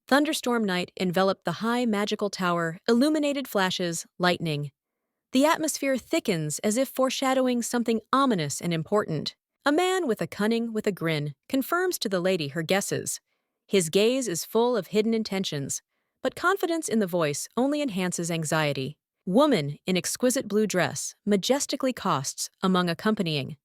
Thunderstorm night enveloped the high magical tower, illuminated flashes, lightning. The atmosphere thickens as if foreshadowing something ominous and important. A man with a cunning with a grin confirms to the lady her guesses. His gaze is full of hidden intentions, but confidence in the voice only enhances anxiety. Woman in exquisite blue dress majestically costs among accompanying.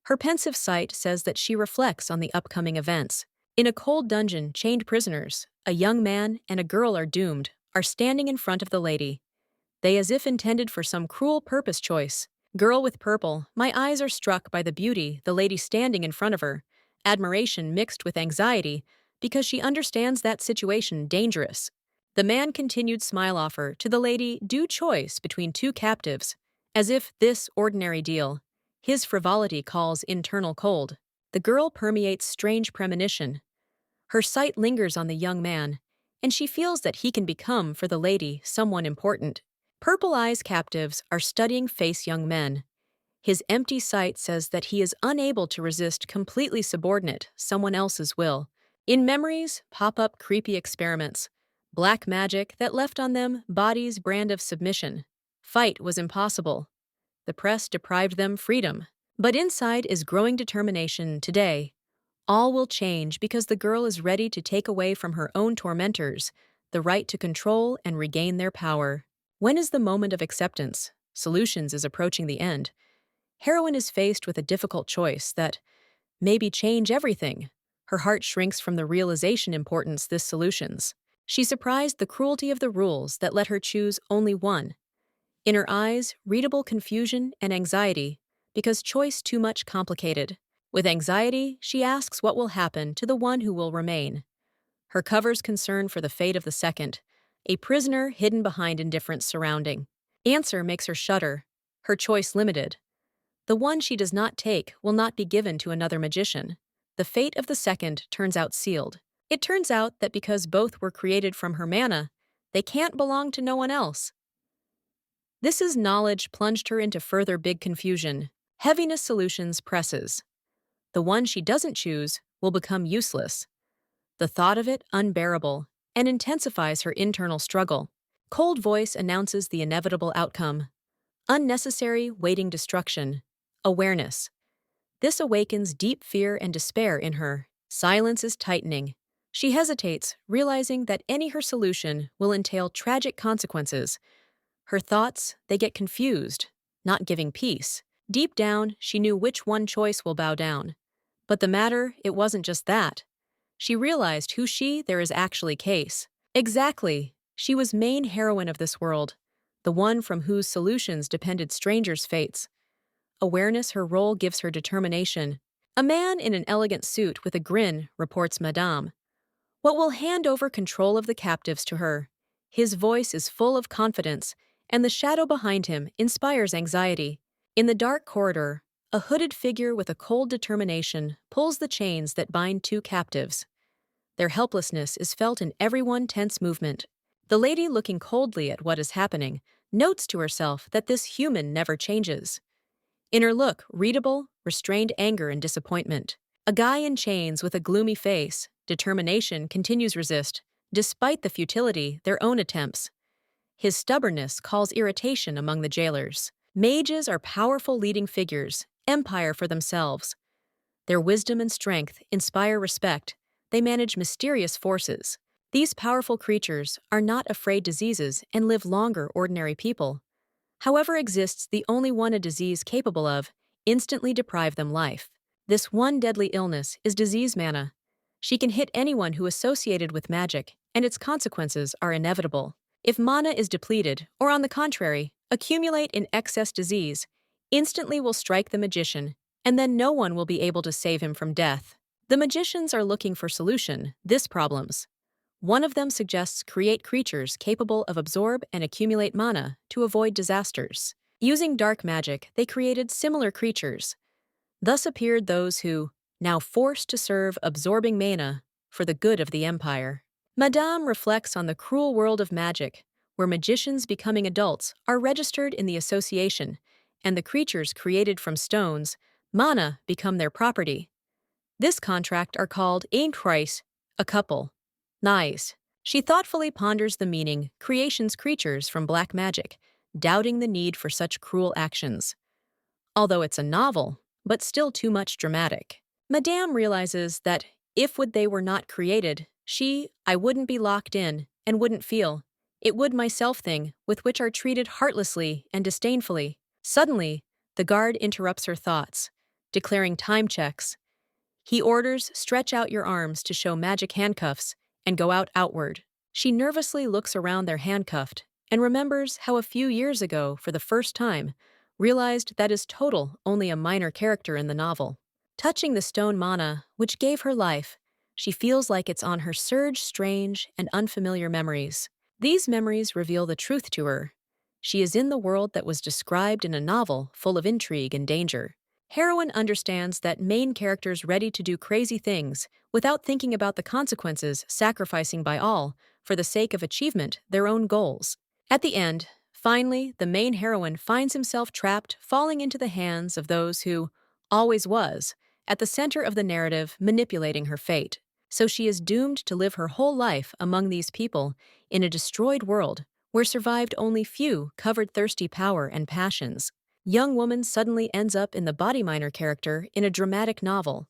Her pensive sight says that she reflects on the upcoming events. In a cold dungeon, chained prisoners, a young man and a girl are standing in front of the lady. They as if intended for some cruel purpose choice. Girl with purple, my eyes are struck by the beauty the lady standing in front of her, admiration mixed with anxiety, because she understands that situation dangerous. The man continued smile offer to the lady due choice between two captives, as if this ordinary deal. His frivolity calls internal cold. The girl permeates strange premonition. Her sight lingers on the young man, and she feels that he can become for the lady someone important. Purple eyes captives are studying face young men. His empty sight says that he is unable to resist completely subordinate someone else's will. In memories pop up creepy experiments. Black magic that left on them body's brand of submission. Fight was impossible. The press deprived them freedom. But inside is growing determination today. All will change because the girl is ready to take away from her own tormentors the right to control and regain their power. When is the moment of acceptance? Solutions is approaching the end. Heroine is faced with a difficult choice that maybe change everything. Her heart shrinks from the realization importance this solutions. She surprised the cruelty of the rules that let her choose only one. In her eyes, readable confusion and anxiety, because choice too much complicated. With anxiety, she asks what will happen to the one who will remain. Her covers concern for the fate of the second, a prisoner hidden behind indifference surrounding. Answer makes her shudder, her choice limited. The one she does not take will not be given to another magician. The fate of the second turns out sealed. It turns out that because both were created from her mana, they can't belong to no one else. This is knowledge plunged her into further big confusion. Heaviness solutions presses. The one she doesn't choose will become useless. The thought of it unbearable, and intensifies her internal struggle. Cold voice announces the inevitable outcome. Unnecessary waiting destruction. Awareness. This awakens deep fear and despair in her. Silence is tightening. She hesitates, realizing that any her solution will entail tragic consequences. Her thoughts, they get confused, not giving peace. Deep down, she knew which one choice will bow down. But the matter, it wasn't just that. She realized who there is actually case. Exactly. She was main heroine of this world, the one from whose solutions depended strangers' fates. Awareness her role gives her determination. A man in an elegant suit with a grin reports Madame. What will hand over control of the captives to her? His voice is full of confidence, and the shadow behind him inspires anxiety. In the dark corridor, a hooded figure with a cold determination pulls the chains that bind two captives. Their helplessness is felt in every one tense movement. The lady, looking coldly at what is happening, notes to herself that this human never changes. In her look, readable, restrained anger and disappointment. A guy in chains with a gloomy face, determination continues resist, despite the futility their own attempts. His stubbornness calls irritation among the jailers. Mages are powerful leading figures, empire for themselves. Their wisdom and strength inspire respect. They manage mysterious forces. These powerful creatures are not afraid diseases and live longer ordinary people. However exists the only one a disease capable of, instantly deprive them life. This one deadly illness is disease mana. She can hit anyone who associated with magic, and its consequences are inevitable. If mana is depleted, or on the contrary, accumulate in excess disease, instantly will strike the magician, and then no one will be able to save him from death. The magicians are looking for solution, this problems. One of them suggests create creatures capable of absorb and accumulate mana to avoid disasters. Using dark magic, they created similar creatures. Thus appeared those who, now forced to serve absorbing mana for the good of the empire. Madame reflects on the cruel world of magic, where magicians becoming adults are registered in the association, and the creatures created from stones, mana, become their property. This contract are called ein Kreis, a couple. Nice. She thoughtfully ponders the meaning creation's creatures from black magic, doubting the need for such cruel actions. Although it's a novel, but still too much dramatic. Madame realizes that if would they were not created, I wouldn't be locked in and wouldn't feel. It would myself thing with which are treated heartlessly and disdainfully. Suddenly, the guard interrupts her thoughts, declaring time checks. He orders, stretch out your arms to show magic handcuffs and go out outward. She nervously looks around their handcuffed and remembers how a few years ago, for the first time, realized that is total only a minor character in the novel. Touching the stone mana, which gave her life, she feels like it's on her surge strange and unfamiliar memories. These memories reveal the truth to her. She is in the world that was described in a novel full of intrigue and danger. Heroine understands that main characters ready to do crazy things without thinking about the consequences, sacrificing by all, for the sake of achievement, their own goals. At the end, finally, the main heroine finds himself trapped, falling into the hands of those who always was, at the center of the narrative, manipulating her fate. So she is doomed to live her whole life among these people in a destroyed world where survived only few covered thirsty power and passions. Young woman suddenly ends up in the body minor character in a dramatic novel.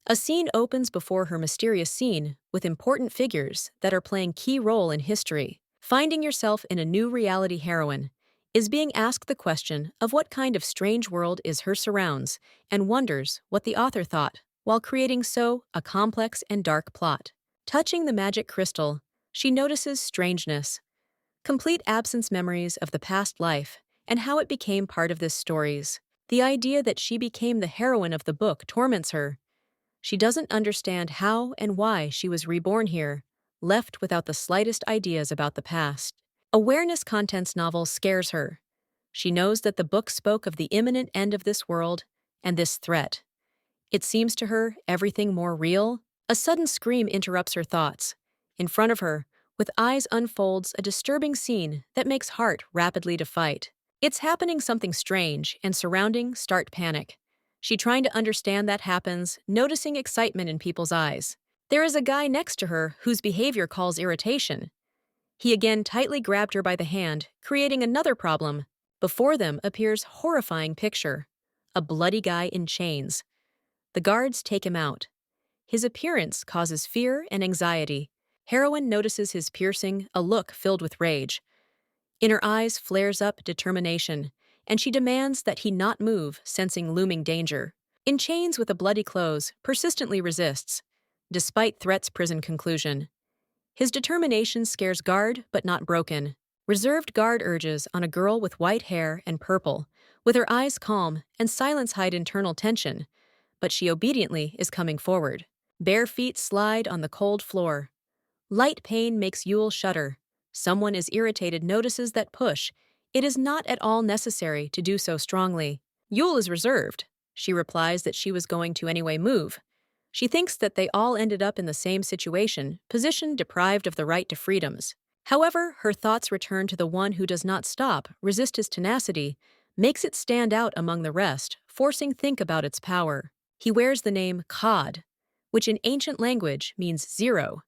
A scene opens before her mysterious scene with important figures that are playing key role in history. Finding yourself in a new reality heroine is being asked the question of what kind of strange world is her surrounds and wonders what the author thought while creating a complex and dark plot. Touching the magic crystal, she notices strangeness, complete absence memories of the past life and how it became part of this stories. The idea that she became the heroine of the book torments her. She doesn't understand how and why she was reborn here, left without the slightest ideas about the past. Awareness contents novel scares her. She knows that the book spoke of the imminent end of this world and this threat. It seems to her everything more real. A sudden scream interrupts her thoughts. In front of her, with eyes unfolds a disturbing scene that makes heart rapidly to fight. It's happening something strange and surrounding start panic. She trying to understand that happens, noticing excitement in people's eyes. There is a guy next to her whose behavior calls irritation. He again tightly grabbed her by the hand, creating another problem. Before them appears horrifying picture. A bloody guy in chains. The guards take him out. His appearance causes fear and anxiety. Heroine notices his piercing, a look filled with rage. In her eyes flares up determination, and she demands that he not move, sensing looming danger. In chains with a bloody clothes, persistently resists, despite threats prison conclusion. His determination scares guard, but not broken. Reserved guard urges on a girl with white hair and purple, with her eyes calm and silence hide internal tension, but she obediently is coming forward. Bare feet slide on the cold floor. Light pain makes Yule shudder. Someone is irritated notices that push. It is not at all necessary to do so strongly. Yule is reserved. She replies that she was going to anyway move. She thinks that they all ended up in the same situation, position deprived of the right to freedoms. However, her thoughts return to the one who does not stop, resist his tenacity, makes it stand out among the rest, forcing think about its power. He wears the name Cod, which in ancient language means zero.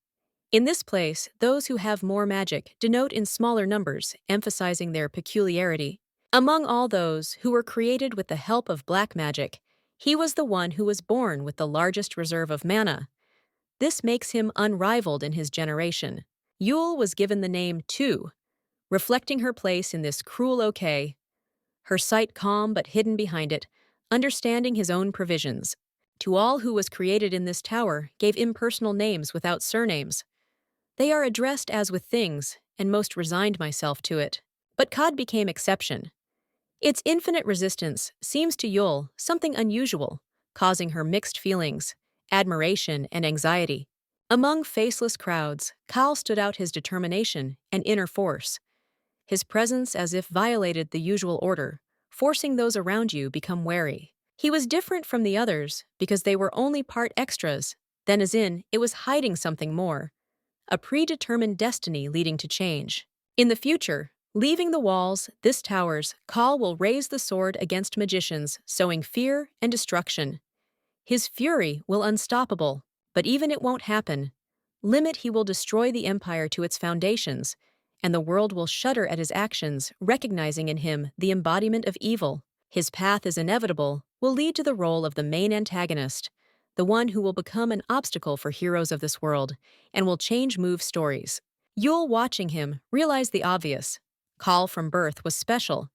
In this place, those who have more magic denote in smaller numbers, emphasizing their peculiarity. Among all those who were created with the help of black magic, he was the one who was born with the largest reserve of mana. This makes him unrivaled in his generation. Yule was given the name Tu, reflecting her place in this cruel okay, her sight calm but hidden behind it, understanding his own provisions. To all who was created in this tower gave impersonal names without surnames. They are addressed as with things, and most resigned myself to it. But Cod became exception. Its infinite resistance seems to Yule something unusual, causing her mixed feelings, admiration and anxiety. Among faceless crowds, Kal stood out his determination and inner force. His presence as if violated the usual order, forcing those around you become wary. He was different from the others because they were only part extras, then as in, it was hiding something more. A predetermined destiny leading to change. In the future, leaving the walls, this tower's Kal will raise the sword against magicians, sowing fear and destruction. His fury will unstoppable, but even it won't happen. limit he will destroy the empire to its foundations, and the world will shudder at his actions, recognizing in him the embodiment of evil. His path is inevitable, will lead to the role of the main antagonist, the one who will become an obstacle for heroes of this world, and will change move stories. Yule, watching him, realized the obvious. Call from birth was special.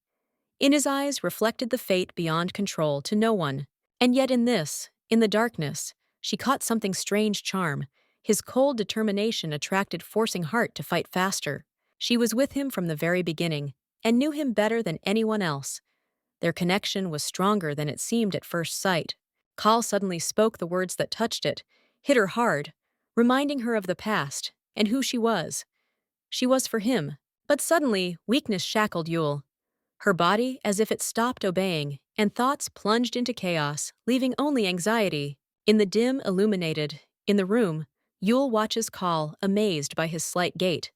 In his eyes reflected the fate beyond control to no one. And yet in the darkness, she caught something strange charm. His cold determination attracted forcing heart to fight faster. She was with him from the very beginning, and knew him better than anyone else. Their connection was stronger than it seemed at first sight. Kal suddenly spoke the words that touched it, hit her hard, reminding her of the past and who she was. She was for him. But suddenly, weakness shackled Yule. Her body as if it stopped obeying, and thoughts plunged into chaos, leaving only anxiety. In the dim, illuminated, in the room, Yule watches Kal, amazed by his slight gait.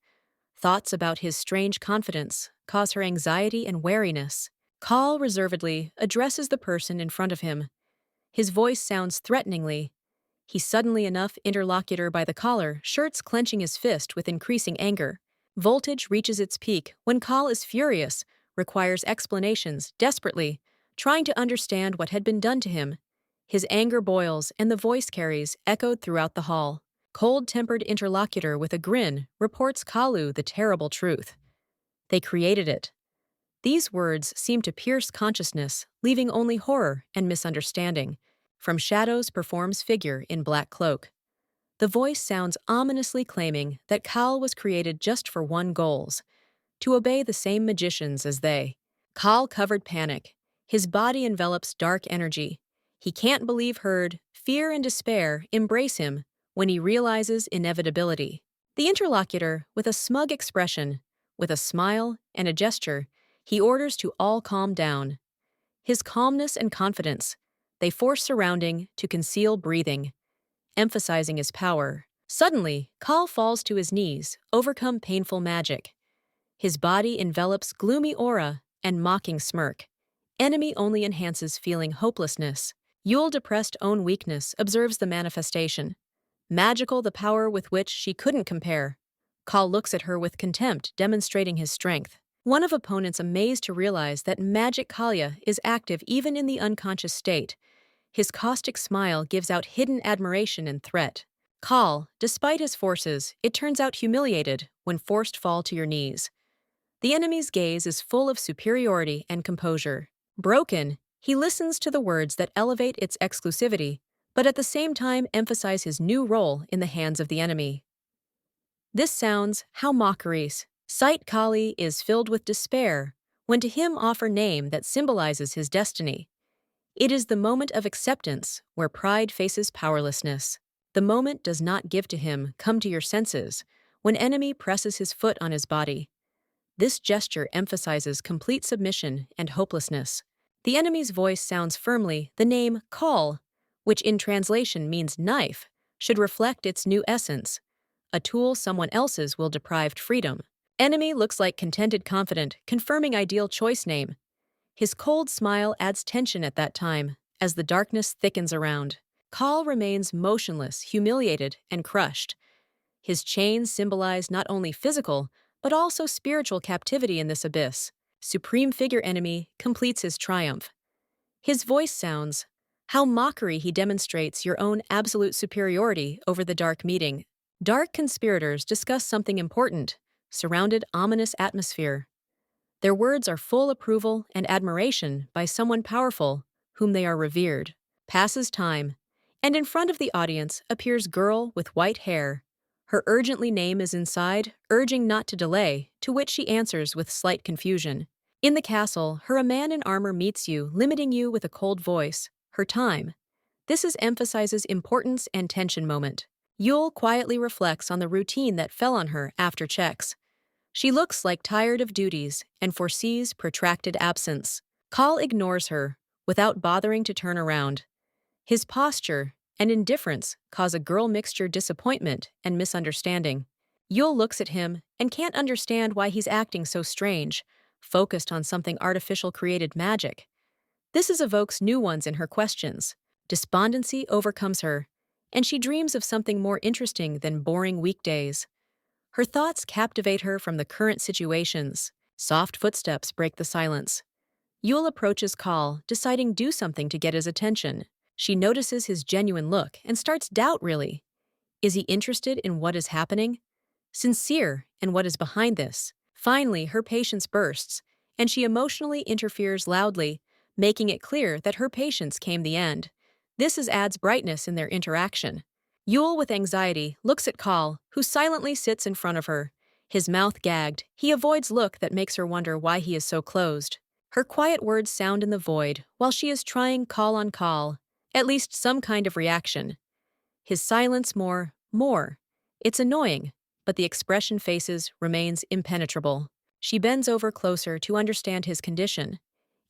Thoughts about his strange confidence cause her anxiety and wariness. Kal reservedly addresses the person in front of him. His voice sounds threateningly. He's suddenly enough interlocutor by the collar, shirts clenching his fist with increasing anger. Voltage reaches its peak when Kal is furious, requires explanations, desperately, trying to understand what had been done to him. His anger boils and the voice carries, echoed throughout the hall. Cold-tempered interlocutor with a grin reports Kalu the terrible truth. They created it. These words seem to pierce consciousness, leaving only horror and misunderstanding. From shadows performs figure in black cloak. The voice sounds ominously claiming that Kal was created just for one goals, to obey the same magicians as they. Kal covered panic. His body envelops dark energy. He can't believe heard. Fear and despair embrace him when he realizes inevitability. The interlocutor, with a smug expression, with a smile and a gesture, he orders to all calm down. His calmness and confidence, they force surrounding to conceal breathing, emphasizing his power. Suddenly, Kal falls to his knees, overcome painful magic. His body envelops gloomy aura and mocking smirk. Enemy only enhances feeling hopelessness. Yule, depressed own weakness, observes the manifestation. Magical the power with which she couldn't compare. Kal looks at her with contempt, demonstrating his strength. One of opponents amazed to realize that magic Kalya is active even in the unconscious state. His caustic smile gives out hidden admiration and threat. Kal, despite his forces, it turns out humiliated when forced fall to your knees. The enemy's gaze is full of superiority and composure. Broken, he listens to the words that elevate its exclusivity, but at the same time emphasize his new role in the hands of the enemy. This sounds, how mockeries. Sight Kali is filled with despair, when to him offer name that symbolizes his destiny. It is the moment of acceptance, where pride faces powerlessness. The moment does not give to him, come to your senses, when enemy presses his foot on his body. This gesture emphasizes complete submission and hopelessness. The enemy's voice sounds firmly, the name Kal, which in translation means knife, should reflect its new essence. A tool someone else's will deprive freedom. Enemy looks like contented confident, confirming ideal choice name. His cold smile adds tension at that time, as the darkness thickens around. Kal remains motionless, humiliated, and crushed. His chains symbolize not only physical, but also spiritual captivity in this abyss. Supreme figure enemy completes his triumph. His voice sounds, how mockery he demonstrates your own absolute superiority over the dark meeting. Dark conspirators discuss something important, surrounded ominous atmosphere. Their words are full approval and admiration by someone powerful, whom they are revered. Passes time, and in front of the audience appears girl with white hair. Her urgently name is inside, urging not to delay, to which she answers with slight confusion. In the castle, a man in armor meets you, limiting you with a cold voice. Her time. This is emphasizes importance and tension moment. Yule quietly reflects on the routine that fell on her after checks. She looks like tired of duties and foresees protracted absence. Kal ignores her, without bothering to turn around. His posture and indifference cause a girl mixture disappointment and misunderstanding. Yule looks at him and can't understand why he's acting so strange, focused on something artificial created magic. This evokes new ones in her questions. Despondency overcomes her, and she dreams of something more interesting than boring weekdays. Her thoughts captivate her from the current situations. Soft footsteps break the silence. Yul approaches Call, deciding do something to get his attention. She notices his genuine look and starts doubt really. Is he interested in what is happening? Sincere in what is behind this? Finally, her patience bursts, and she emotionally interferes loudly, making it clear that her patience came the end. Adds brightness in their interaction. Yul, with anxiety, looks at Call, who silently sits in front of her. His mouth gagged, he avoids look that makes her wonder why he is so closed. Her quiet words sound in the void, while she is trying call on Call. At least some kind of reaction. His silence more. It's annoying, but the expression faces remains impenetrable. She bends over closer to understand his condition,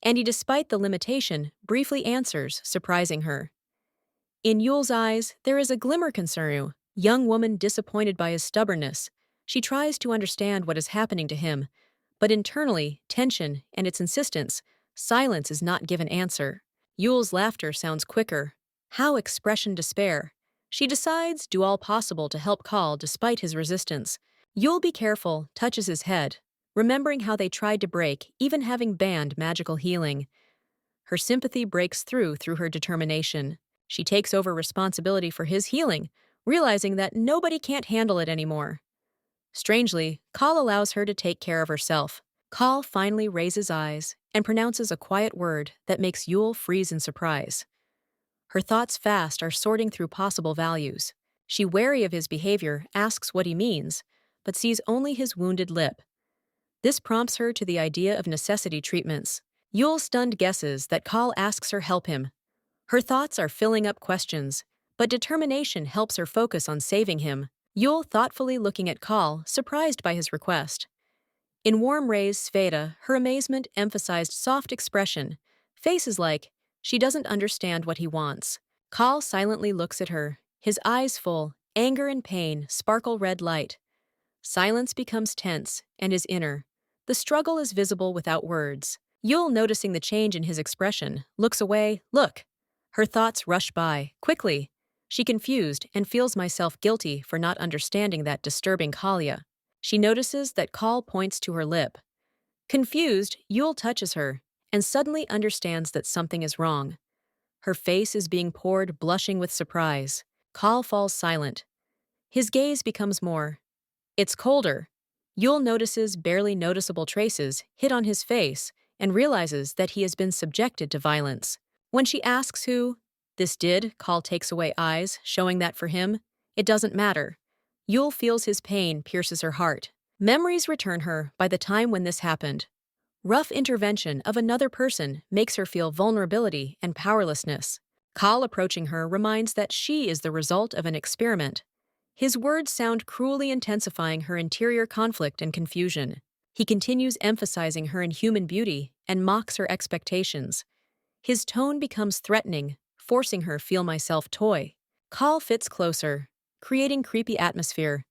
and he, despite the limitation, briefly answers, surprising her. In Yul's eyes, there is a glimmer concern. Young woman disappointed by his stubbornness. She tries to understand what is happening to him, but internally, tension and its insistence, silence is not given answer. Yul's laughter sounds quicker. How expression despair. She decides do all possible to help Call despite his resistance. Yul, be careful, touches his head, remembering how they tried to break, even having banned magical healing. Her sympathy breaks through her determination. She takes over responsibility for his healing, realizing that nobody can't handle it anymore. Strangely, Call allows her to take care of herself. Call finally raises eyes and pronounces a quiet word that makes Yul freeze in surprise. Her thoughts fast are sorting through possible values. She, wary of his behavior, asks what he means, but sees only his wounded lip. This prompts her to the idea of necessity treatments. Yul, stunned, guesses that Call asks her help him. Her thoughts are filling up questions, but determination helps her focus on saving him. Yul, thoughtfully looking at Call, surprised by his request. In warm rays, Sveta, her amazement emphasized soft expression. Faces like, she doesn't understand what he wants. Call silently looks at her, his eyes full, anger and pain sparkle red light. Silence becomes tense and is inner. The struggle is visible without words. Yul, noticing the change in his expression, looks away. Look. Her thoughts rush by, quickly. She confused and feels myself guilty for not understanding that disturbing Kalia. She notices that Call points to her lip. Confused, Yul touches her, and suddenly understands that something is wrong. Her face is being poured, blushing with surprise. Call falls silent. His gaze becomes more. It's colder. Yul notices barely noticeable traces hit on his face and realizes that he has been subjected to violence. When she asks who this did, Call takes away eyes, showing that for him, it doesn't matter. Yul feels his pain pierces her heart. Memories return her by the time when this happened. Rough intervention of another person makes her feel vulnerability and powerlessness. Call, approaching her, reminds that she is the result of an experiment. His words sound cruelly, intensifying her interior conflict and confusion. He continues emphasizing her inhuman beauty and mocks her expectations. His tone becomes threatening, forcing her feel myself toy. Call fits closer, creating creepy atmosphere.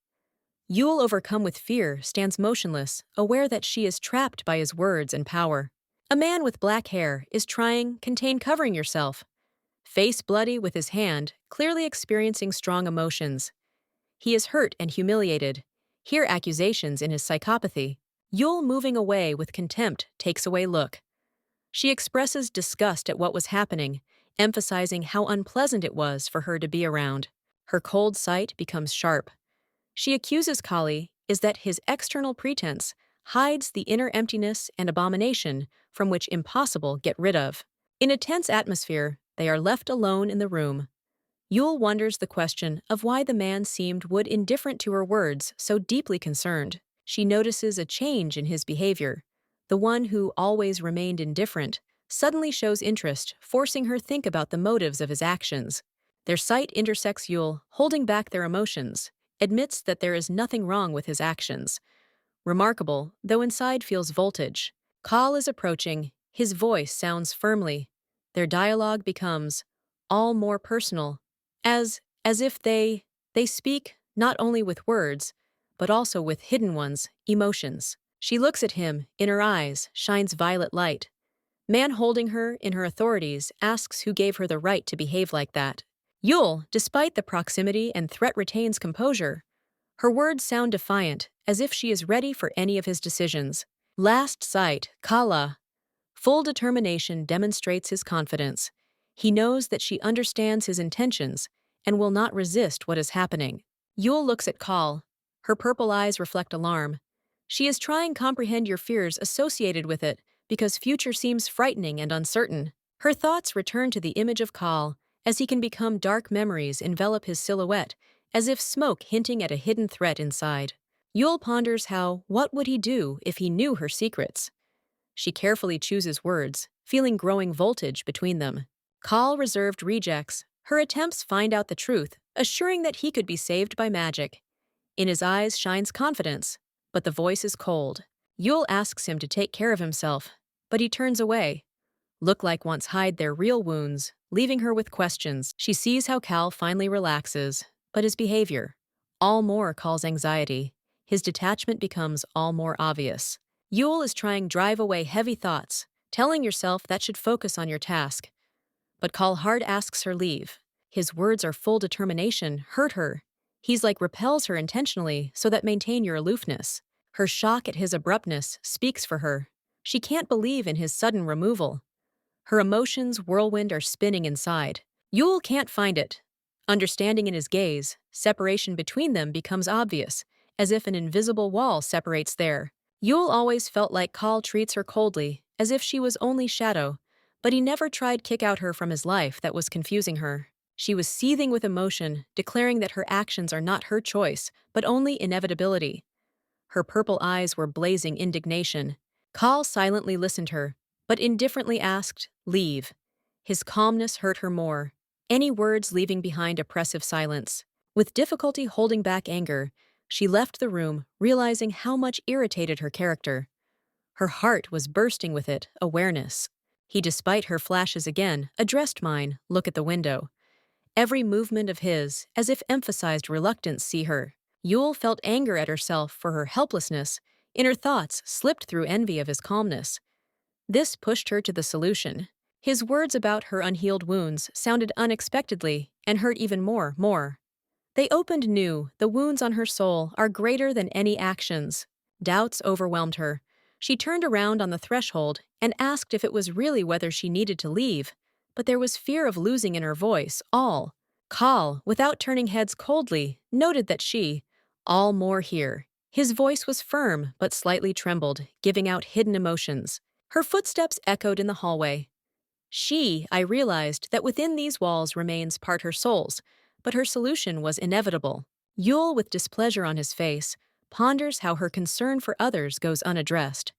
Yul, overcome with fear, stands motionless, aware that she is trapped by his words and power. A man with black hair is covering yourself. Face bloody with his hand, clearly experiencing strong emotions. He is hurt and humiliated. Hear accusations in his psychopathy. Yul, moving away with contempt, takes away look. She expresses disgust at what was happening, emphasizing how unpleasant it was for her to be around. Her cold sight becomes sharp. She accuses Kali is that his external pretense hides the inner emptiness and abomination from which impossible get rid of. In a tense atmosphere, they are left alone in the room. Yul wonders the question of why the man seemed indifferent to her words, so deeply concerned. She notices a change in his behavior. The one who always remained indifferent suddenly shows interest, forcing her think about the motives of his actions. Their sight intersects. Yul, holding back their emotions, admits that there is nothing wrong with his actions. Remarkable, though inside feels voltage. Call is approaching. His voice sounds firmly. Their dialogue becomes all more personal, as if they speak not only with words, but also with hidden ones, emotions. She looks at him, in her eyes shines violet light. Man, holding her in her authorities, asks who gave her the right to behave like that. Yul, despite the proximity and threat, retains composure. Her words sound defiant, as if she is ready for any of his decisions. Last sight, Kala. Full determination demonstrates his confidence. He knows that she understands his intentions and will not resist what is happening. Yul looks at Kal. Her purple eyes reflect alarm. She is trying to comprehend your fears associated with it because future seems frightening and uncertain. Her thoughts return to the image of Kal as he can become dark memories envelop his silhouette, as if smoke hinting at a hidden threat inside. Yul ponders what would he do if he knew her secrets? She carefully chooses words, feeling growing voltage between them. Kal reserved rejects. Her attempts find out the truth, assuring that he could be saved by magic. In his eyes shines confidence, but the voice is cold. Yul asks him to take care of himself, but he turns away. Look like wants hide their real wounds, leaving her with questions. She sees how Kal finally relaxes, but his behavior all more calls anxiety. His detachment becomes all more obvious. Yul is trying drive away heavy thoughts, telling yourself that should focus on your task. But Kal hard asks her leave. His words are full determination, hurt her. He's like repels her intentionally so that maintain your aloofness. Her shock at his abruptness speaks for her. She can't believe in his sudden removal. Her emotions whirlwind are spinning inside. Yul can't find it. Understanding in his gaze, separation between them becomes obvious, as if an invisible wall separates there. Yul always felt like Kal treats her coldly, as if she was only shadow, but he never tried kick out her from his life that was confusing her. She was seething with emotion, declaring that her actions are not her choice, but only inevitability. Her purple eyes were blazing indignation. Kal silently listened her, but indifferently asked, leave. His calmness hurt her more, any words leaving behind oppressive silence. With difficulty holding back anger, she left the room, realizing how much irritated her character. Her heart was bursting with it, awareness. He, despite her flashes again, addressed mine, look at the window. Every movement of his, as if emphasized reluctance, see her. Yul felt anger at herself for her helplessness. In her thoughts slipped through envy of his calmness. This pushed her to the solution. His words about her unhealed wounds sounded unexpectedly and hurt even more. They opened new, the wounds on her soul are greater than any actions. Doubts overwhelmed her. She turned around on the threshold and asked if it was really whether she needed to leave, but there was fear of losing in her voice, all. Kal, without turning heads coldly, noted that all more here. His voice was firm but slightly trembled, giving out hidden emotions. Her footsteps echoed in the hallway. I realized that within these walls remains part her soul's, but her solution was inevitable. Yul, with displeasure on his face, ponders how her concern for others goes unaddressed.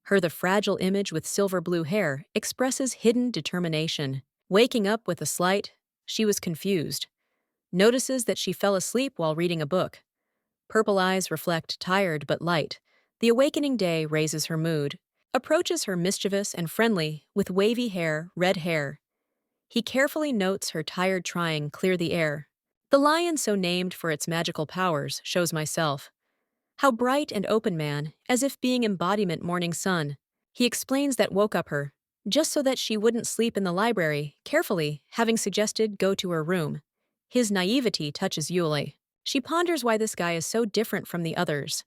The fragile image with silver blue hair expresses hidden determination. Waking up with a slight, she was confused. Notices that she fell asleep while reading a book. Purple eyes reflect tired but light. The awakening day raises her mood. Approaches her mischievous and friendly, with wavy hair, red hair. He carefully notes her tired trying clear the air. The lion so named for its magical powers shows myself. How bright and open man, as if being embodiment morning sun. He explains that woke up her, just so that she wouldn't sleep in the library, carefully, having suggested go to her room. His naivety touches Yule. She ponders why this guy is so different from the others.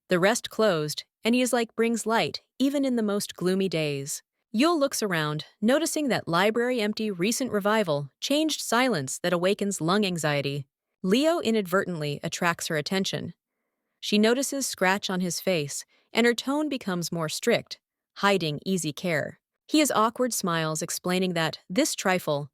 The rest closed, and he is like brings light, even in the most gloomy days. Yule looks around, noticing that library empty recent revival changed silence that awakens lung anxiety. Leo inadvertently attracts her attention. She notices scratch on his face, and her tone becomes more strict, hiding easy care. He has awkward smiles explaining that this trifle.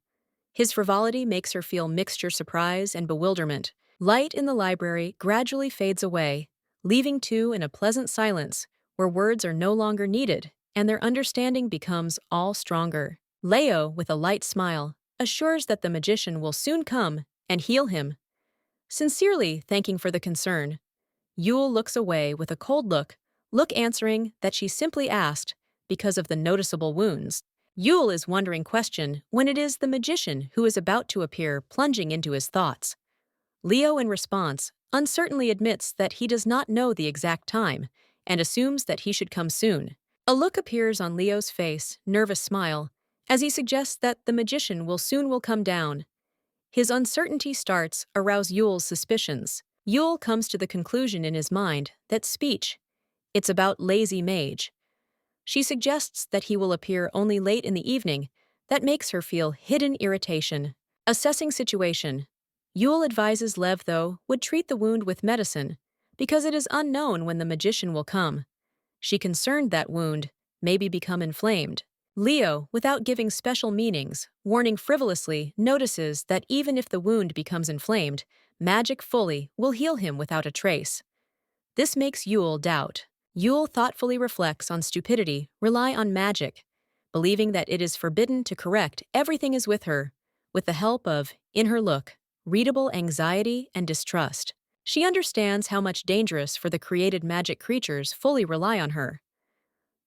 His frivolity makes her feel mixture surprise and bewilderment. Light in the library gradually fades away, leaving two in a pleasant silence where words are no longer needed and their understanding becomes all stronger. Leo, with a light smile, assures that the magician will soon come and heal him. Sincerely thanking for the concern, Yule looks away with a cold look answering that she simply asked because of the noticeable wounds. Yule is wondering question when it is the magician who is about to appear plunging into his thoughts. Leo, in response, uncertainly admits that he does not know the exact time and assumes that he should come soon. A look appears on Leo's face, nervous smile, as he suggests that the magician will come down. His uncertainty starts arouse Yule's suspicions. Yule comes to the conclusion in his mind that speech, it's about lazy mage. She suggests that he will appear only late in the evening. That makes her feel hidden irritation. Assessing situation. Yule advises Lev, though, would treat the wound with medicine, because it is unknown when the magician will come. She concerned that wound maybe become inflamed. Leo, without giving special meanings, warning frivolously, notices that even if the wound becomes inflamed, magic fully will heal him without a trace. This makes Yule doubt. Yule thoughtfully reflects on stupidity, rely on magic, believing that it is forbidden to correct everything is with her, with the help of, in her look, readable anxiety and distrust. She understands how much dangerous for the created magic creatures fully rely on her.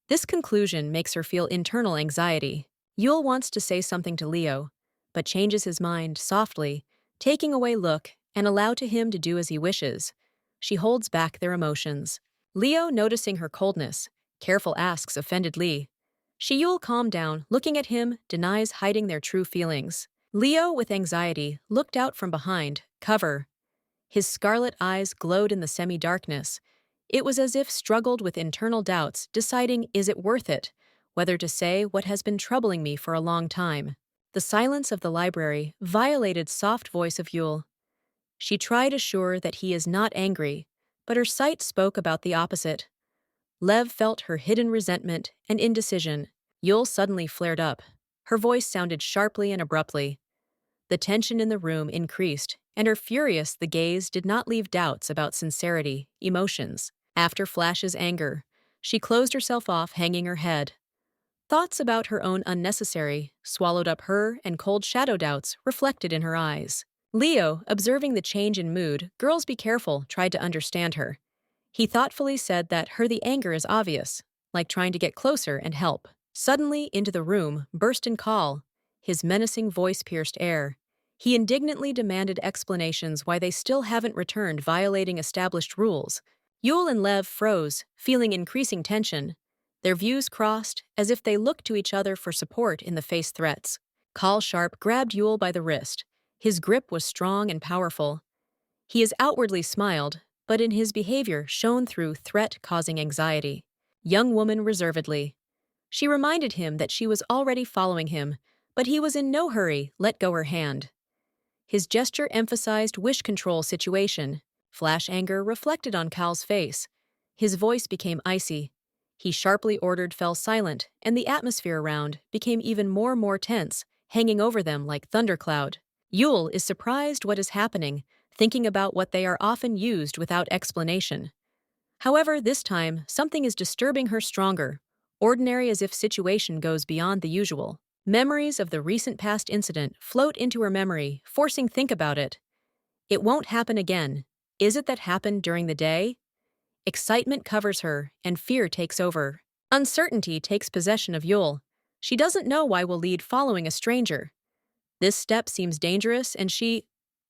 This conclusion makes her feel internal anxiety. Yule wants to say something to Leo, but changes his mind softly, taking away look and allow to him to do as he wishes. She holds back their emotions. Leo, noticing her coldness, careful asks offendedly. Yule, calmed down, looking at him, denies hiding their true feelings. Leo, with anxiety, looked out from behind, cover. His scarlet eyes glowed in the semi-darkness. It was as if struggled with internal doubts, deciding is it worth it, whether to say what has been troubling me for a long time. The silence of the library violated soft voice of Yule. She tried assure that he is not angry, but her sight spoke about the opposite. Lev felt her hidden resentment and indecision. Yule suddenly flared up. Her voice sounded sharply and abruptly. The tension in the room increased, and her furious the gaze did not leave doubts about sincerity, emotions. After Flash's anger, she closed herself off, hanging her head. Thoughts about her own unnecessary swallowed up her, and cold shadow doubts reflected in her eyes. Leo, observing the change in mood, girls be careful, tried to understand her. He thoughtfully said that the anger is obvious, like trying to get closer and help. Suddenly, into the room, burst in Call. His menacing voice pierced air. He indignantly demanded explanations why they still haven't returned, violating established rules. Yule and Lev froze, feeling increasing tension. Their views crossed, as if they looked to each other for support in the face threats. Call Sharp grabbed Yule by the wrist. His grip was strong and powerful. He is outwardly smiled, but in his behavior shone through threat causing anxiety. Young woman reservedly. She reminded him that she was already following him, but he was in no hurry, let go her hand. His gesture emphasized wish control situation. Flash anger reflected on Cal's face. His voice became icy. He sharply ordered fell silent, and the atmosphere around became even more tense, hanging over them like thundercloud. Yule is surprised what is happening, thinking about what they are often used without explanation. However, this time, something is disturbing her stronger, ordinary as if situation goes beyond the usual. Memories of the recent past incident float into her memory, forcing think about it. It won't happen again. Is it that happened during the day? Excitement covers her, and fear takes over. Uncertainty takes possession of Yule. She doesn't know why will lead following a stranger. This step seems dangerous, and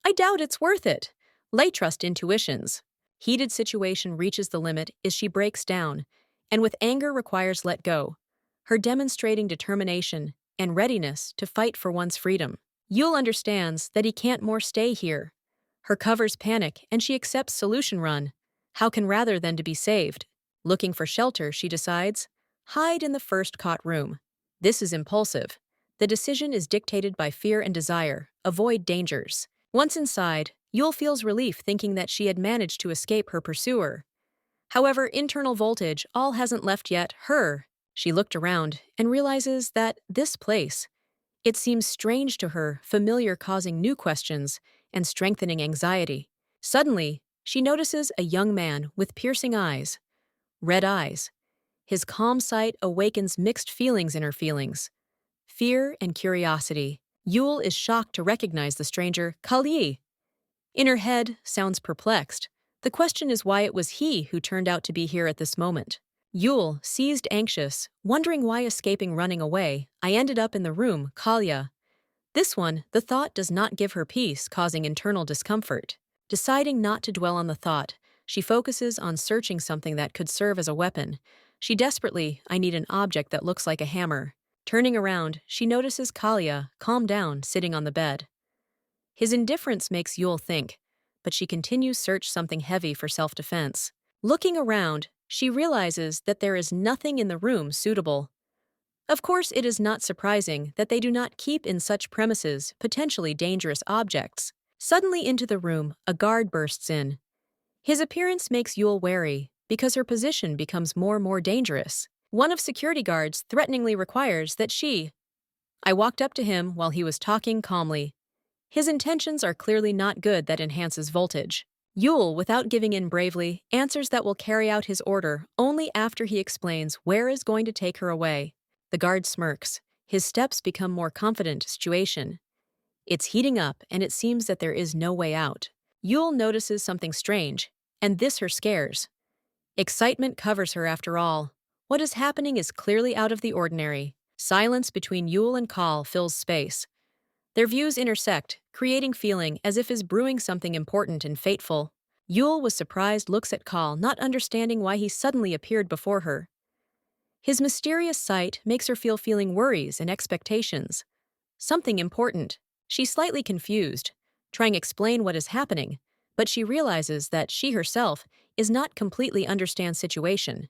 I doubt it's worth it. Lay trust intuitions. Heated situation reaches the limit as she breaks down, and with anger requires let go. Her demonstrating determination and readiness to fight for one's freedom. Yule understands that he can't more stay here. Her covers panic, and she accepts solution run. How can rather than to be saved? Looking for shelter, she decides. Hide in the first cot room. This is impulsive. The decision is dictated by fear and desire. Avoid dangers. Once inside, Yule feels relief thinking that she had managed to escape her pursuer. However, internal voltage all hasn't left yet her. She looked around and realizes that this place, it seems strange to her, familiar, causing new questions and strengthening anxiety. Suddenly, she notices a young man with piercing eyes. Red eyes. His calm sight awakens mixed feelings in her feelings. Fear and curiosity. Yule is shocked to recognize the stranger, Kali. In her head, sounds perplexed. The question is why it was he who turned out to be here at this moment. Yule, seized anxious, wondering why escaping running away, I ended up in the room, Kalia. This one, the thought does not give her peace, causing internal discomfort. Deciding not to dwell on the thought, she focuses on searching something that could serve as a weapon. She desperately, I need an object that looks like a hammer. Turning around, she notices Kalia, calm down, sitting on the bed. His indifference makes Yule think, but she continues search something heavy for self-defense. Looking around, she realizes that there is nothing in the room suitable. Of course, it is not surprising that they do not keep in such premises potentially dangerous objects. Suddenly into the room, a guard bursts in. His appearance makes Yule wary, because her position becomes more dangerous. One of security guards threateningly requires that she. I walked up to him while he was talking calmly. His intentions are clearly not good that enhances voltage. Yule, without giving in bravely, answers that will carry out his order only after he explains where is going to take her away. The guard smirks. His steps become more confident situation. It's heating up, and it seems that there is no way out. Yule notices something strange, and this her scares. Excitement covers her after all. What is happening is clearly out of the ordinary. Silence between Yule and Call fills space. Their views intersect, creating feeling as if is brewing something important and fateful. Yule, with surprised looks at Call, not understanding why he suddenly appeared before her. His mysterious sight makes her feel feeling worries and expectations. Something important. She's slightly confused, trying to explain what is happening, but she realizes that she herself is not completely understand situation.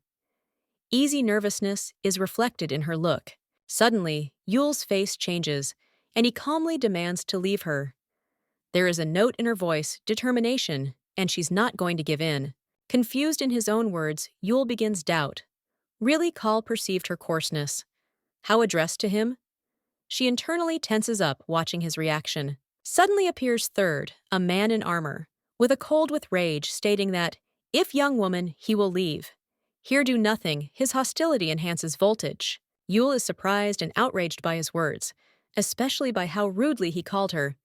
Easy nervousness is reflected in her look. Suddenly, Yule's face changes, and he calmly demands to leave her. There is a note in her voice, determination, and she's not going to give in. Confused in his own words, Yule begins doubt. Really, Call perceived her coarseness. How addressed to him? She internally tenses up, watching his reaction. Suddenly appears third, a man in armor, with a cold with rage, stating that, if young woman, he will leave. Here do nothing, his hostility enhances voltage. Yule is surprised and outraged by his words, especially by how rudely he called her.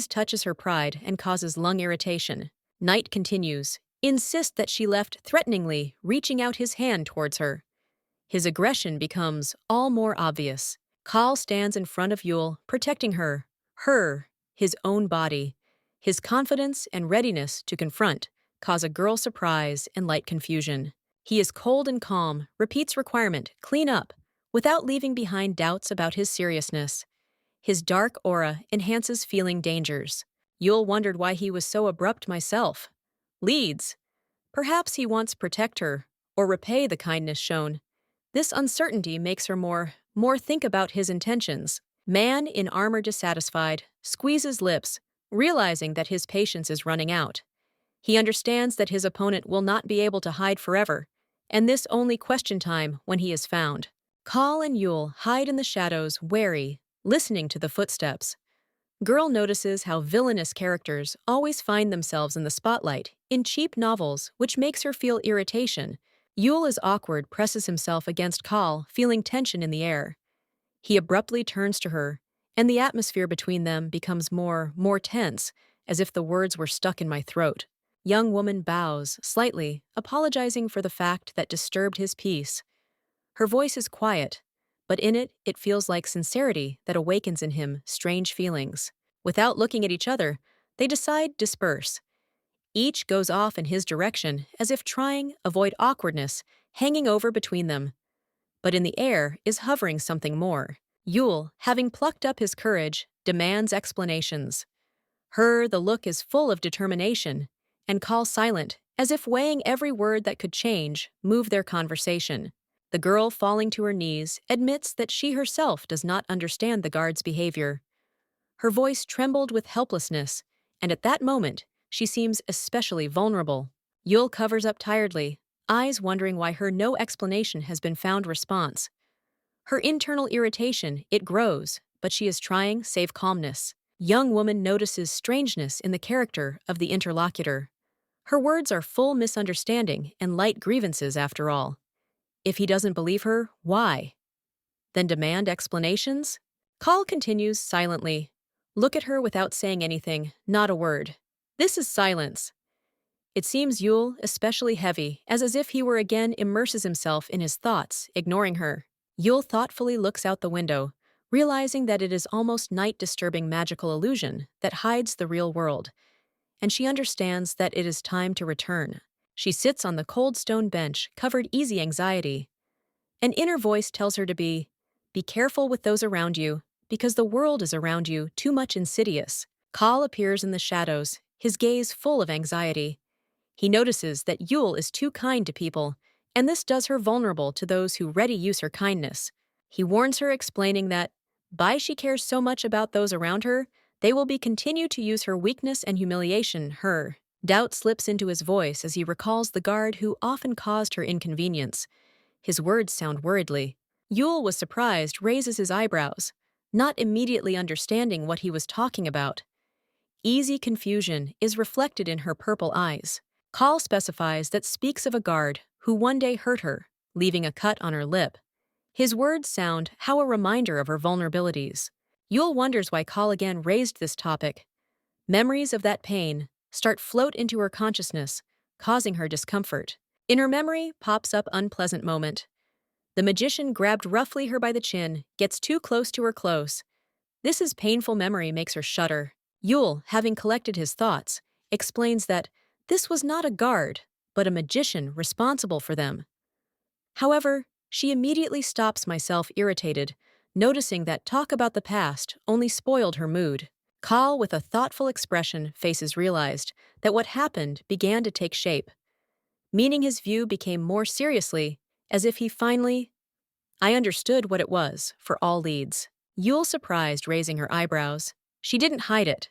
Touches her pride and causes lung irritation. Knight continues, insist that she left threateningly, reaching out his hand towards her. His aggression becomes all more obvious. Call stands in front of Yule, protecting her, his own body. His confidence and readiness to confront cause a girl surprise and light confusion. He is cold and calm, repeats requirement, clean up, without leaving behind doubts about his seriousness. His dark aura enhances feeling dangers. Yule wondered why he was so abrupt myself. Leads. Perhaps he wants to protect her, or repay the kindness shown. This uncertainty makes her more think about his intentions. Man in armor dissatisfied, squeezes lips, realizing that his patience is running out. He understands that his opponent will not be able to hide forever, and this only question time when he is found. Call and Yule hide in the shadows, wary, listening to the footsteps. Girl notices how villainous characters always find themselves in the spotlight, in cheap novels, which makes her feel irritation. Yule is awkward, presses himself against Call, feeling tension in the air. He abruptly turns to her, and the atmosphere between them becomes more tense, as if the words were stuck in my throat. Young woman bows, slightly, apologizing for the fact that disturbed his peace. Her voice is quiet, but in it feels like sincerity that awakens in him strange feelings. Without looking at each other, they decide disperse. Each goes off in his direction, as if trying avoid awkwardness hanging over between them. But in the air is hovering something more. Yule, having plucked up his courage, demands explanations. The look is full of determination, and Call silent, as if weighing every word that could move their conversation. The girl, falling to her knees, admits that she herself does not understand the guard's behavior. Her voice trembled with helplessness, and at that moment, she seems especially vulnerable. Yule covers up tiredly, eyes wondering why her no explanation has been found response. Her internal irritation, it grows, but she is trying save calmness. Young woman notices strangeness in the character of the interlocutor. Her words are full misunderstanding and light grievances after all. If he doesn't believe her, why? Then demand explanations? Call continues silently. Look at her without saying anything, not a word. This is silence. It seems Yule especially heavy, as if he were again immerses himself in his thoughts, ignoring her. Yule thoughtfully looks out the window, realizing that it is almost night disturbing magical illusion that hides the real world, and she understands that it is time to return. She sits on the cold stone bench, covered easy anxiety. An inner voice tells her to be careful with those around you, because the world is around you too much insidious. Kal appears in the shadows, his gaze full of anxiety. He notices that Yul is too kind to people, and this does her vulnerable to those who ready use her kindness. He warns her, explaining that, by she cares so much about those around her, they will be continue to use her weakness and humiliation her. Doubt slips into his voice as he recalls the guard who often caused her inconvenience. His words sound worriedly. Yul was surprised, raises his eyebrows, not immediately understanding what he was talking about. Easy confusion is reflected in her purple eyes. Kal specifies that speaks of a guard who one day hurt her, leaving a cut on her lip. His words sound how a reminder of her vulnerabilities. Yul wonders why Kal again raised this topic. Memories of that pain float into her consciousness, causing her discomfort. In her memory pops up unpleasant moment. The magician grabbed roughly her by the chin, gets too close to her close. This is painful memory makes her shudder. Yul, having collected his thoughts, explains that this was not a guard, but a magician responsible for them. However, she immediately stops myself irritated, noticing that talk about the past only spoiled her mood. Kal, with a thoughtful expression, faces realized that what happened began to take shape, meaning his view became more seriously, as if he finally, I understood what it was, for all leads. Yul surprised, raising her eyebrows. She didn't hide it.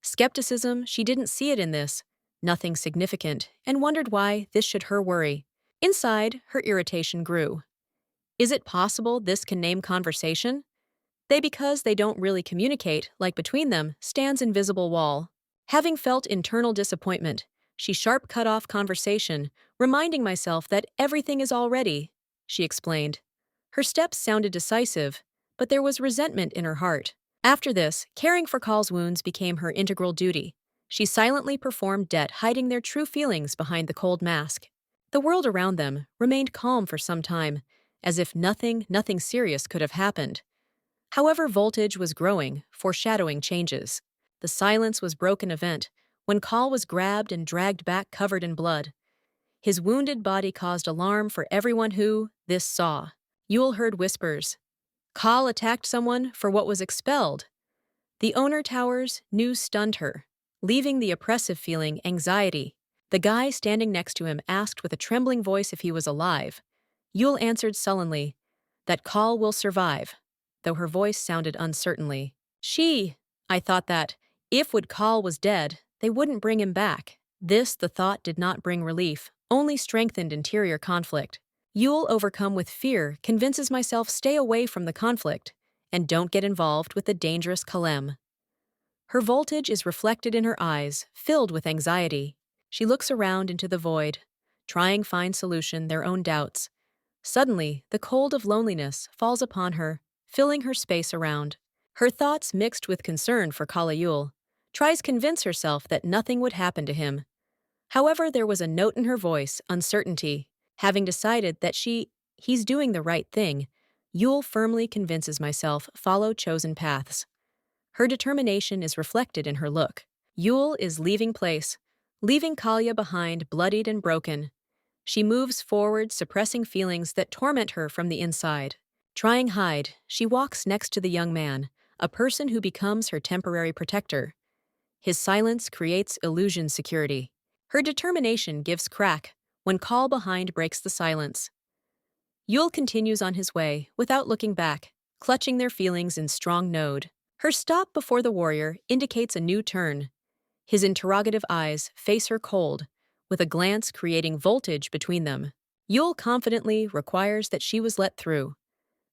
Skepticism, she didn't see it in this, nothing significant, and wondered why this should her worry. Inside, her irritation grew. Is it possible this can name conversation? Because they don't really communicate, like between them, stands invisible wall. Having felt internal disappointment, she sharp cut off conversation, reminding myself that everything is already, she explained. Her steps sounded decisive, but there was resentment in her heart. After this, caring for Kal's wounds became her integral duty. She silently performed debt, hiding their true feelings behind the cold mask. The world around them remained calm for some time, as if nothing serious could have happened. However, voltage was growing, foreshadowing changes. The silence was broken event when Kal was grabbed and dragged back covered in blood. His wounded body caused alarm for everyone who this saw. Yul heard whispers. Kal attacked someone for what was expelled. The owner tower's news stunned her, leaving the oppressive feeling anxiety. The guy standing next to him asked with a trembling voice if he was alive. Yul answered sullenly that Kal will survive, though her voice sounded uncertainly. I thought that, if Kal was dead, they wouldn't bring him back. The thought did not bring relief, only strengthened interior conflict. Yul, overcome with fear, convinces myself stay away from the conflict and don't get involved with the dangerous Kalem. Her voltage is reflected in her eyes, filled with anxiety. She looks around into the void, trying find solution their own doubts. Suddenly, the cold of loneliness falls upon her, filling her space around. Her thoughts mixed with concern for Kalayul, tries convince herself that nothing would happen to him. However, there was a note in her voice, uncertainty. Having decided that he's doing the right thing, Yul firmly convinces myself follow chosen paths. Her determination is reflected in her look. Yul is leaving place, leaving Kalya behind bloodied and broken. She moves forward, suppressing feelings that torment her from the inside. Trying hide, she walks next to the young man, a person who becomes her temporary protector. His silence creates illusion security. Her determination gives crack when Kal behind breaks the silence. Yul continues on his way without looking back, clutching their feelings in strong node. Her stop before the warrior indicates a new turn. His interrogative eyes face her cold, with a glance creating voltage between them. Yul confidently requires that she was let through.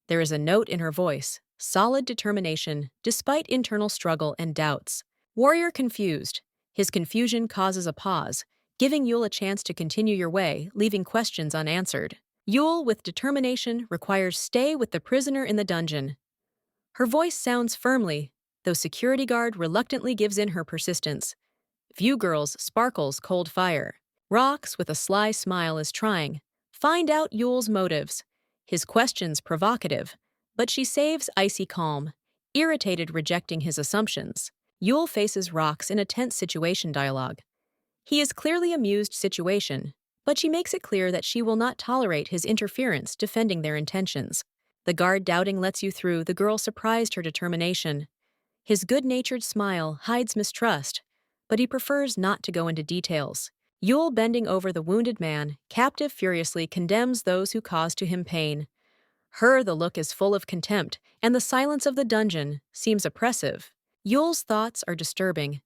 There is a note in her voice, solid determination despite internal struggle and doubts. Warrior confused. His confusion causes a pause, giving Yul a chance to continue your way, leaving questions unanswered. Yul, with determination, requires stay with the prisoner in the dungeon. Her voice sounds firmly, though security guard reluctantly gives in her persistence. View girls sparkles cold fire. Rocks, with a sly smile, is trying. Find out Yul's motives. His questions provocative, but she saves icy calm, irritated rejecting his assumptions. Yul faces Rocks in a tense situation dialogue. He is clearly amused situation, but she makes it clear that she will not tolerate his interference defending their intentions. The guard doubting lets you through, the girl surprised her determination. His good-natured smile hides mistrust, but he prefers not to go into details. Yule, bending over the wounded man, captive furiously condemns those who cause to him pain. The look is full of contempt, and the silence of the dungeon seems oppressive. Yule's thoughts are disturbing.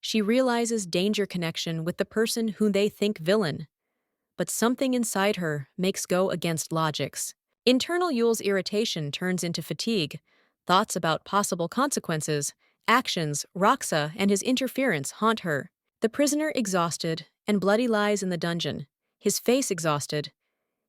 She realizes danger connection with the person whom they think villain, but something inside her makes go against logics. Internal Yule's irritation turns into fatigue, thoughts about possible consequences, actions, Roxa, and his interference haunt her. The prisoner, exhausted and bloody, lies in the dungeon, his face exhausted.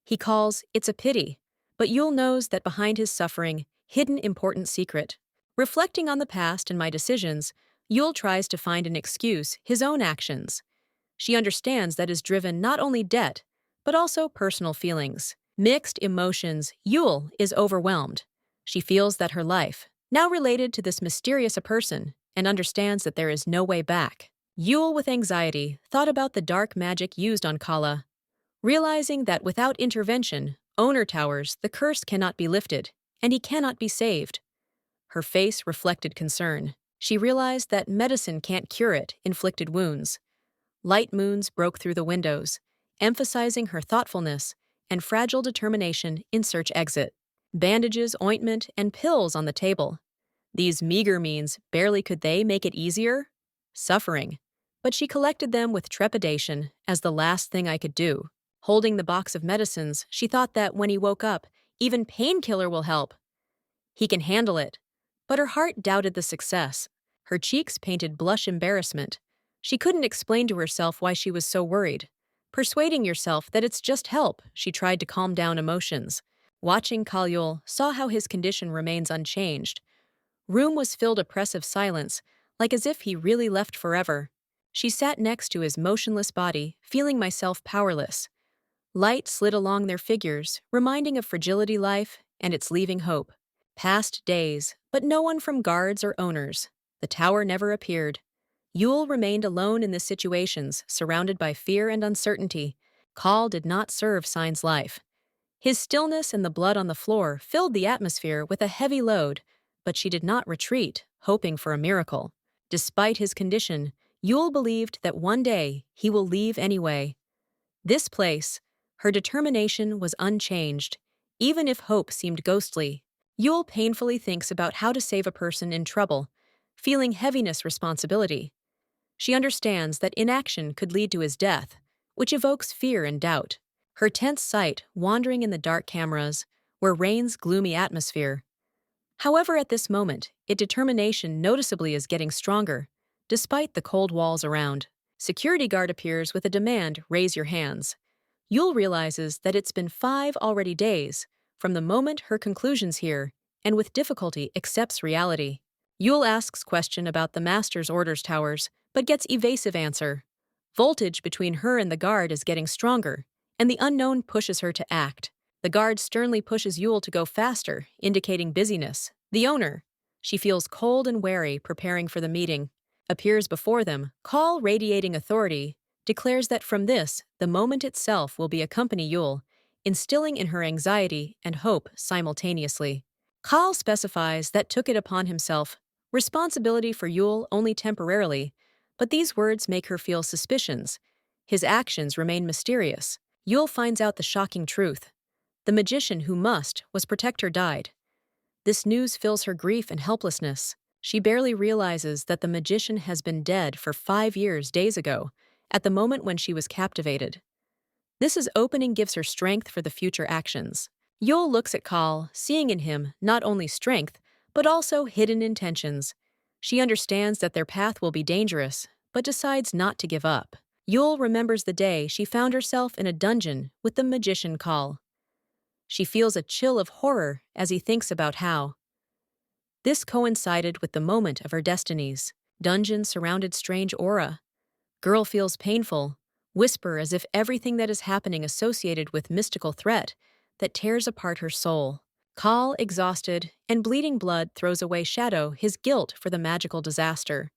He calls, "It's a pity," but Yule knows that behind his suffering, hidden important secret. Reflecting on the past and my decisions, Yule tries to find an excuse, his own actions. She understands that is driven not only debt, but also personal feelings. Mixed emotions, Yule is overwhelmed. She feels that her life, now related to this mysterious a person, and understands that there is no way back. Yule, with anxiety, thought about the dark magic used on Kala, realizing that without intervention, owner towers, the curse cannot be lifted, and he cannot be saved. Her face reflected concern. She realized that medicine can't cure it, inflicted wounds. Light moons broke through the windows, emphasizing her thoughtfulness and fragile determination in search exit. Bandages, ointment, and pills on the table. These meager means barely could they make it easier? Suffering. But she collected them with trepidation as the last thing I could do. Holding the box of medicines, she thought that when he woke up, even painkiller will help. He can handle it. But her heart doubted the success. Her cheeks painted blush embarrassment. She couldn't explain to herself why she was so worried. Persuading yourself that it's just help, she tried to calm down emotions. Watching Kalyul, saw how his condition remains unchanged. Room was filled oppressive silence, like as if he really left forever. She sat next to his motionless body, feeling myself powerless. Light slid along their figures, reminding of fragility life and its leaving hope. Passed days, but no one from guards or owners. The tower never appeared. Yule remained alone in the situations, surrounded by fear and uncertainty. Call did not serve Sign's life. His stillness and the blood on the floor filled the atmosphere with a heavy load, but she did not retreat, hoping for a miracle. Despite his condition, Yule believed that one day he will leave anyway. This place, her determination was unchanged, even if hope seemed ghostly. Yule painfully thinks about how to save a person in trouble, feeling heaviness responsibility. She understands that inaction could lead to his death, which evokes fear and doubt. Her tense sight wandering in the dark cameras, where reigns gloomy atmosphere. However, at this moment, its determination noticeably is getting stronger, despite the cold walls around. Security guard appears with a demand, "Raise your hands." Yule realizes that it's been 5 already days from the moment her conclusions here, and with difficulty accepts reality. Yule asks question about the master's orders towers, but gets evasive answer. Voltage between her and the guard is getting stronger, and the unknown pushes her to act. The guard sternly pushes Yule to go faster, indicating busyness. The owner, she feels cold and wary, preparing for the meeting, appears before them, call radiating authority, declares that from this, the moment itself will be accompany Yule, instilling in her anxiety and hope simultaneously. Kal specifies that took it upon himself, responsibility for Yule only temporarily, but these words make her feel suspicions. His actions remain mysterious. Yule finds out the shocking truth. The magician who was protect her died. This news fills her grief and helplessness. She barely realizes that the magician has been dead for 5 years days ago, at the moment when she was captivated. This opening gives her strength for the future actions. Yule looks at Kal, seeing in him not only strength, but also hidden intentions. She understands that their path will be dangerous, but decides not to give up. Yule remembers the day she found herself in a dungeon with the magician Kal. She feels a chill of horror as he thinks about how this coincided with the moment of her destinies. Dungeon surrounded strange aura. Girl feels painful, whisper as if everything that is happening associated with mystical threat that tears apart her soul. Kal, exhausted, and bleeding blood throws away shadow his guilt for the magical disaster.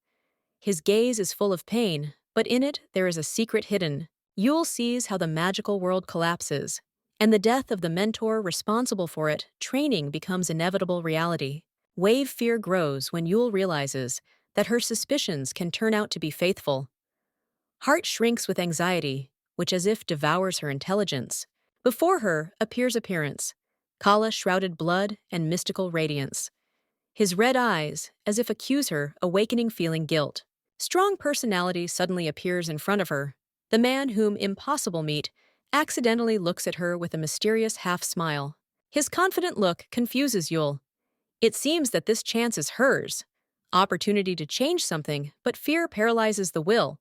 His gaze is full of pain, but in it there is a secret hidden. Yule sees how the magical world collapses, and the death of the mentor responsible for it, training becomes inevitable reality. Wave fear grows when Yule realizes that her suspicions can turn out to be faithful. Heart shrinks with anxiety, which as if devours her intelligence. Before her appears appearance, Kala shrouded blood and mystical radiance. His red eyes, as if accuse her, awakening feeling guilt. Strong personality suddenly appears in front of her. The man whom impossible meet accidentally looks at her with a mysterious half-smile. His confident look confuses Yule. It seems that this chance is hers. Opportunity to change something, but fear paralyzes the will.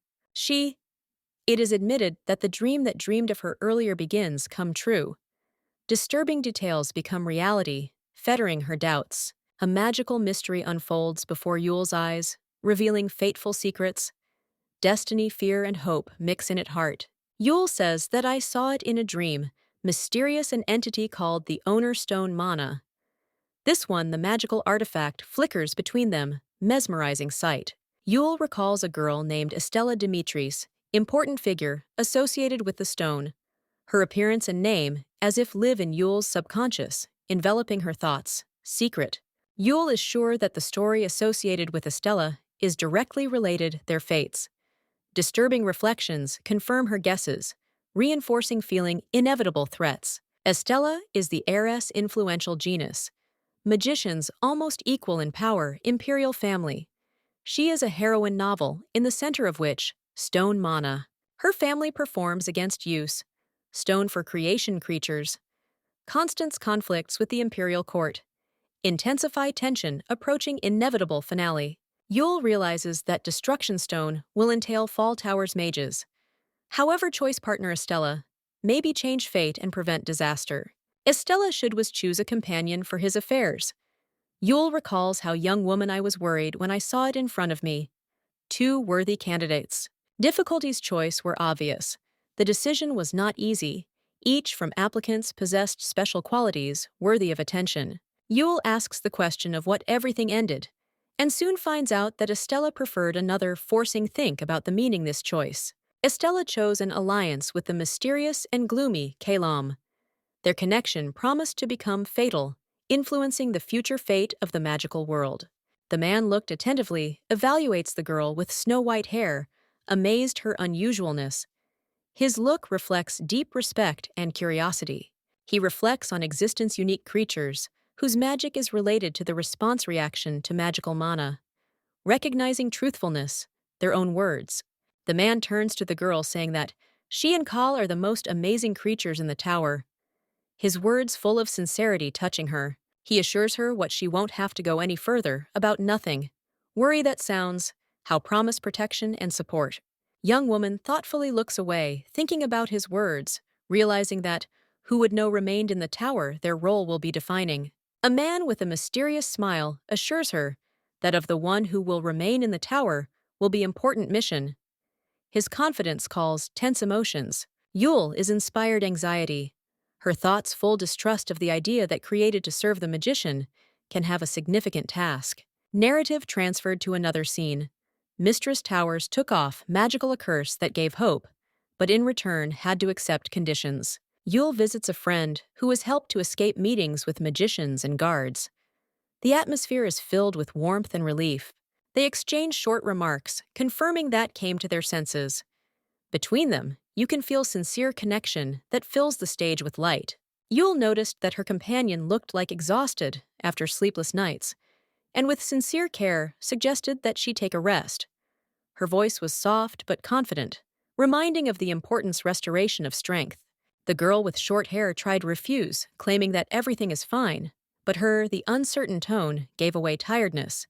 It is admitted that the dream that dreamed of her earlier begins come true. Disturbing details become reality, fettering her doubts. A magical mystery unfolds before Yule's eyes, revealing fateful secrets. Destiny, fear, and hope mix in at heart. Yule says that I saw it in a dream, mysterious an entity called the Owner Stone Mana. This one, the magical artifact, flickers between them, mesmerizing sight. Yule recalls a girl named Estella Dimitris, important figure, associated with the stone. Her appearance and name, as if live in Yule's subconscious, enveloping her thoughts, secret. Yule is sure that the story associated with Estella is directly related their fates. Disturbing reflections confirm her guesses, reinforcing feeling inevitable threats. Estella is the heiress influential genus. Magicians almost equal in power, imperial family. She is a heroine novel, in the center of which, Stone Mana. Her family performs against use. Stone for creation creatures. Constance conflicts with the imperial court. Intensify tension approaching inevitable finale. Yule realizes that Destruction Stone will entail Fall Tower's mages. However, choice partner Estella, maybe change fate and prevent disaster. Estella should was choose a companion for his affairs. Yule recalls how young woman I was worried when I saw it in front of me. Two worthy candidates. Difficulties choice were obvious. The decision was not easy. Each from applicants possessed special qualities worthy of attention. Yule asks the question of what everything ended, and soon finds out that Estella preferred another, forcing think about the meaning this choice. Estella chose an alliance with the mysterious and gloomy Kalam. Their connection promised to become fatal, influencing the future fate of the magical world. The man looked attentively, evaluates the girl with snow-white hair, amazed her unusualness. His look reflects deep respect and curiosity. He reflects on existence unique creatures, whose magic is related to the response reaction to magical mana. Recognizing truthfulness, their own words. The man turns to the girl saying that she and Kal are the most amazing creatures in the tower. His words full of sincerity touching her. He assures her what she won't have to go any further, about nothing. Worry that sounds, how promise protection and support. Young woman thoughtfully looks away, thinking about his words, realizing that who would know remained in the tower their role will be defining. A man with a mysterious smile assures her that of the one who will remain in the tower will be important mission. His confidence calls tense emotions. Yule is inspired anxiety. Her thoughts full distrust of the idea that created to serve the magician can have a significant task. Narrative transferred to another scene. Mistress Towers took off magical a curse that gave hope, but in return had to accept conditions. Yule visits a friend who has helped to escape meetings with magicians and guards. The atmosphere is filled with warmth and relief. They exchange short remarks, confirming that came to their senses. Between them, you can feel sincere connection that fills the stage with light. Yule noticed that her companion looked like exhausted after sleepless nights, and with sincere care suggested that she take a rest. Her voice was soft but confident, reminding of the importance restoration of strength. The girl with short hair tried to refuse, claiming that everything is fine, but the uncertain tone gave away tiredness.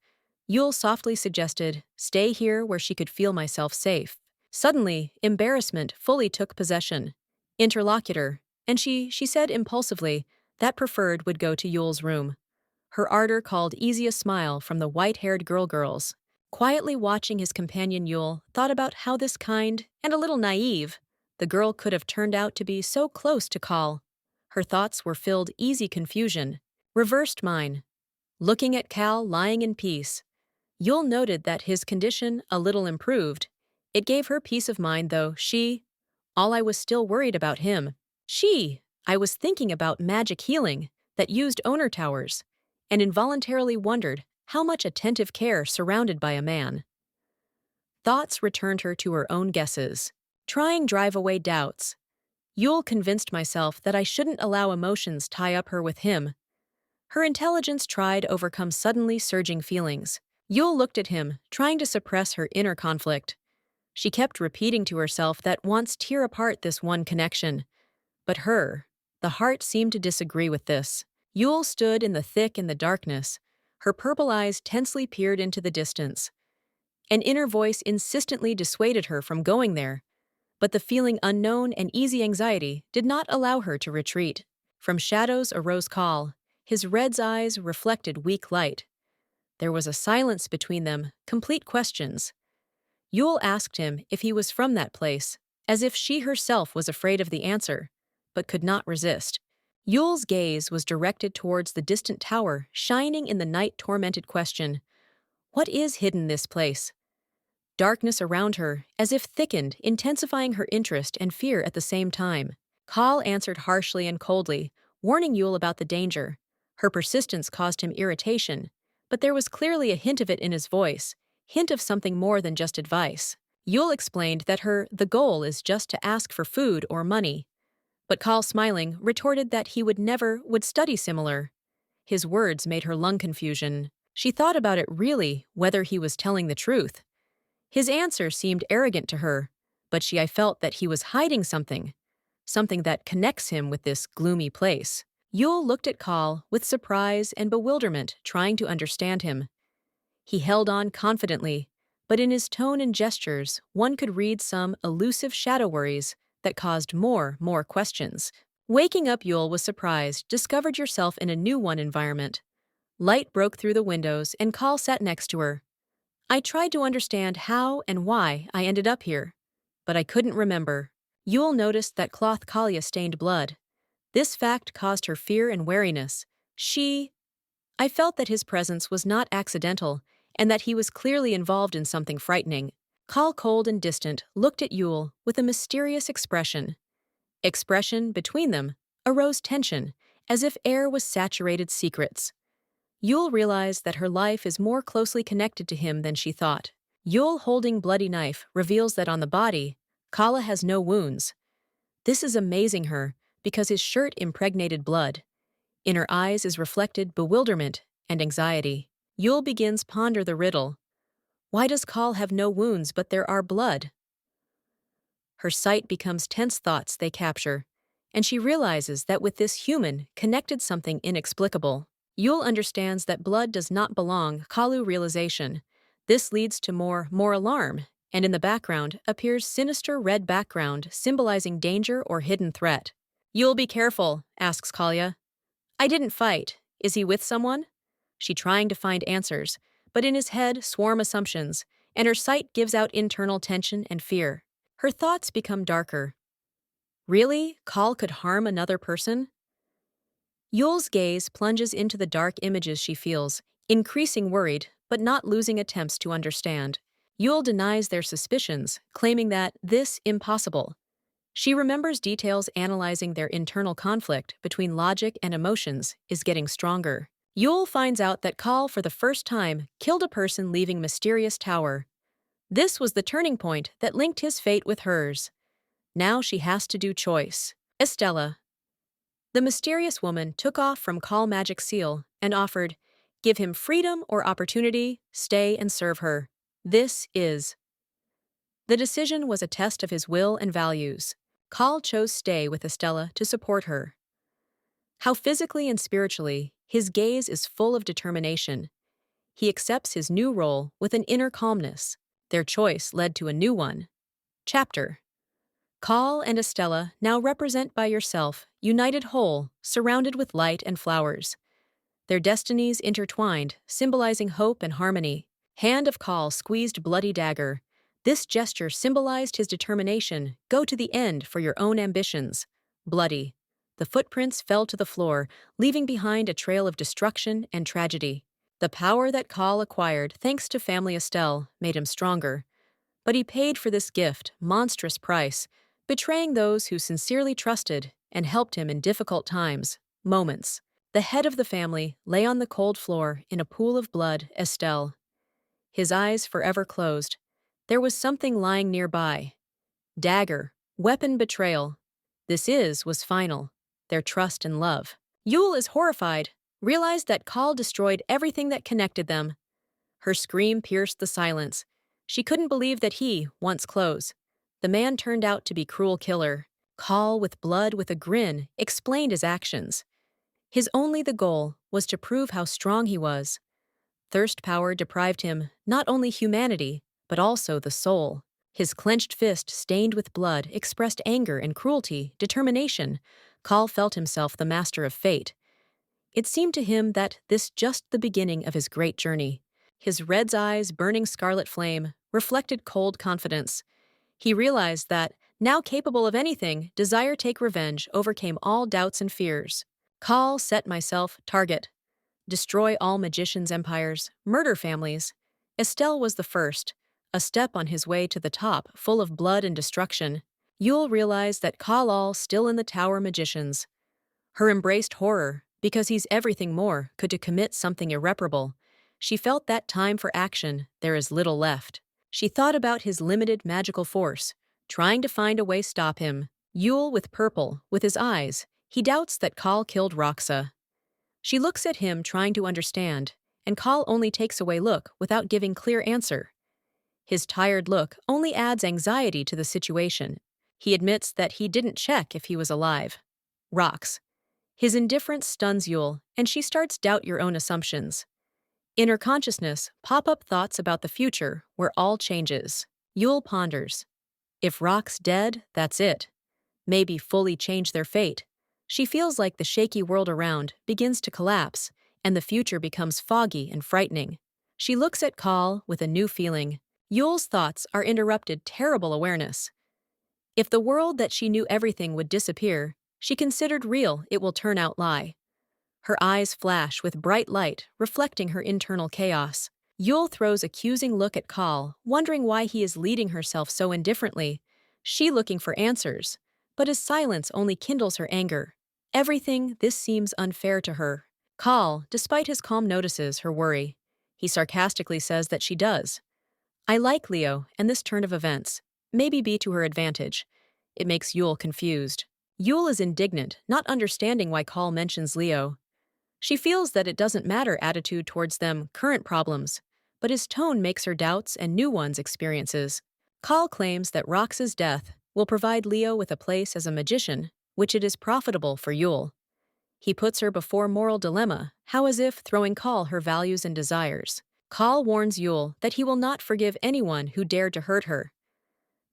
Yule softly suggested, stay here where she could feel myself safe. Suddenly, embarrassment fully took possession. Interlocutor, and she said impulsively that preferred would go to Yule's room. Her ardor called easy a smile from the white-haired girls. Quietly watching his companion Yule thought about how this kind, and a little naive, the girl could have turned out to be so close to Kal. Her thoughts were filled easy confusion. Reversed mine. Looking at Kal lying in peace, Yule noted that his condition a little improved. It gave her peace of mind though all I was still worried about him. I was thinking about magic healing that used owner towers. and involuntarily wondered how much attentive care surrounded by a man. Thoughts returned her to her own guesses. Trying drive away doubts. Yule convinced myself that I shouldn't allow emotions tie up her with him. Her intelligence tried overcome suddenly surging feelings. Yule looked at him, trying to suppress her inner conflict. She kept repeating to herself that once tear apart this one connection. But the heart seemed to disagree with this. Yule stood in the thick in the darkness. Her purple eyes tensely peered into the distance. An inner voice insistently dissuaded her from going there, but the feeling unknown and easy anxiety did not allow her to retreat. From shadows arose Call. His red eyes reflected weak light. There was a silence between them, complete questions. Yule asked him if he was from that place, as if she herself was afraid of the answer, but could not resist. Yule's gaze was directed towards the distant tower, shining in the night-tormented question, "What is hidden this place?" Darkness around her, as if thickened, intensifying her interest and fear at the same time. Call answered harshly and coldly, warning Yule about the danger. Her persistence caused him irritation, but there was clearly a hint of it in his voice, hint of something more than just advice. Yule explained that the goal is just to ask for food or money. But Call, smiling, retorted that he would study similar. His words made her lung confusion. She thought about it really, whether he was telling the truth. His answer seemed arrogant to her, but I felt that he was hiding something that connects him with this gloomy place. Yule looked at Call with surprise and bewilderment, trying to understand him. He held on confidently, but in his tone and gestures, one could read some elusive shadow worries that caused more questions. Waking up, Yule was surprised, discovered yourself in a new environment. Light broke through the windows, and Call sat next to her. I tried to understand how and why I ended up here, but I couldn't remember. Yule noticed that cloth collar stained blood. This fact caused her fear and wariness. I felt that his presence was not accidental, and that he was clearly involved in something frightening. Call, cold and distant, looked at Yule with a mysterious expression. Between them arose tension, as if air was saturated secrets. Yule realized that her life is more closely connected to him than she thought. Yule holding bloody knife reveals that on the body, Kala has no wounds. This is amazing her, because his shirt impregnated blood. In her eyes is reflected bewilderment and anxiety. Yule begins ponder the riddle. Why does Kal have no wounds but there are blood? Her sight becomes tense thoughts they capture, and she realizes that with this human connected something inexplicable. Yule understands that blood does not belong, Kalu realization. This leads to more alarm, and in the background appears sinister red background symbolizing danger or hidden threat. Yule, be careful, asks Kalia. I didn't fight. Is he with someone? She trying to find answers, but in his head swarm assumptions, and her sight gives out internal tension and fear. Her thoughts become darker. Really? Kal could harm another person? Yule's gaze plunges into the dark images she feels, increasing worried, but not losing attempts to understand. Yule denies their suspicions, claiming that this impossible. She remembers details analyzing their internal conflict between logic and emotions is getting stronger. Yule finds out that Kal for the first time killed a person leaving mysterious tower. This was the turning point that linked his fate with hers. Now she has to do choice. Estella. The mysterious woman took off from Kal Magic Seal and offered, give him freedom or opportunity, stay and serve her. This is. The decision was a test of his will and values. Kal chose stay with Estella to support her. How physically and spiritually, his gaze is full of determination. He accepts his new role with an inner calmness. Their choice led to a new one. Chapter. Kal and Estella now represent by yourself, united whole, surrounded with light and flowers. Their destinies intertwined, symbolizing hope and harmony. Hand of Kal squeezed bloody dagger. This gesture symbolized his determination, go to the end for your own ambitions. Bloody. The footprints fell to the floor, leaving behind a trail of destruction and tragedy. The power that Kal acquired thanks to family Estelle made him stronger. But he paid for this gift, monstrous price, betraying those who sincerely trusted and helped him in difficult times, moments. The head of the family lay on the cold floor in a pool of blood, Estelle. His eyes forever closed. There was something lying nearby. Dagger, weapon betrayal. Was final. Their trust and love. Yule is horrified, realized that Kal destroyed everything that connected them. Her scream pierced the silence. She couldn't believe that he, once close, the man turned out to be cruel killer. Kal, with blood with a grin, explained his actions. His only the goal was to prove how strong he was. Thirst power deprived him not only humanity, but also the soul. His clenched fist, stained with blood, expressed anger and cruelty, determination. Kal felt himself the master of fate. It seemed to him that this just the beginning of his great journey. His red eyes, burning scarlet flame, reflected cold confidence. He realized that, now capable of anything, desire take revenge overcame all doubts and fears. Kal set myself target. Destroy all magicians' empires, murder families. Estelle was the first, a step on his way to the top, full of blood and destruction. Yule realized that Kal all still in the tower magicians. Her embraced horror, because he's everything more, could to commit something irreparable. She felt that time for action, there is little left. She thought about his limited magical force, trying to find a way stop him. Yule with purple, with his eyes, he doubts that Kal killed Roxa. She looks at him trying to understand, and Kal only takes away look without giving clear answer. His tired look only adds anxiety to the situation. He admits that he didn't check if he was alive. Rox. His indifference stuns Yule, and she starts doubt your own assumptions. In her consciousness, pop up thoughts about the future, where all changes. Yule ponders. If Rox dead, that's it. Maybe fully change their fate. She feels like the shaky world around begins to collapse, and the future becomes foggy and frightening. She looks at Kal with a new feeling. Yule's thoughts are interrupted terrible awareness. If the world that she knew everything would disappear, she considered real it will turn out lie. Her eyes flash with bright light, reflecting her internal chaos. Yule throws accusing look at Kal, wondering why he is leading herself so indifferently. She looking for answers, but his silence only kindles her anger. Everything this seems unfair to her. Kal, despite his calm, notices her worry. He sarcastically says that she does. I like Leo, and this turn of events. Maybe be to her advantage. It makes Yule confused. Yule is indignant, not understanding why Kal mentions Leo. She feels that it doesn't matter attitude towards them, current problems, but his tone makes her doubts and new ones experiences. Kal claims that Rox's death will provide Leo with a place as a magician, which it is profitable for Yule. He puts her before moral dilemma, how as if throwing Kal her values and desires. Kal warns Yule that he will not forgive anyone who dared to hurt her.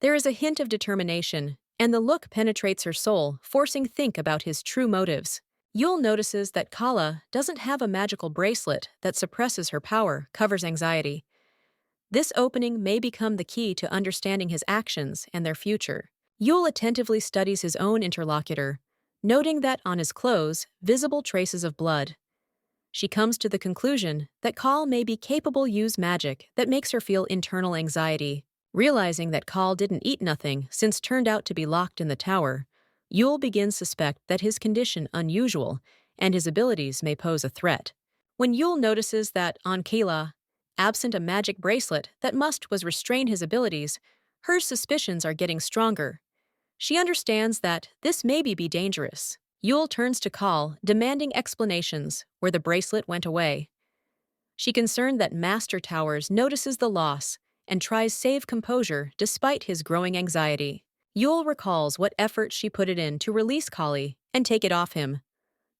There is a hint of determination, and the look penetrates her soul, forcing think about his true motives. Yule notices that Kala doesn't have a magical bracelet that suppresses her power, covers anxiety. This opening may become the key to understanding his actions and their future. Yule attentively studies his own interlocutor, noting that on his clothes, visible traces of blood. She comes to the conclusion that Kal may be capable use magic that makes her feel internal anxiety. Realizing that Kal didn't eat nothing since turned out to be locked in the tower, Yule begins to suspect that his condition unusual and his abilities may pose a threat. When Yule notices that on Kayla, absent a magic bracelet that was restrain his abilities, her suspicions are getting stronger. She understands that this may be dangerous. Yule turns to Kal, demanding explanations where the bracelet went away. She concerned that Master Towers notices the loss and tries save composure despite his growing anxiety. Yule recalls what effort she put it in to release Kali and take it off him.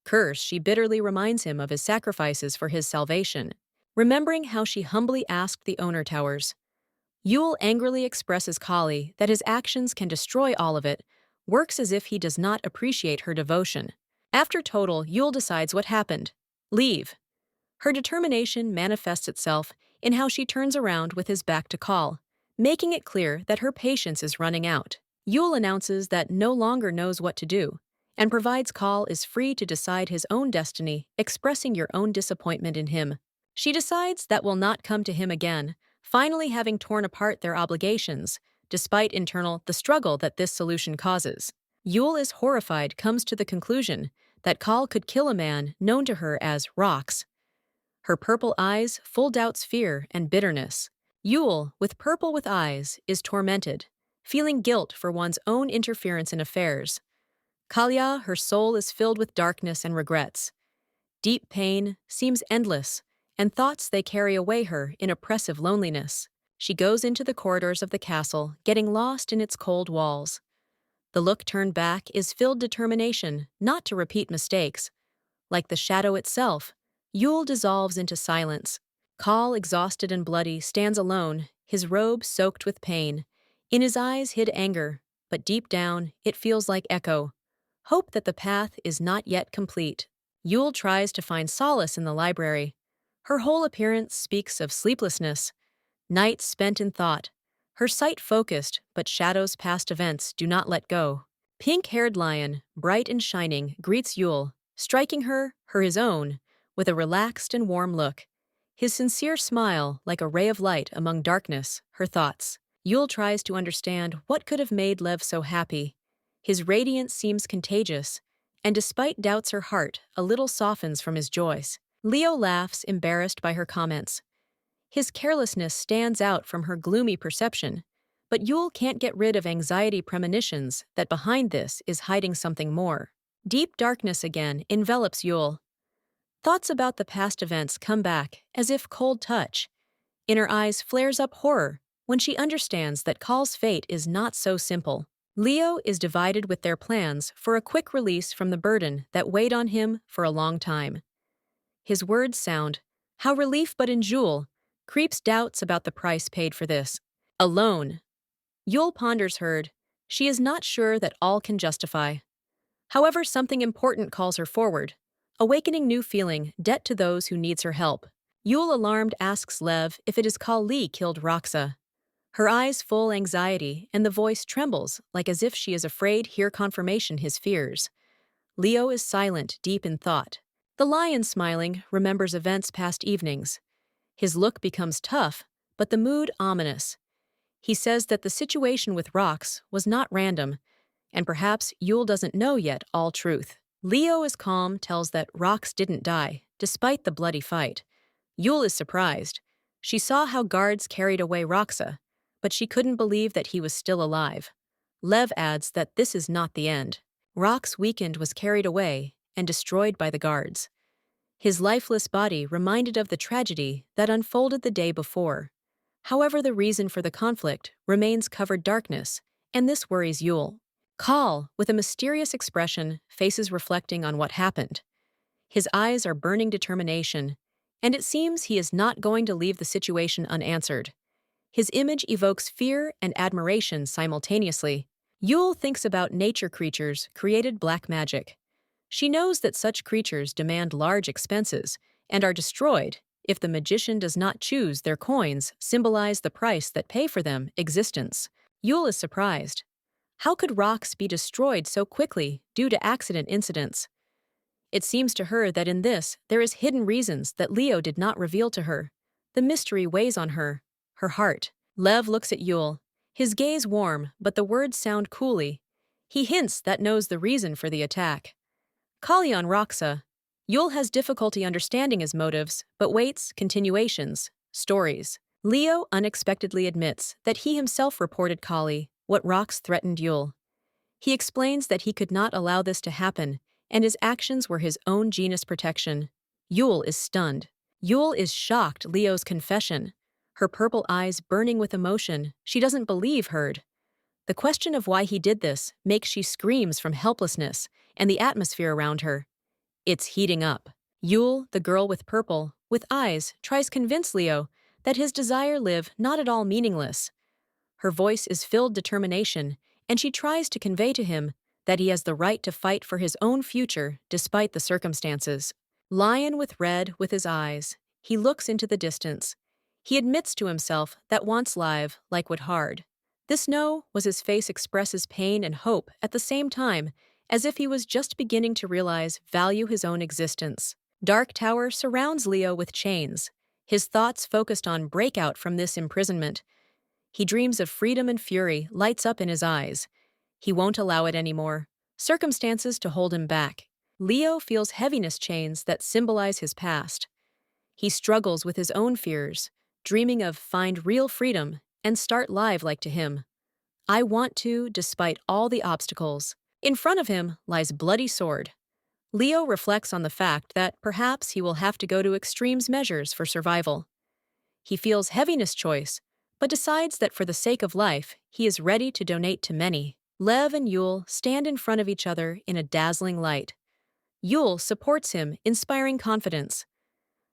Curse, she bitterly reminds him of his sacrifices for his salvation, remembering how she humbly asked the owner Towers. Yule angrily expresses Kali that his actions can destroy all of it, works as if he does not appreciate her devotion. After total, Yule decides what happened. Leave. Her determination manifests itself in how she turns around with his back to Kal, making it clear that her patience is running out. Yule announces that no longer knows what to do, and provides Kal is free to decide his own destiny, expressing your own disappointment in him. She decides that will not come to him again, finally having torn apart their obligations, despite the struggle that this solution causes. Yule is horrified, comes to the conclusion that Kal could kill a man known to her as Rocks. Her purple eyes full doubts fear and bitterness. Yule, with purple with eyes, is tormented, feeling guilt for one's own interference in affairs. Kalya, her soul is filled with darkness and regrets. Deep pain seems endless, and thoughts they carry away her in oppressive loneliness. She goes into the corridors of the castle, getting lost in its cold walls. The look turned back is filled determination not to repeat mistakes. Like the shadow itself, Yule dissolves into silence. Kal, exhausted and bloody, stands alone, his robe soaked with pain. In his eyes hid anger, but deep down it feels like echo. Hope that the path is not yet complete. Yule tries to find solace in the library. Her whole appearance speaks of sleeplessness, nights spent in thought. Her sight focused, but shadows past events do not let go. Pink-haired lion, bright and shining, greets Yule, striking her his own, with a relaxed and warm look. His sincere smile like a ray of light among darkness, her thoughts. Yule tries to understand what could have made Lev so happy. His radiance seems contagious, and despite doubts her heart a little softens from his joys. Leo laughs, embarrassed by her comments. His carelessness stands out from her gloomy perception, but Yule can't get rid of anxiety premonitions that behind this is hiding something more. Deep darkness again envelops Yule. Thoughts about the past events come back as if cold touch. In her eyes flares up horror when she understands that Kal's fate is not so simple. Leo is divided with their plans for a quick release from the burden that weighed on him for a long time. His words sound, "How relief but in Yule," creeps doubts about the price paid for this. Alone. Yule ponders heard. She is not sure that all can justify. However, something important calls her forward. Awakening new feeling, debt to those who needs her help. Yule, alarmed, asks Lev if it is Kali killed Roxa. Her eyes full anxiety, and the voice trembles, like as if she is afraid hear confirmation his fears. Leo is silent, deep in thought. The lion, smiling, remembers events past evenings. His look becomes tough, but the mood ominous. He says that the situation with Rox was not random, and perhaps Yule doesn't know yet all truth. Leo is calm, tells that Rox didn't die, despite the bloody fight. Yule is surprised. She saw how guards carried away Roxa, but she couldn't believe that he was still alive. Lev adds that this is not the end. Rox, weakened, was carried away and destroyed by the guards. His lifeless body reminded of the tragedy that unfolded the day before. However, the reason for the conflict remains covered darkness, and this worries Yule. Kal, with a mysterious expression, faces reflecting on what happened. His eyes are burning determination, and it seems he is not going to leave the situation unanswered. His image evokes fear and admiration simultaneously. Yule thinks about nature creatures created black magic. She knows that such creatures demand large expenses and are destroyed if the magician does not choose their coins symbolize the price that pay for them existence. Yule is surprised. How could rocks be destroyed so quickly due to accident incidents? It seems to her that in this there is hidden reasons that Leo did not reveal to her. The mystery weighs on her heart. Lev looks at Yule, his gaze warm, but the words sound coolly. He hints that knows the reason for the attack. Kalyan Roxa. Yule has difficulty understanding his motives, but waits continuations, stories. Leo unexpectedly admits that he himself reported Kali, what Rox threatened Yule. He explains that he could not allow this to happen, and his actions were his own genius protection. Yule is stunned. Yule is shocked Leo's confession. Her purple eyes burning with emotion, she doesn't believe heard. The question of why he did this makes she screams from helplessness and the atmosphere around her. It's heating up. Yule, the girl with purple, with eyes, tries convince Leo that his desire live not at all meaningless. Her voice is filled determination, and she tries to convey to him that he has the right to fight for his own future despite the circumstances. Lion with red with his eyes, he looks into the distance. He admits to himself that once live, like would hard. This no was his face expresses pain and hope at the same time, as if he was just beginning to realize value his own existence. Dark Tower surrounds Leo with chains, his thoughts focused on breakout from this imprisonment. He dreams of freedom and fury lights up in his eyes. He won't allow it anymore. Circumstances to hold him back. Leo feels heaviness chains that symbolize his past. He struggles with his own fears, dreaming of find real freedom and start live like to him. I want to, despite all the obstacles. In front of him lies bloody sword. Leo reflects on the fact that perhaps he will have to go to extremes measures for survival. He feels heaviness choice, but decides that for the sake of life, he is ready to donate to many. Lev and Yule stand in front of each other in a dazzling light. Yule supports him, inspiring confidence.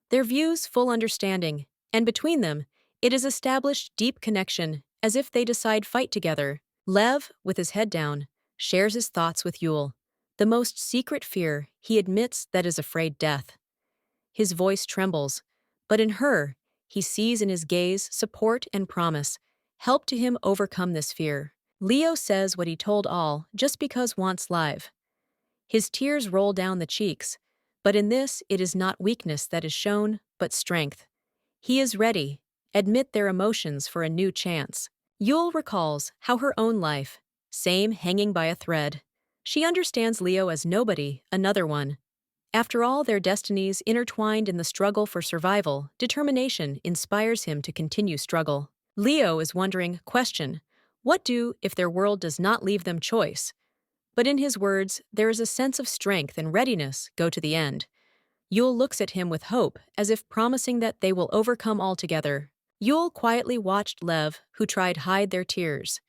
Their views full understanding, and between them, it is established deep connection, as if they decide fight together. Lev, with his head down, shares his thoughts with Yule. The most secret fear he admits that is afraid death. His voice trembles, but in her, he sees in his gaze support and promise, help to him overcome this fear. Leo says what he told all just because wants live. His tears roll down the cheeks, but in this it is not weakness that is shown, but strength. He is ready, admit their emotions for a new chance. Yule recalls how her own life, same hanging by a thread. She understands Leo as nobody, another one. After all their destinies intertwined in the struggle for survival, determination inspires him to continue struggle. Leo is wondering, question, what do if their world does not leave them choice? But in his words, there is a sense of strength and readiness, go to the end. Yule looks at him with hope, as if promising that they will overcome altogether. Yule quietly watched Lev, who tried hide their tears.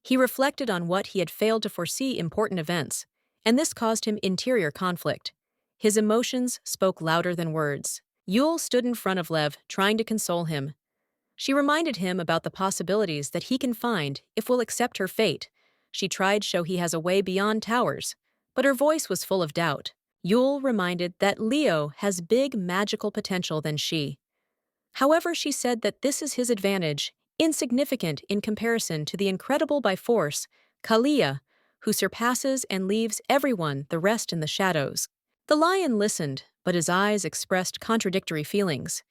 He reflected on what he had failed to foresee important events, and this caused him interior conflict. His emotions spoke louder than words. Yule stood in front of Lev, trying to console him. She reminded him about the possibilities that he can find if we'll accept her fate. She tried to show he has a way beyond towers, but her voice was full of doubt. Yule reminded that Leo has big magical potential than she. However, she said that this is his advantage, insignificant in comparison to the incredible by force, Kalia, who surpasses and leaves everyone the rest in the shadows. The lion listened, but his eyes expressed contradictory feelings.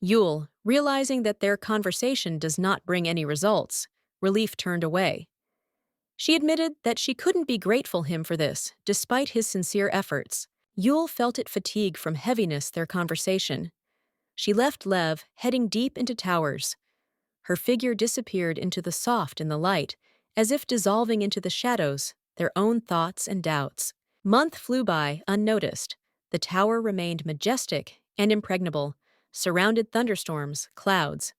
Yule, realizing that their conversation does not bring any results, relief turned away. She admitted that she couldn't be grateful him for this, despite his sincere efforts. Yule felt it fatigue from heaviness their conversation. She left Lev, heading deep into towers. Her figure disappeared into the soft in the light, as if dissolving into the shadows, their own thoughts and doubts. Month flew by, unnoticed. The tower remained majestic and impregnable, surrounded thunderstorms, clouds.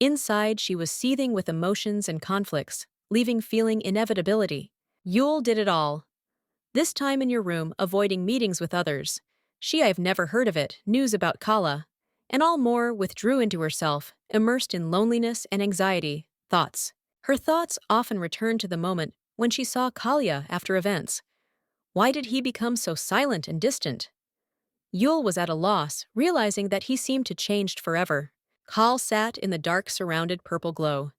Inside, she was seething with emotions and conflicts, leaving feeling inevitability. Yule did it all. This time in your room, avoiding meetings with others. I've never heard of it, news about Kala. And all more withdrew into herself, immersed in loneliness and anxiety, thoughts. Her thoughts often returned to the moment when she saw Kalia after events. Why did he become so silent and distant? Yule was at a loss, realizing that he seemed to changed forever. Kal sat in the dark surrounded purple glow.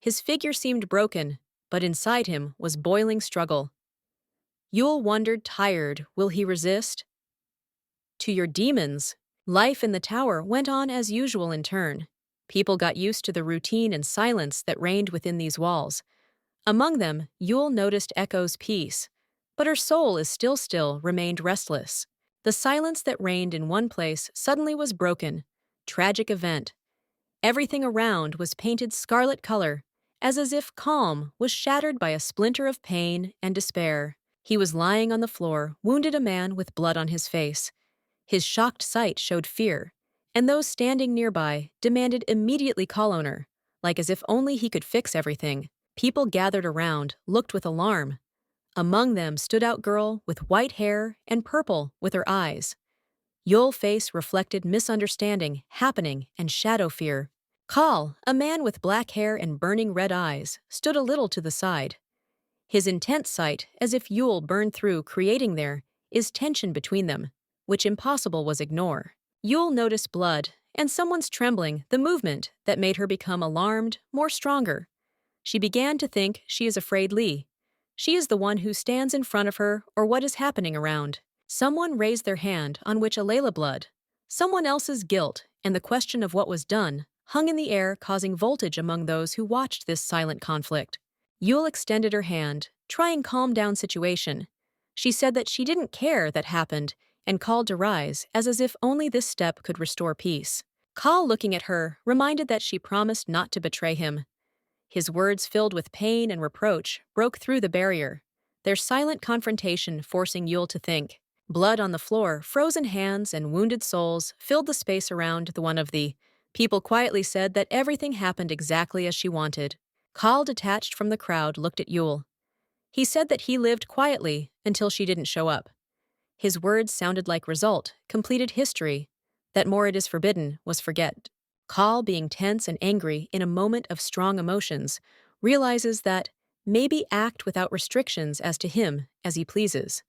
His figure seemed broken, but inside him was boiling struggle. Yule wondered, tired, will he resist? To your demons. Life in the tower went on as usual in turn. People got used to the routine and silence that reigned within these walls. Among them, Yule noticed Echo's peace, but her soul is still remained restless. The silence that reigned in one place suddenly was broken. Tragic event. Everything around was painted scarlet color, as if calm was shattered by a splinter of pain and despair. He was lying on the floor, wounded, a man with blood on his face. His shocked sight showed fear, and those standing nearby demanded immediately call owner, like as if only he could fix everything. People gathered around, looked with alarm. Among them stood out girl with white hair and purple with her eyes. Yule's face reflected misunderstanding, happening, and shadow fear. Kal, a man with black hair and burning red eyes, stood a little to the side. His intense sight, as if Yule burned through, creating there, is tension between them, which impossible was ignore. Yule noticed blood, and someone's trembling, the movement that made her become alarmed, more stronger. She began to think she is afraid Lee. She is the one who stands in front of her or what is happening around. Someone raised their hand on which a Layla blood. Someone else's guilt, and the question of what was done, hung in the air, causing voltage among those who watched this silent conflict. Yule extended her hand, trying calm down situation. She said that she didn't care that happened and called to rise as if only this step could restore peace. Call, looking at her, reminded that she promised not to betray him. His words, filled with pain and reproach, broke through the barrier, their silent confrontation forcing Yule to think. Blood on the floor, frozen hands, and wounded souls filled the space around the one of the people quietly said that everything happened exactly as she wanted. Call, detached from the crowd, looked at Yule. He said that he lived quietly until she didn't show up. His words sounded like result, completed history, that more it is forbidden was forget. Call, being tense and angry in a moment of strong emotions, realizes that maybe act without restrictions as to him as he pleases.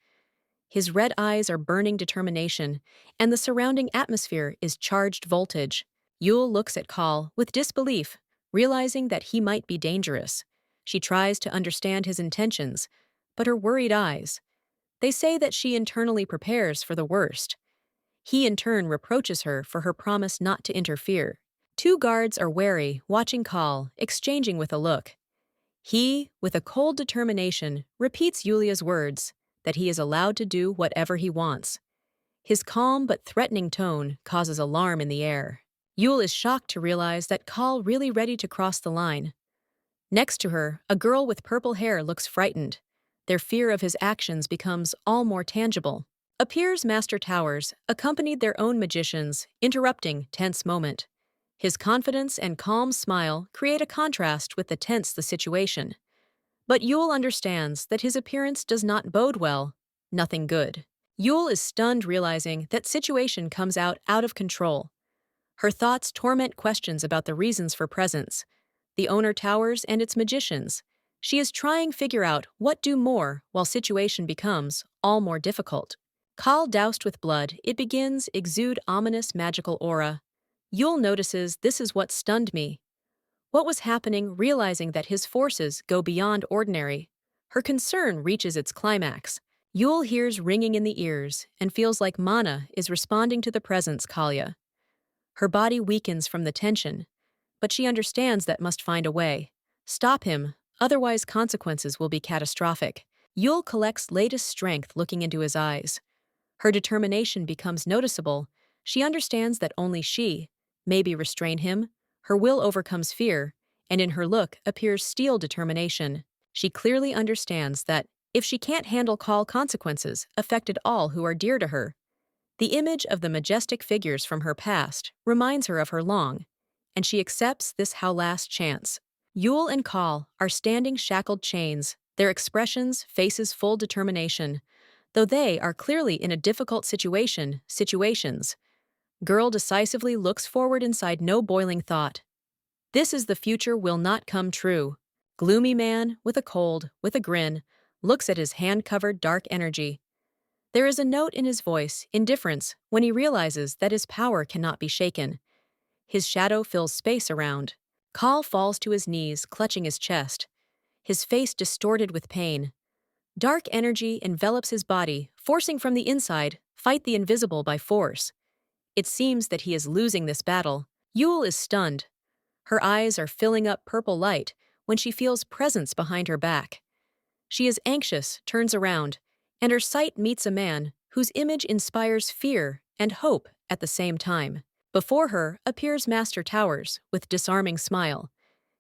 His red eyes are burning determination, and the surrounding atmosphere is charged voltage. Yule looks at Call with disbelief, realizing that he might be dangerous. She tries to understand his intentions, but her worried eyes. They say that she internally prepares for the worst. He in turn reproaches her for her promise not to interfere. Two guards are wary, watching Call, exchanging with a look. He, with a cold determination, repeats Yulia's words, that he is allowed to do whatever he wants. His calm but threatening tone causes alarm in the air. Yule is shocked to realize that Call really ready to cross the line. Next to her, a girl with purple hair looks frightened. Their fear of his actions becomes all more tangible. Appears Master Towers, accompanied their own magicians, interrupting tense moment. His confidence and calm smile create a contrast with the tense the situation. But Yule understands that his appearance does not bode well, nothing good. Yule is stunned, realizing that situation comes out of control. Her thoughts torment questions about the reasons for presence, the owner Towers and its magicians. She is trying figure out what do more while situation becomes all more difficult. Call, doused with blood, it begins exude ominous magical aura. Yule notices this is what stunned me. What was happening, realizing that his forces go beyond ordinary. Her concern reaches its climax. Yule hears ringing in the ears and feels like Mana is responding to the presence Kalia. Her body weakens from the tension, but she understands that must find a way. Stop him, otherwise consequences will be catastrophic. Yule collects latest strength, looking into his eyes. Her determination becomes noticeable. She understands that only she, maybe, restrain him. Her will overcomes fear, and in her look appears steel determination. She clearly understands that if she can't handle Call, consequences affected all who are dear to her. The image of the majestic figures from her past reminds her of her long, and she accepts this how last chance. Yule and Call are standing shackled chains, their expressions, faces full determination. Though they are clearly in a difficult situations. Girl decisively looks forward inside no boiling thought. This is the future will not come true. Gloomy man, with a grin, looks at his hand-covered dark energy. There is a note in his voice, indifference, when he realizes that his power cannot be shaken. His shadow fills space around. Call falls to his knees, clutching his chest, his face distorted with pain. Dark energy envelops his body, forcing from the inside, fight the invisible by force. It seems that he is losing this battle. Yule is stunned. Her eyes are filling up purple light when she feels presence behind her back. She is anxious, turns around, and her sight meets a man whose image inspires fear and hope at the same time. Before her appears Master Towers with disarming smile.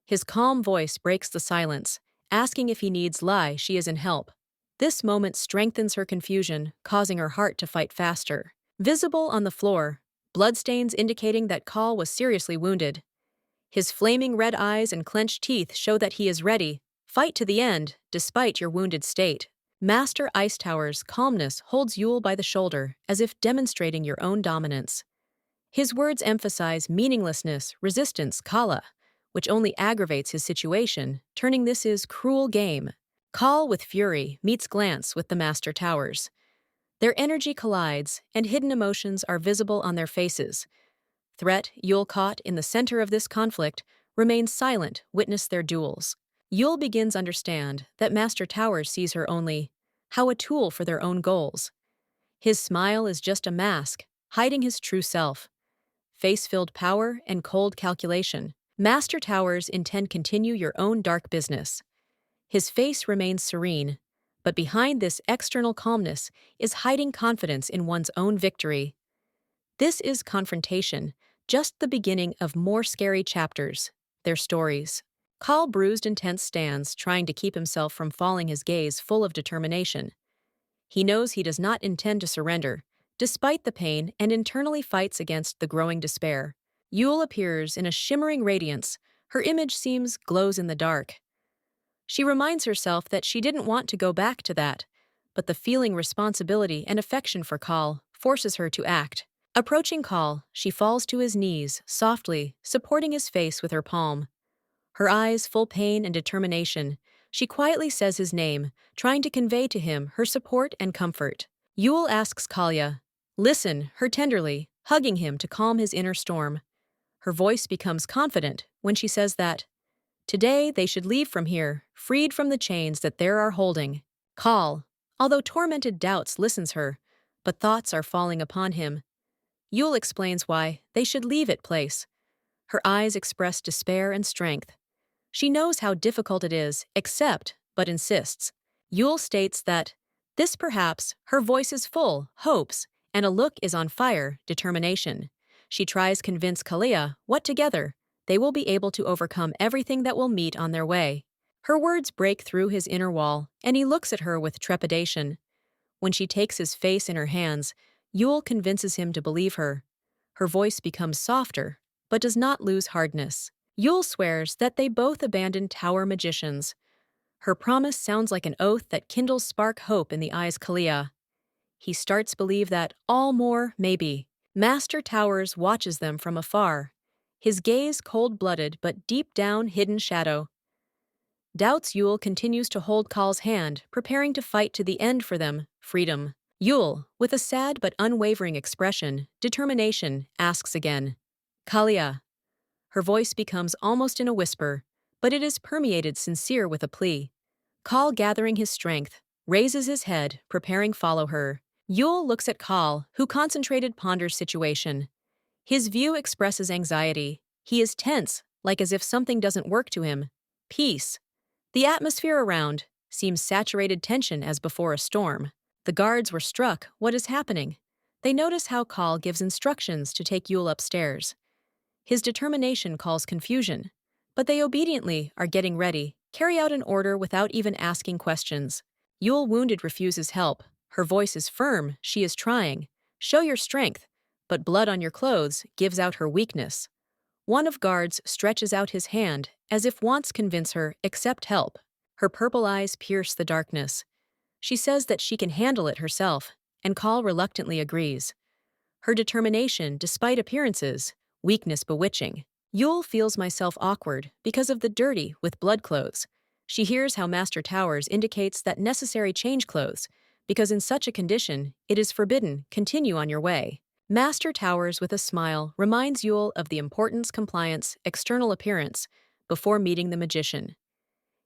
His calm voice breaks the silence, asking if he needs lie, she is in help. This moment strengthens her confusion, causing her heart to fight faster. Visible on the floor, bloodstains indicating that Call was seriously wounded. His flaming red eyes and clenched teeth show that he is ready. Fight to the end, despite your wounded state. Master Ice Tower's calmness holds Yule by the shoulder, as if demonstrating your own dominance. His words emphasize meaninglessness, resistance, Kala, which only aggravates his situation, turning this is cruel game. Call, with fury, meets glance with the Master Towers. Their energy collides, and hidden emotions are visible on their faces. Threat, Yule, caught in the center of this conflict, remains silent, witness their duels. Yule begins understand that Master Towers sees her only how a tool for their own goals. His smile is just a mask, hiding his true self. Face-filled power and cold calculation. Master Towers intend continue your own dark business. His face remains serene, But behind this external calmness is hiding confidence in one's own victory. This is Confrontation, just the beginning of more scary chapters, their stories. Call bruised and tense stands, trying to keep himself from falling, his gaze full of determination. He knows he does not intend to surrender, despite the pain, and internally fights against the growing despair. Yule appears in a shimmering radiance. Her image seems glows in the dark. She reminds herself that she didn't want to go back to that, but the feeling responsibility and affection for Kal forces her to act. Approaching Kal, she falls to his knees, softly, supporting his face with her palm. Her eyes full pain and determination, she quietly says his name, trying to convey to him her support and comfort. Yule asks Kalia, "Listen," her tenderly, hugging him to calm his inner storm. Her voice becomes confident when she says that today they should leave from here, freed from the chains that they are holding. Kal, although tormented doubts, listens her, but thoughts are falling upon him. Yule explains why they should leave it place. Her eyes express despair and strength. She knows how difficult it is, accept, but insists. Yule states that this perhaps, her voice is full, hopes, and a look is on fire, determination. She tries convince Kalia what together, they will be able to overcome everything that will meet on their way. Her words break through his inner wall, and he looks at her with trepidation. When she takes his face in her hands, Yule convinces him to believe her. Her voice becomes softer, but does not lose hardness. Yule swears that they both abandoned tower magicians. Her promise sounds like an oath that kindles spark hope in the eyes Kalia. He starts believe that all more may be. Master Towers watches them from afar, his gaze cold-blooded but deep down hidden shadow. Doubts Yule continues to hold Kal's hand, preparing to fight to the end for them, freedom. Yule, with a sad but unwavering expression, determination, asks again, "Kalia." Her voice becomes almost in a whisper, but it is permeated sincere with a plea. Kal, gathering his strength, raises his head, preparing follow her. Yule looks at Kal, who concentrated ponders situation. His view expresses anxiety. He is tense, like as if something doesn't work to him. Peace. The atmosphere around seems saturated tension as before a storm. The guards were struck. What is happening? They notice how Kal gives instructions to take Yule upstairs. His determination calls confusion, but they obediently are getting ready, carry out an order without even asking questions. Yule, wounded, refuses help. Her voice is firm, she is trying. Show your strength, but blood on your clothes gives out her weakness. One of guards stretches out his hand, as if wants convince her, accept help. Her purple eyes pierce the darkness. She says that she can handle it herself, and Kal reluctantly agrees. Her determination, despite appearances, weakness bewitching. Yule feels myself awkward because of the dirty with blood clothes. She hears how Master Towers indicates that necessary change clothes, because in such a condition, it is forbidden, continue on your way. Master Towers, with a smile, reminds Yule of the importance compliance, external appearance, before meeting the magician.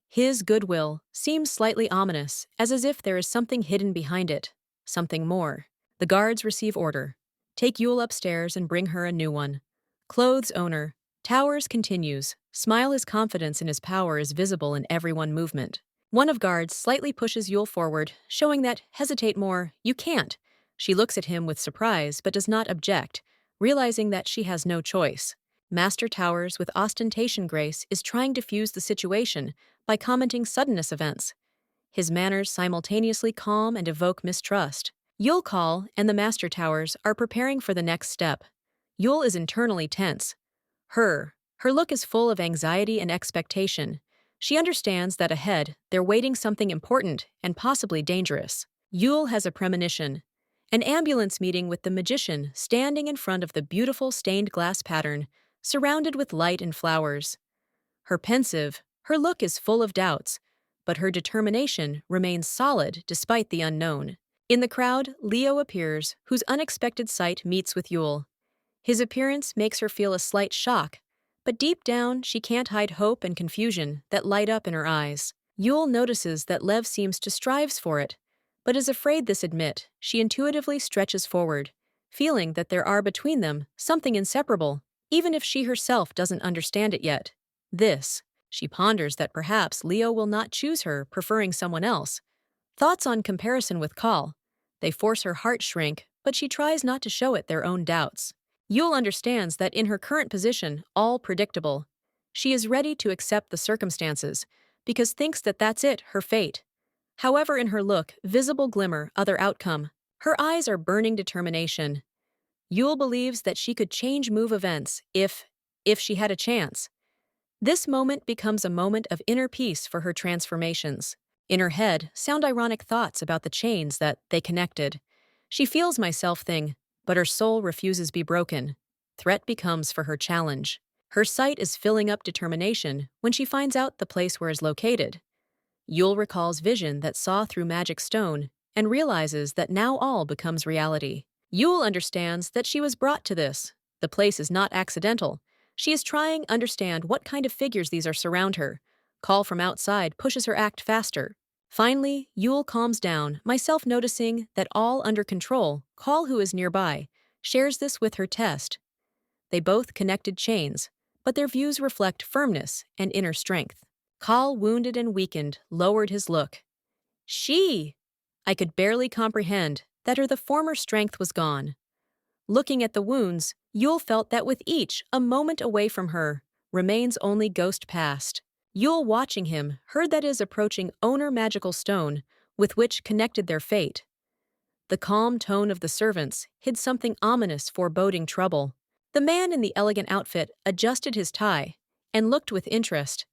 His goodwill seems slightly ominous, as if there is something hidden behind it, something more. The guards receive order. Take Yule upstairs and bring her a new one. Clothes owner. Towers continues. Smile, his confidence in his power is visible in every one movement. One of guards slightly pushes Yule forward, showing that, hesitate more, you can't. She looks at him with surprise but does not object, realizing that she has no choice. Master Towers, with ostentation grace, is trying to fuse the situation by commenting suddenness events. His manners simultaneously calm and evoke mistrust. Yule, Kal, and the Master Towers are preparing for the next step. Yule is internally tense. Her look is full of anxiety and expectation. She understands that ahead, they're waiting something important and possibly dangerous. Yule has a premonition. An ambulance meeting with the magician standing in front of the beautiful stained glass pattern, surrounded with light and flowers. Her look is full of doubts, but her determination remains solid despite the unknown. In the crowd, Leo appears, whose unexpected sight meets with Yule. His appearance makes her feel a slight shock, but deep down she can't hide hope and confusion that light up in her eyes. Yule notices that Lev seems to strives for it, but is afraid this admit. She intuitively stretches forward, feeling that there are between them something inseparable, even if she herself doesn't understand it yet. She ponders that perhaps Leo will not choose her, preferring someone else. Thoughts on comparison with Call. They force her heart shrink, but she tries not to show it their own doubts. Yule understands that in her current position, all predictable, she is ready to accept the circumstances, because thinks that that's it, her fate. However, in her look, visible glimmer, other outcome. Her eyes are burning determination. Yule believes that she could change move events if she had a chance. This moment becomes a moment of inner peace for her transformations. In her head, sound ironic thoughts about the chains that they connected. She feels myself thing, but her soul refuses be broken. Threat becomes for her challenge. Her sight is filling up determination when she finds out the place where is located. Yule recalls vision that saw through magic stone and realizes that now all becomes reality. Yule understands that she was brought to this. The place is not accidental. She is trying to understand what kind of figures these are surround her. Call from outside pushes her act faster. Finally, Yule calms down, myself noticing that all under control, Call who is nearby, shares this with her test. They both connected chains, but their views reflect firmness and inner strength. Call, wounded and weakened, lowered his look. She! I could barely comprehend that the former strength was gone. Looking at the wounds, Yule felt that with each, a moment away from her, remains only ghost past. Yule, watching him, heard that is approaching owner magical stone, with which connected their fate. The calm tone of the servants hid something ominous foreboding trouble. The man in the elegant outfit adjusted his tie and looked with interest.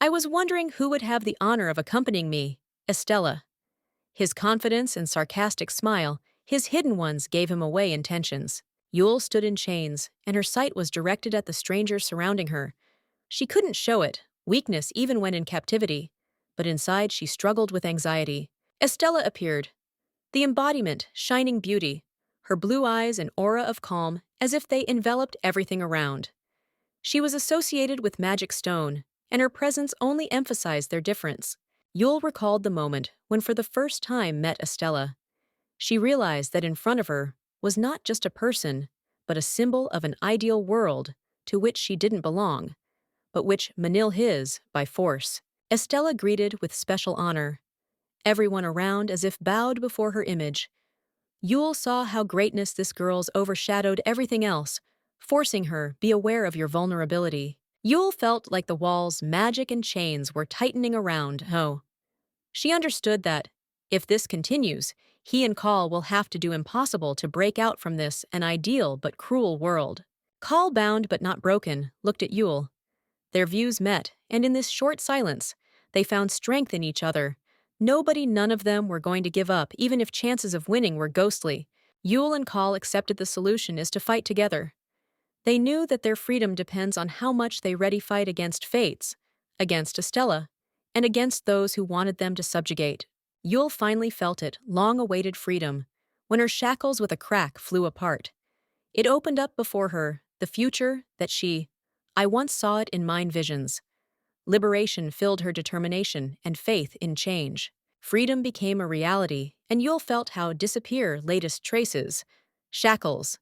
I was wondering who would have the honor of accompanying me, Estella. His confidence and sarcastic smile, his hidden ones, gave him away intentions. Yule stood in chains, and her sight was directed at the strangers surrounding her. She couldn't show it, weakness even when in captivity, but inside she struggled with anxiety. Estella appeared, the embodiment, shining beauty, her blue eyes an aura of calm, as if they enveloped everything around. She was associated with magic stone, and her presence only emphasized their difference. Yule recalled the moment when for the first time met Estella. She realized that in front of her was not just a person, but a symbol of an ideal world to which she didn't belong, but which Manil his by force. Estella greeted with special honor, everyone around as if bowed before her image. Yule saw how greatness this girl's overshadowed everything else, forcing her be aware of your vulnerability. Yule felt like the walls, magic and chains were tightening around. Oh, she understood that, if this continues, he and Call will have to do impossible to break out from this an ideal but cruel world. Call, bound but not broken, looked at Yule. Their views met, and in this short silence, they found strength in each other. None of them were going to give up, even if chances of winning were ghostly. Yule and Call accepted the solution is to fight together. They knew that their freedom depends on how much they ready fight against fates, against Estella, and against those who wanted them to subjugate. Yule finally felt it, long-awaited freedom, when her shackles with a crack flew apart. It opened up before her, the future that I once saw it in mind visions. Liberation filled her determination and faith in change. Freedom became a reality, and Yule felt how disappear latest traces, shackles.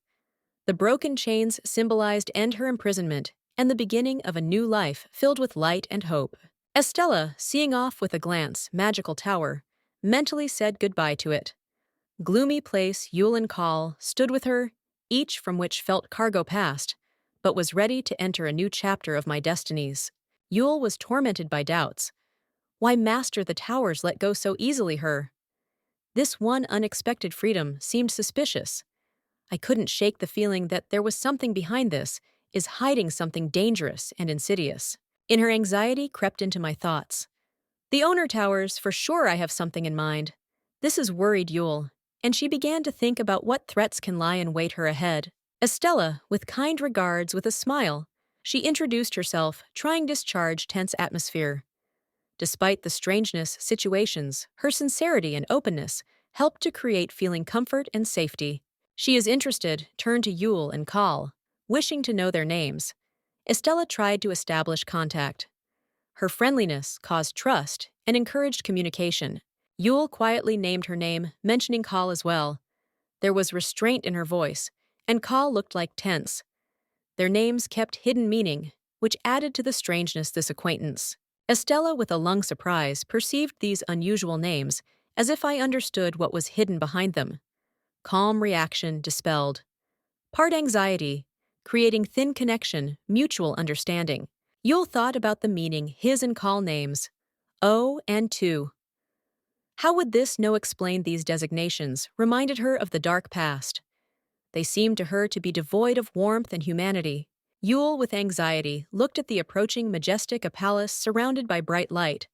The broken chains symbolized end her imprisonment and the beginning of a new life filled with light and hope. Estella, seeing off with a glance magical tower, mentally said goodbye to it. Gloomy place Yule and Call stood with her, each from which felt cargo past, but was ready to enter a new chapter of my destinies. Yule was tormented by doubts. Why master the towers let go so easily her? This one unexpected freedom seemed suspicious. I couldn't shake the feeling that there was something behind this, is hiding something dangerous and insidious. In her anxiety crept into my thoughts. The owner towers, for sure I have something in mind. This has worried Yule, and she began to think about what threats can lie in wait her ahead. Estella, with kind regards, with a smile, she introduced herself, trying to discharge tense atmosphere. Despite the strangeness situations, her sincerity and openness helped to create feeling comfort and safety. She is interested, turned to Yule and Call, wishing to know their names. Estella tried to establish contact. Her friendliness caused trust and encouraged communication. Yule quietly named her name, mentioning Call as well. There was restraint in her voice, and Call looked like tense. Their names kept hidden meaning, which added to the strangeness this acquaintance. Estella, with a lung surprise, perceived these unusual names as if I understood what was hidden behind them. Calm reaction dispelled. Part anxiety, creating thin connection, mutual understanding. Yule thought about the meaning his and call names. O and two. How would this no explain these designations reminded her of the dark past. They seemed to her to be devoid of warmth and humanity. Yule, with anxiety, looked at the approaching majestic a palace surrounded by bright light.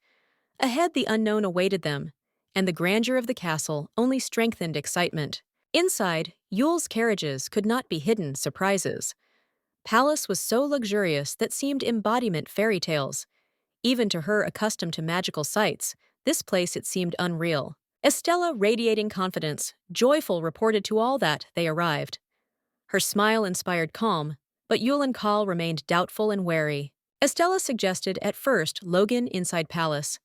Ahead the unknown awaited them, and the grandeur of the castle only strengthened excitement. Inside, Yule's carriages could not be hidden surprises. Palace was so luxurious that seemed embodiment fairy tales. Even to her accustomed to magical sights, this place it seemed unreal. Estella, radiating confidence, joyful, reported to all that they arrived. Her smile inspired calm, but Yule and Call remained doubtful and wary. Estella suggested at first Logan inside Palace.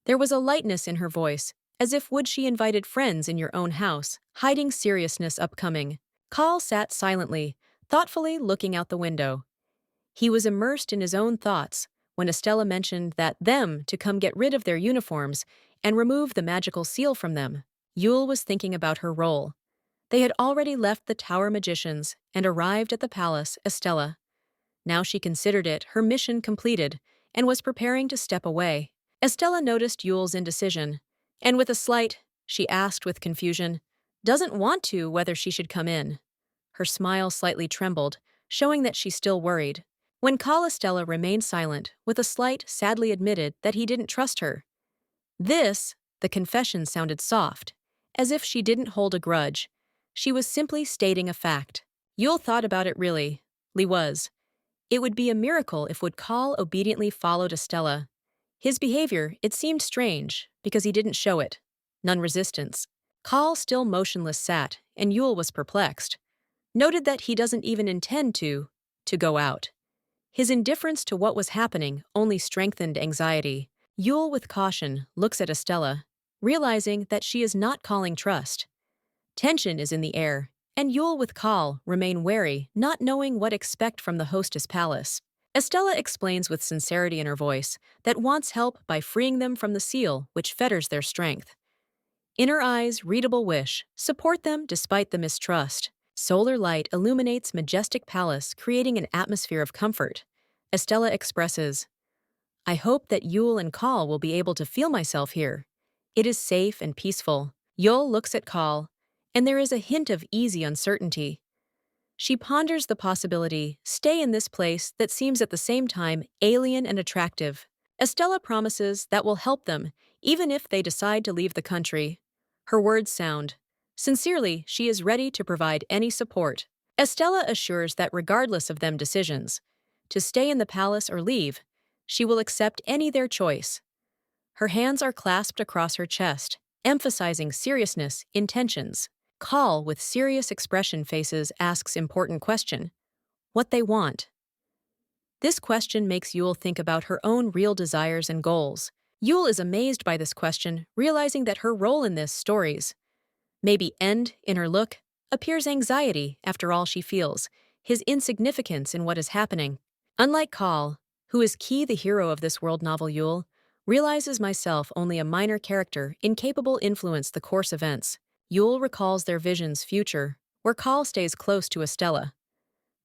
There was a lightness in her voice, as if would she invited friends in your own house, hiding seriousness upcoming. Call sat silently, thoughtfully looking out the window. He was immersed in his own thoughts when Estella mentioned that them to come get rid of their uniforms and remove the magical seal from them. Yule was thinking about her role. They had already left the Tower Magicians and arrived at the palace, Estella. Now she considered it her mission completed and was preparing to step away. Estella noticed Yule's indecision, and with a slight, she asked with confusion, doesn't want to whether she should come in. Her smile slightly trembled, showing that she still worried. When Call Estella remained silent, with a slight, sadly admitted that he didn't trust her. The confession sounded soft, as if she didn't hold a grudge. She was simply stating a fact. Yule thought about it really. Lee was. It would be a miracle if would Call obediently followed Estella. His behavior, it seemed strange, because he didn't show it. None resistance. Call still motionless sat, and Yule was perplexed. Noted that he doesn't even intend to go out. His indifference to what was happening only strengthened anxiety. Yule, with caution, looks at Estella, realizing that she is not calling trust. Tension is in the air, and Yule with Call remain wary, not knowing what expect from the hostess palace. Estella explains with sincerity in her voice that wants help by freeing them from the seal which fetters their strength. In her eyes, readable wish, support them despite the mistrust. Solar light illuminates majestic palace, creating an atmosphere of comfort. Estella expresses, I hope that Yule and Call will be able to feel myself here. It is safe and peaceful. Yule looks at Call, and there is a hint of easy uncertainty. She ponders the possibility, stay in this place that seems at the same time alien and attractive. Estella promises that will help them, even if they decide to leave the country. Her words sound. Sincerely, she is ready to provide any support. Estella assures that regardless of them decisions, to stay in the palace or leave, she will accept any their choice. Her hands are clasped across her chest, emphasizing seriousness, intentions. Call, with serious expression faces, asks important question. What they want. This question makes Yule think about her own real desires and goals. Yule is amazed by this question, realizing that her role in this stories. Maybe end, in her look, appears anxiety after all she feels, his insignificance in what is happening. Unlike Call, who is Key, the hero of this world novel, Yule realizes myself only a minor character, incapable influence the course events. Yule recalls their vision's future, where Call stays close to Estella.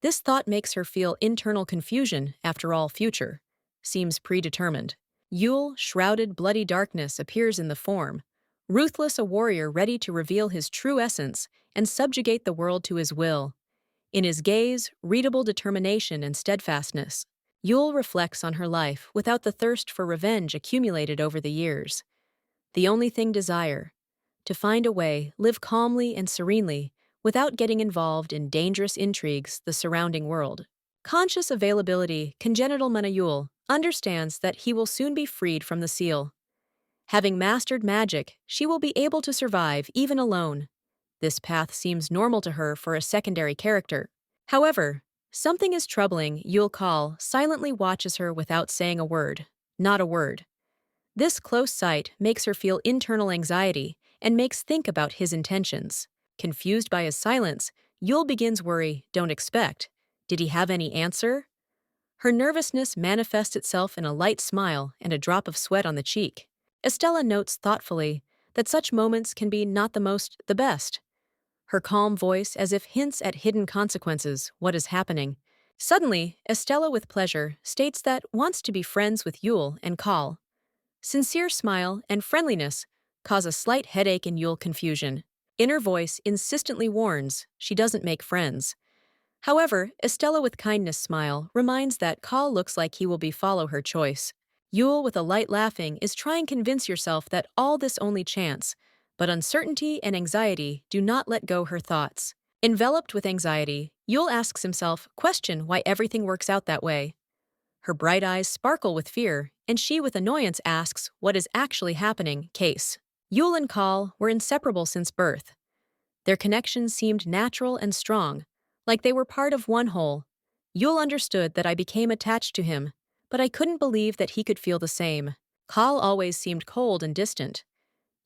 This thought makes her feel internal confusion, after all future seems predetermined. Yule, shrouded bloody darkness, appears in the form. Ruthless, a warrior ready to reveal his true essence and subjugate the world to his will. In his gaze, readable determination and steadfastness. Yule reflects on her life without the thirst for revenge accumulated over the years. The only thing desire, to find a way, live calmly and serenely, without getting involved in dangerous intrigues the surrounding world. Conscious availability, congenital Yule understands that he will soon be freed from the seal. Having mastered magic, she will be able to survive even alone. This path seems normal to her for a secondary character. However, something is troubling. Yule Call silently watches her without saying a word. Not a word. This close sight makes her feel internal anxiety and makes think about his intentions. Confused by his silence, Yule begins worry, don't expect. Did he have any answer? Her nervousness manifests itself in a light smile and a drop of sweat on the cheek. Estella notes thoughtfully that such moments can be not the best. Her calm voice as if hints at hidden consequences, what is happening. Suddenly, Estella with pleasure states that wants to be friends with Yule and Call. Sincere smile and friendliness cause a slight headache in Yule confusion. Inner voice insistently warns she doesn't make friends. However, Estella with kindness smile reminds that Call looks like he will be follow her choice. Yule with a light laughing is trying convince yourself that all this only chance, but uncertainty and anxiety do not let go her thoughts. Enveloped with anxiety, Yule asks himself question why everything works out that way. Her bright eyes sparkle with fear, and she with annoyance asks what is actually happening. Case. Yule and Call were inseparable since birth. Their connection seemed natural and strong, like they were part of one whole. Yule understood that I became attached to him, but I couldn't believe that he could feel the same. Call always seemed cold and distant.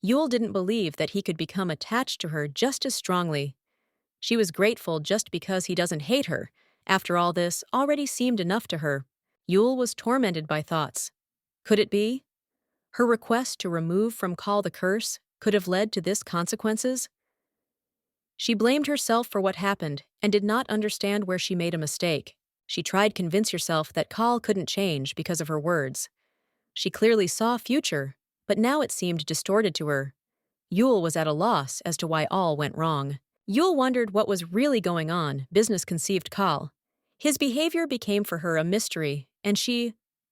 Yule didn't believe that he could become attached to her just as strongly. She was grateful just because he doesn't hate her. After all this already seemed enough to her. Yule was tormented by thoughts. Could it be? Her request to remove from Call the curse could have led to this consequences? She blamed herself for what happened and did not understand where she made a mistake. She tried to convince herself that Call couldn't change because of her words. She clearly saw a future, but now it seemed distorted to her. Yule was at a loss as to why all went wrong. Yule wondered what was really going on, business conceived Call. His behavior became for her a mystery, and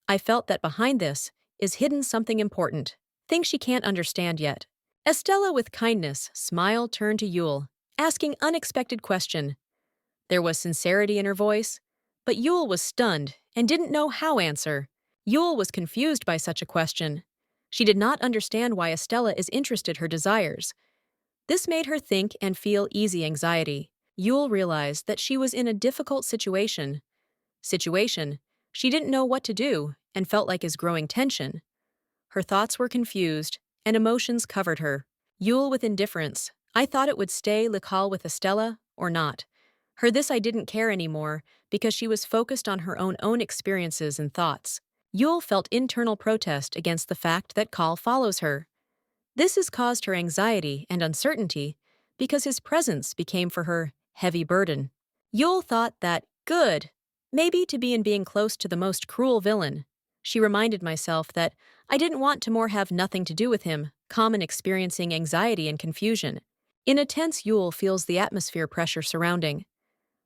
I felt that behind this is hidden something important, things she can't understand yet. Estella with kindness smile turned to Yule, asking unexpected question. There was sincerity in her voice, but Yule was stunned and didn't know how answer. Yule was confused by such a question. She did not understand why Estella is interested her desires. This made her think and feel easy anxiety. Yule realized that she was in a difficult situation. She didn't know what to do and felt like is growing tension. Her thoughts were confused and emotions covered her. Yule with indifference. I thought it would stay Lical with Estella or not. Her this I didn't care anymore because she was focused on her own experiences and thoughts. Yule felt internal protest against the fact that Call follows her. This has caused her anxiety and uncertainty because his presence became for her heavy burden. Yule thought that, good, maybe to be in being close to the most cruel villain. She reminded myself that I didn't want to more have nothing to do with him, common experiencing anxiety and confusion. In a tense Yule feels the atmosphere pressure surrounding.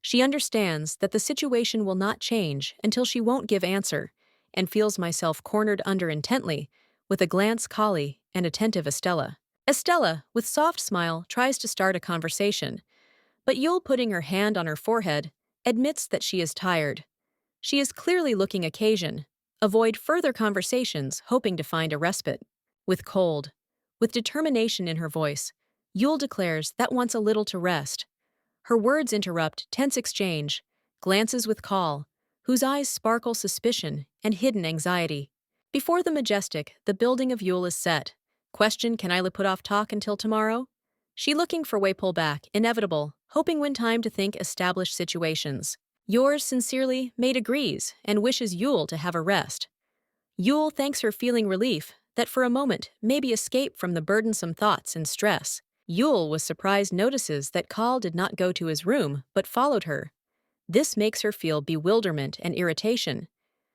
She understands that the situation will not change until she won't give answer, and feels myself cornered under intently, with a glance Collie and attentive Estella. Estella, with soft smile, tries to start a conversation, but Yule putting her hand on her forehead, admits that she is tired. She is clearly looking occasion. Avoid further conversations, hoping to find a respite. With determination in her voice, Yule declares that wants a little to rest. Her words interrupt tense exchange, glances with Call, whose eyes sparkle suspicion and hidden anxiety. Before the majestic, the building of Yule is set. Question, can I put off talk until tomorrow? She looking for way pull back, inevitable, hoping when time to think establish situations. Yours sincerely, Maid agrees and wishes Yule to have a rest. Yule thanks her feeling relief that for a moment maybe escape from the burdensome thoughts and stress. Yule with surprise notices that Call did not go to his room but followed her. This makes her feel bewilderment and irritation.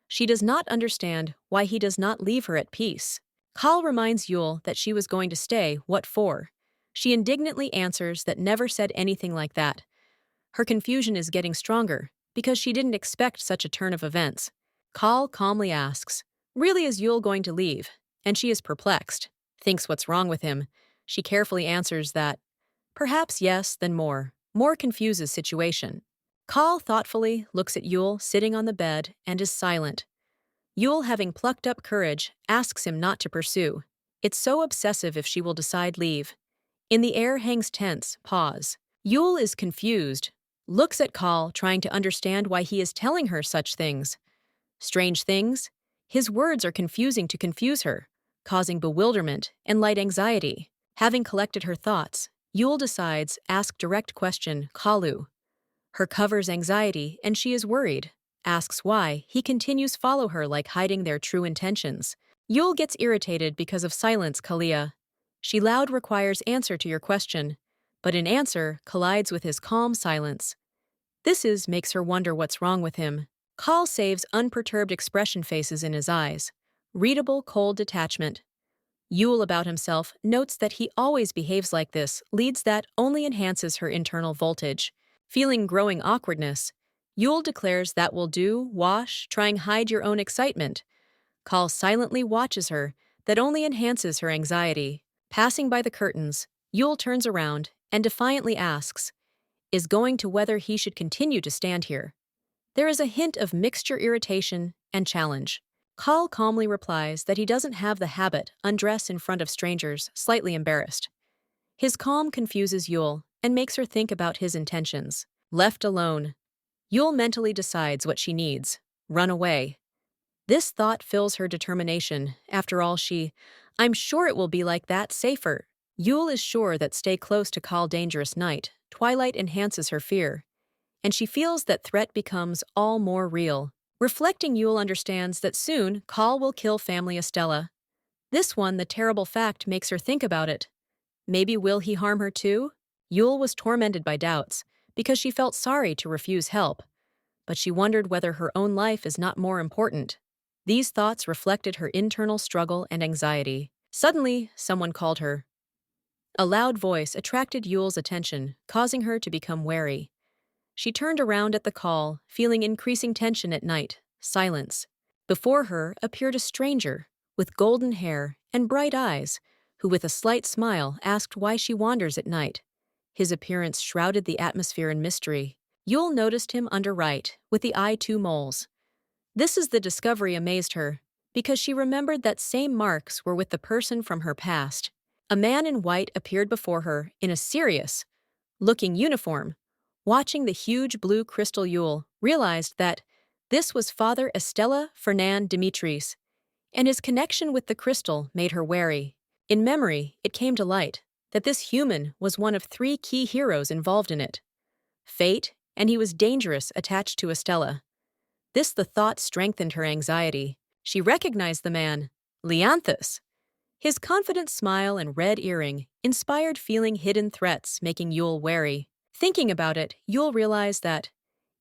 She does not understand why he does not leave her at peace. Call reminds Yule that she was going to stay, what for? She indignantly answers that never said anything like that. Her confusion is getting stronger, because she didn't expect such a turn of events. Call calmly asks, really is Yule going to leave? And she is perplexed, thinks what's wrong with him. She carefully answers that, perhaps yes, then more. More confuses situation. Call thoughtfully looks at Yule sitting on the bed and is silent. Yule, having plucked up courage, asks him not to pursue. It's so obsessive if she will decide leave. In the air hangs tense, pause. Yule is confused, looks at Call trying to understand why he is telling her such things. Strange things? His words are confusing to confuse her, causing bewilderment and light anxiety. Having collected her thoughts, Yule decides ask direct question, Kalu. Her covers anxiety and she is worried. Asks why, he continues follow her like hiding their true intentions. Yule gets irritated because of silence Kalia. She loud requires answer to your question, but in answer collides with his calm silence. Makes her wonder what's wrong with him. Call saves unperturbed expression faces in his eyes. Readable, cold detachment. Yule about himself notes that he always behaves like this, leads that only enhances her internal voltage. Feeling growing awkwardness, Yule declares that will do, wash, trying hide your own excitement. Call silently watches her, that only enhances her anxiety. Passing by the curtains, Yule turns around and defiantly asks, is going to whether he should continue to stand here. There is a hint of mixture irritation and challenge. Call calmly replies that he doesn't have the habit, undress in front of strangers, slightly embarrassed. His calm confuses Yule and makes her think about his intentions. Left alone, Yule mentally decides what she needs. Run away. This thought fills her determination. After all, I'm sure it will be like that, safer. Yule is sure that stay close to Call dangerous night. Twilight enhances her fear, and she feels that threat becomes all more real. Reflecting, Yule understands that soon Call will kill family Estella. The terrible fact makes her think about it. Maybe will he harm her too? Yule was tormented by doubts, because she felt sorry to refuse help, but she wondered whether her own life is not more important. These thoughts reflected her internal struggle and anxiety. Suddenly, someone called her. A loud voice attracted Yule's attention, causing her to become wary. She turned around at the call, feeling increasing tension at night. Silence. Before her appeared a stranger, with golden hair and bright eyes, who with a slight smile asked why she wanders at night. His appearance shrouded the atmosphere in mystery. Yule noticed him under right, with the eye two moles. The discovery amazed her, because she remembered that same marks were with the person from her past. A man in white appeared before her in a serious-looking uniform. Watching the huge blue crystal, Yule realized that this was Father Estella Fernand Dimitris, and his connection with the crystal made her wary. In memory, it came to light that this human was one of three key heroes involved in it. Fate, and he was dangerous, attached to Estella. The thought strengthened her anxiety. She recognized the man, Leanthus. His confident smile and red earring inspired feeling hidden threats, making Yule wary. Thinking about it, Yule realized that,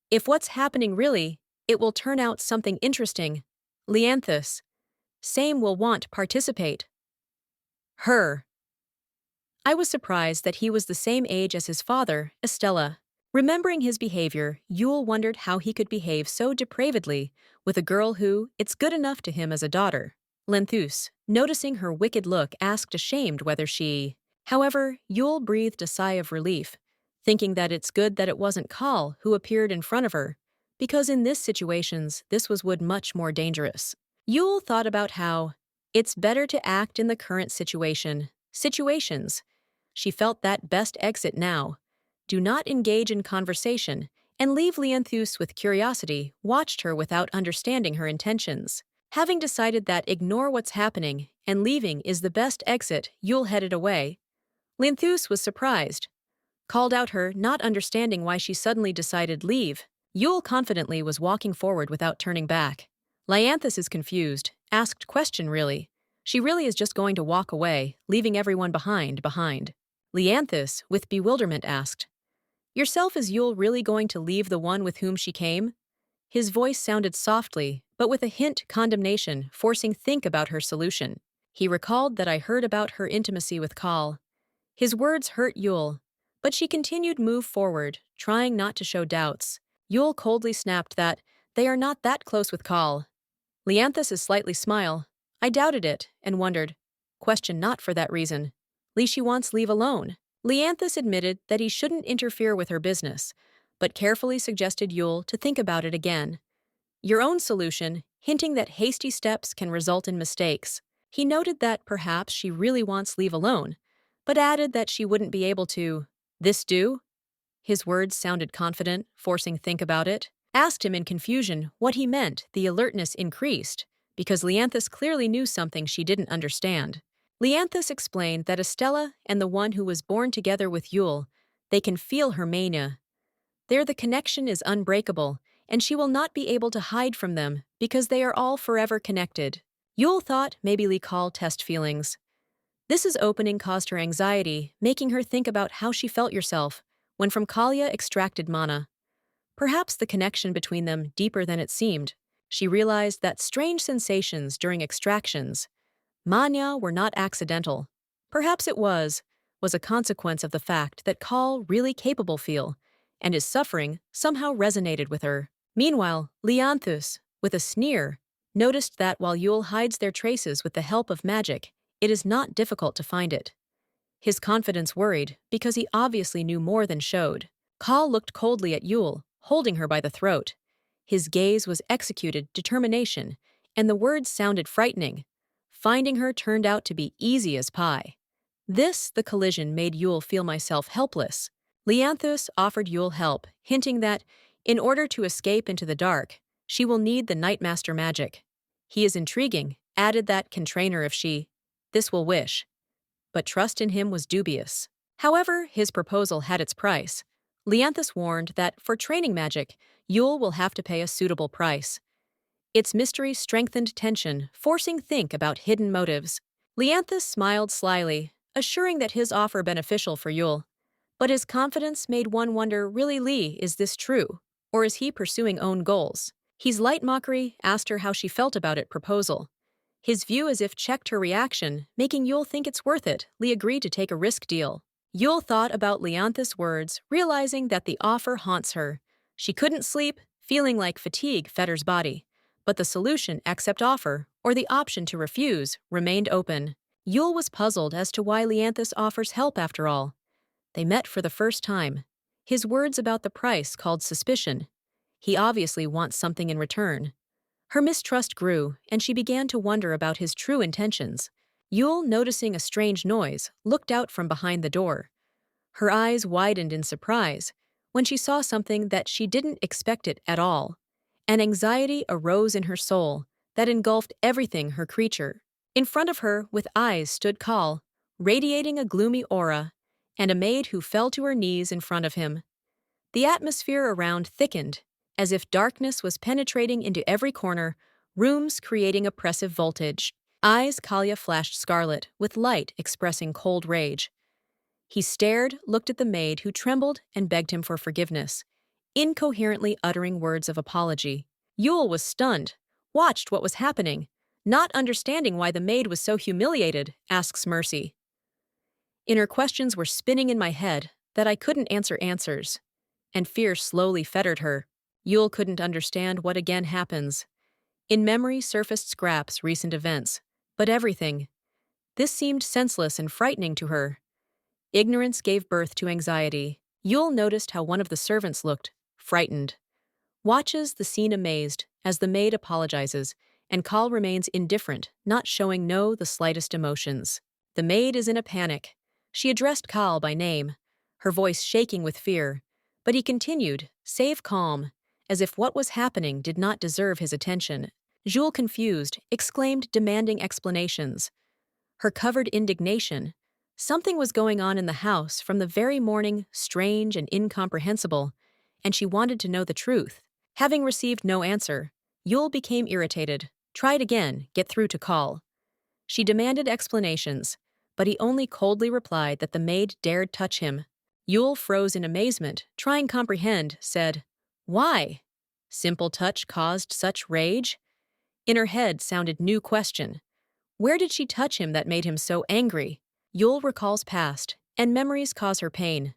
if what's happening really, it will turn out something interesting. Leanthus. Same will want participate. Her. I was surprised that he was the same age as his father, Estella. Remembering his behavior, Yule wondered how he could behave so depravedly with a girl who, it's good enough to him as a daughter. Lenthus, noticing her wicked look, asked ashamed whether she. However, Yule breathed a sigh of relief, thinking that it's good that it wasn't Call who appeared in front of her, because in this situations, would much more dangerous. Yule thought about how it's better to act in the current situations. She felt that best exit now. Do not engage in conversation, and leave Leanthus with curiosity, watched her without understanding her intentions. Having decided that ignore what's happening and leaving is the best exit, Yule headed away. Leanthus was surprised. Called out her, not understanding why she suddenly decided leave. Yule confidently was walking forward without turning back. Leanthus is confused, asked question really. She really is just going to walk away, leaving everyone behind. Leanthus, with bewilderment, asked, yourself, is Yule really going to leave the one with whom she came? His voice sounded softly, but with a hint condemnation, forcing think about her solution. He recalled that I heard about her intimacy with Call. His words hurt Yule, but she continued move forward, trying not to show doubts. Yule coldly snapped that they are not that close with Call. Leanthus slightly smile. I doubted it, and wondered. Question not for that reason. She wants leave alone. Leanthus admitted that he shouldn't interfere with her business, but carefully suggested Yule to think about it again. Your own solution, hinting that hasty steps can result in mistakes. He noted that perhaps she really wants leave alone, but added that she wouldn't be able to. This do? His words sounded confident, forcing think about it. Asked him in confusion what he meant. The alertness increased, because Leanthus clearly knew something she didn't understand. Leanthus explained that Estella and the one who was born together with Yule, they can feel her mania. The connection is unbreakable, and she will not be able to hide from them because they are all forever connected. Yule thought maybe Call test feelings. This is opening caused her anxiety, making her think about how she felt yourself when from Kalia extracted mana. Perhaps the connection between them deeper than it seemed. She realized that strange sensations during extractions, manya, were not accidental. Perhaps it was a consequence of the fact that Kal really capable feel, and his suffering somehow resonated with her. Meanwhile, Leonthus, with a sneer, noticed that while Yule hides their traces with the help of magic, it is not difficult to find it. His confidence worried because he obviously knew more than showed. Kal looked coldly at Yule, holding her by the throat. His gaze was executed determination, and the words sounded frightening. Finding her turned out to be easy as pie. The collision made Yule feel myself helpless. Leanthus offered Yule help, hinting that, in order to escape into the dark, she will need the Nightmaster magic. He is intriguing, added that can train her if this will wish. But trust in him was dubious. However, his proposal had its price. Leanthus warned that for training magic, Yule will have to pay a suitable price. Its mystery strengthened tension, forcing think about hidden motives. Leanthus smiled slyly, assuring that his offer beneficial for Yule. But his confidence made one wonder, really Lee, is this true? Or is he pursuing own goals? His light mockery asked her how she felt about it proposal. His view as if checked her reaction, making Yule think it's worth it. Lee agreed to take a risk deal. Yule thought about Leanthus' words, realizing that the offer haunts her. She couldn't sleep, feeling like fatigue fetters body. But the solution, accept offer, or the option to refuse, remained open. Yule was puzzled as to why Leanthus offers help after all. They met for the first time. His words about the price called suspicion. He obviously wants something in return. Her mistrust grew, and she began to wonder about his true intentions. Yule, noticing a strange noise, looked out from behind the door. Her eyes widened in surprise when she saw something that she didn't expect it at all. An anxiety arose in her soul that engulfed everything her creature. In front of her, with eyes, stood Kal, radiating a gloomy aura, and a maid who fell to her knees in front of him. The atmosphere around thickened, as if darkness was penetrating into every corner, rooms creating oppressive voltage. Eyes Kalia flashed scarlet, with light expressing cold rage. He stared, looked at the maid who trembled, and begged him for forgiveness, incoherently uttering words of apology. Yule was stunned, watched what was happening, not understanding why the maid was so humiliated, asks Mercy. Inner questions were spinning in my head that I couldn't answers, and fear slowly fettered her. Yule couldn't understand what again happens. In memory surfaced scraps, recent events, but everything. This seemed senseless and frightening to her. Ignorance gave birth to anxiety. Yule noticed how one of the servants looked, frightened. Watches the scene amazed as the maid apologizes, and Kal remains indifferent, not showing the slightest emotions. The maid is in a panic. She addressed Kal by name, her voice shaking with fear, but he continued, save calm, as if what was happening did not deserve his attention. Jules, confused, exclaimed, demanding explanations. Her covered indignation. Something was going on in the house from the very morning, strange and incomprehensible, and she wanted to know the truth. Having received no answer, Yule became irritated, tried again, get through to Kal. She demanded explanations, but he only coldly replied that the maid dared touch him. Yule froze in amazement, trying comprehend, said, why? Simple touch caused such rage? In her head sounded new question. Where did she touch him that made him so angry? Yule recalls past, and memories cause her pain.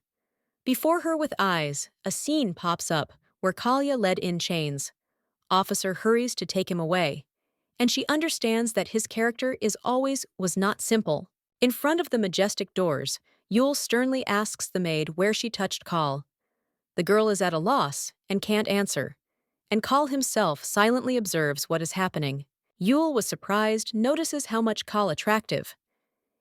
Before her with eyes, a scene pops up where Kalia led in chains. Officer hurries to take him away, and she understands that his character was not simple. In front of the majestic doors, Yule sternly asks the maid where she touched Kal. The girl is at a loss and can't answer, and Kal himself silently observes what is happening. Yule was surprised, notices how much Kal attractive.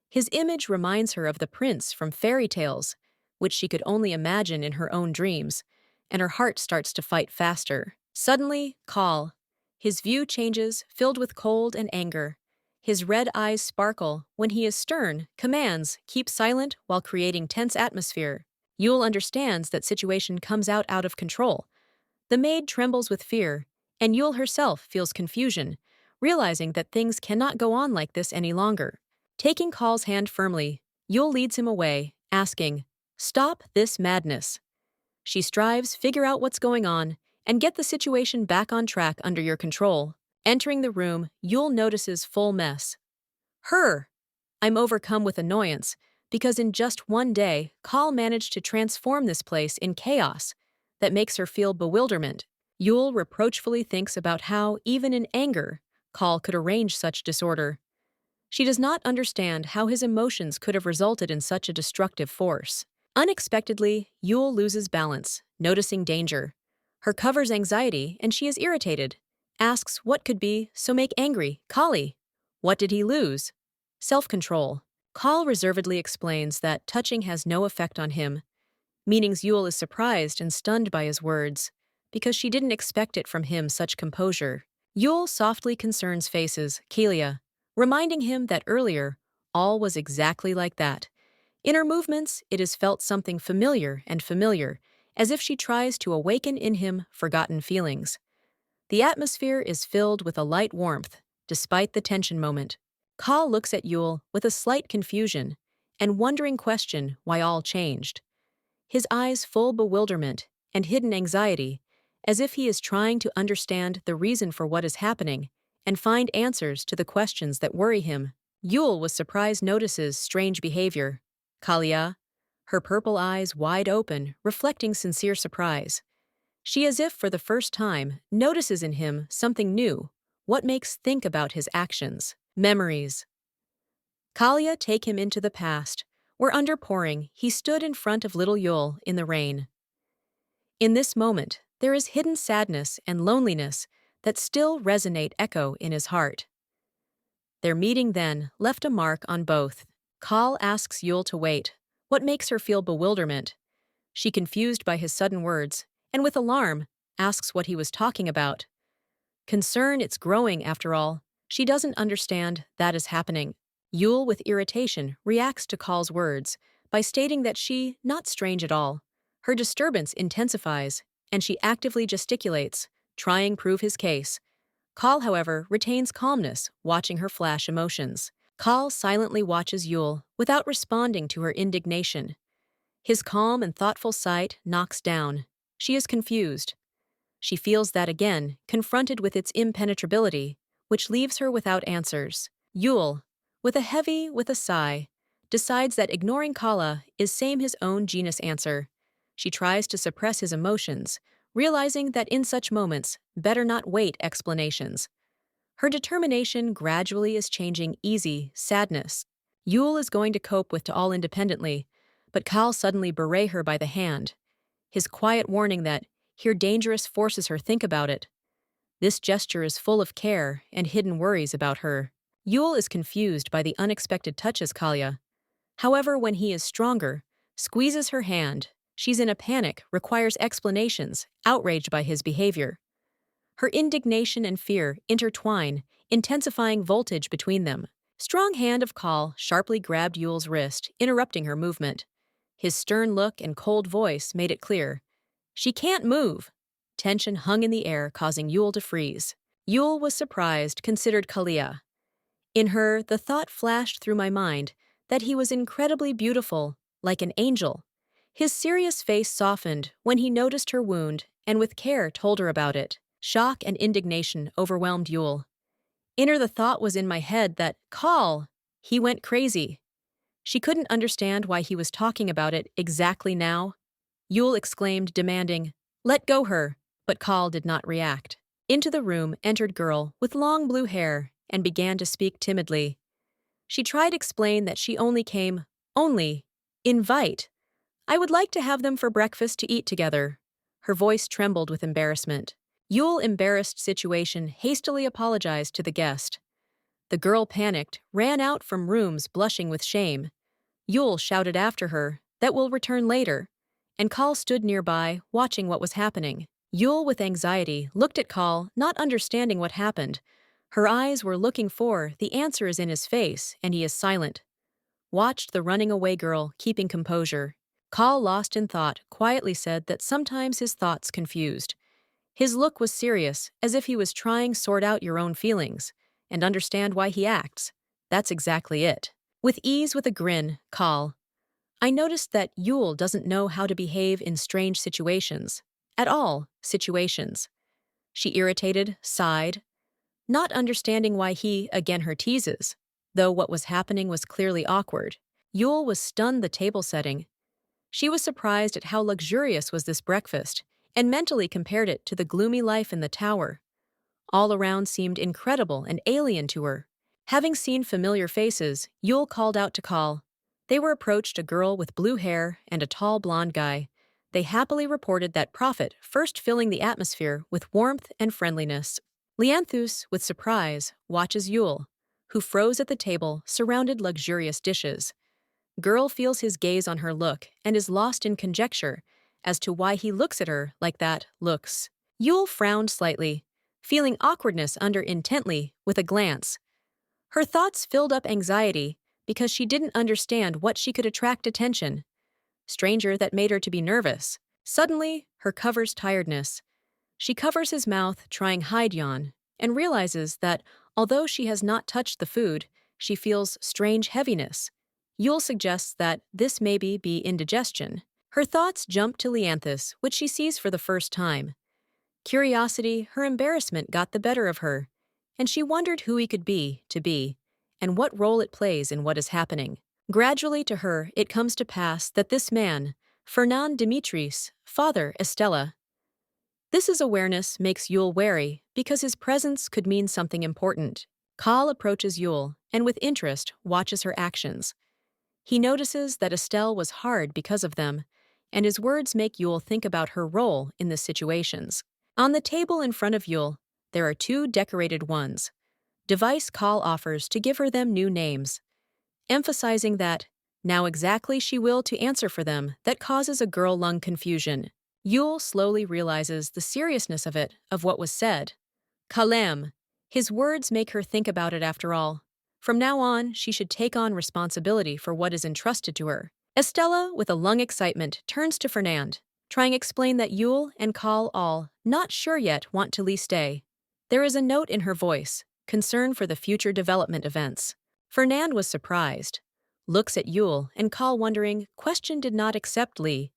His image reminds her of the prince from fairy tales, which she could only imagine in her own dreams, and her heart starts to fight faster. Suddenly, Kal. His view changes, filled with cold and anger. His red eyes sparkle. When he is stern, commands, keep silent while creating tense atmosphere. Yule understands that situation comes out of control. The maid trembles with fear, and Yule herself feels confusion, realizing that things cannot go on like this any longer. Taking Call's hand firmly, Yul leads him away, asking, "Stop this madness." She strives, figure out what's going on, and get the situation back on track under your control. Entering the room, Yul notices full mess. Her! I'm overcome with annoyance, because in just one day, Call managed to transform this place in chaos that makes her feel bewilderment. Yul reproachfully thinks about how, even in anger, Call could arrange such disorder. She does not understand how his emotions could have resulted in such a destructive force. Unexpectedly, Yule loses balance, noticing danger. Her covers anxiety and she is irritated. Asks what could be, so make angry, Kali. What did he lose? Self-control. Kal reservedly explains that touching has no effect on him, meaning Yule is surprised and stunned by his words, because she didn't expect it from him such composure. Yule softly concerns faces, Kelia, reminding him that earlier, all was exactly like that. In her movements, it is felt something familiar and familiar, as if she tries to awaken in him forgotten feelings. The atmosphere is filled with a light warmth, despite the tension moment. Kal looks at Yule with a slight confusion and wondering question why all changed. His eyes full bewilderment and hidden anxiety, as if he is trying to understand the reason for what is happening and find answers to the questions that worry him. Yule with surprise notices strange behavior. Kalia, her purple eyes wide open, reflecting sincere surprise. She, as if for the first time, notices in him something new. What makes think about his actions? Memories. Kalia take him into the past, where under pouring, he stood in front of little Yule in the rain. In this moment, there is hidden sadness and loneliness that still resonate echo in his heart. Their meeting then left a mark on both. Kal asks Yule to wait. What makes her feel bewilderment? She, confused by his sudden words, and with alarm, asks what he was talking about. Concern it's growing, after all. She doesn't understand that is happening. Yule, with irritation, reacts to Kal's words by stating that she, not strange at all. Her disturbance intensifies, and she actively gesticulates, trying prove his case. Kal, however, retains calmness, watching her flash emotions. Kal silently watches Yule, without responding to her indignation. His calm and thoughtful sight knocks down. She is confused. She feels that again, confronted with its impenetrability, which leaves her without answers. Yule, with a sigh, decides that ignoring Kala is same his own genus answer. She tries to suppress his emotions, realizing that in such moments, better not wait explanations. Her determination gradually is changing easy sadness. Yule is going to cope with to all independently, but Kal suddenly berate her by the hand. His quiet warning that, here dangerous forces her think about it. This gesture is full of care and hidden worries about her. Yule is confused by the unexpected touches Kalia. However, when he is stronger, squeezes her hand. She's in a panic, requires explanations, outraged by his behavior. Her indignation and fear intertwine, intensifying voltage between them. Strong hand of Kal sharply grabbed Yule's wrist, interrupting her movement. His stern look and cold voice made it clear. She can't move. Tension hung in the air, causing Yule to freeze. Yule was surprised, considered Kalia. In her, the thought flashed through my mind that he was incredibly beautiful, like an angel. His serious face softened when he noticed her wound and with care told her about it. Shock and indignation overwhelmed Yule. Inner the thought was in my head that, Kal, he went crazy. She couldn't understand why he was talking about it exactly now. Yule exclaimed, demanding, let go her, but Kal did not react. Into the room entered girl with long blue hair and began to speak timidly. She tried to explain that she only came, invite. I would like to have them for breakfast to eat together. Her voice trembled with embarrassment. Yule, embarrassed situation, hastily apologized to the guest. The girl panicked, ran out from rooms blushing with shame. Yule shouted after her, that will return later, and Kal stood nearby, watching what was happening. Yule, with anxiety, looked at Kal, not understanding what happened. Her eyes were looking for, the answer is in his face, and he is silent. Watched the running away girl, keeping composure. Kal, lost in thought, quietly said that sometimes his thoughts confused. His look was serious, as if he was trying sort out your own feelings, and understand why he acts. That's exactly it. With ease with a grin, Call. I noticed that Yule doesn't know how to behave in strange situations. At all, situations. She irritated, sighed, not understanding why he, again her teases, though what was happening was clearly awkward. Yule was stunned the table setting. She was surprised at how luxurious was this breakfast, and mentally compared it to the gloomy life in the tower. All around seemed incredible and alien to her. Having seen familiar faces, Yule called out to Call. They were approached a girl with blue hair and a tall blonde guy. They happily reported that Prophet first filling the atmosphere with warmth and friendliness. Leanthus, with surprise, watches Yule, who froze at the table, surrounded luxurious dishes. Girl feels his gaze on her look and is lost in conjecture as to why he looks at her like that, looks. Yule frowned slightly, feeling awkwardness under intently with a glance. Her thoughts filled up anxiety because she didn't understand what she could attract attention. Stranger that made her to be nervous. Suddenly, her covers tiredness. She covers his mouth, trying hide yawn, and realizes that, although she has not touched the food, she feels strange heaviness. Yule suggests that this maybe be indigestion. Her thoughts jump to Leanthus, which she sees for the first time. Curiosity, her embarrassment got the better of her, and she wondered who he could be, and what role it plays in what is happening. Gradually to her, it comes to pass that this man, Fernand Dimitris, father Estella. This awareness makes Yule wary because his presence could mean something important. Kal approaches Yule and with interest watches her actions. He notices that Estelle was hard because of them, and his words make Yule think about her role in the situations. On the table in front of Yule, there are two decorated ones. Device Kal offers to give her them new names, emphasizing that, now exactly she will to answer for them, that causes a girl lung confusion. Yule slowly realizes the seriousness of what was said. Kalem. His words make her think about it after all. From now on, she should take on responsibility for what is entrusted to her. Estella, with a lung excitement, turns to Fernand, trying to explain that Yule and Kal all, not sure yet, want to stay. There is a note in her voice, concern for the future development events. Fernand was surprised, looks at Yule and Kal wondering, question did not accept Lee.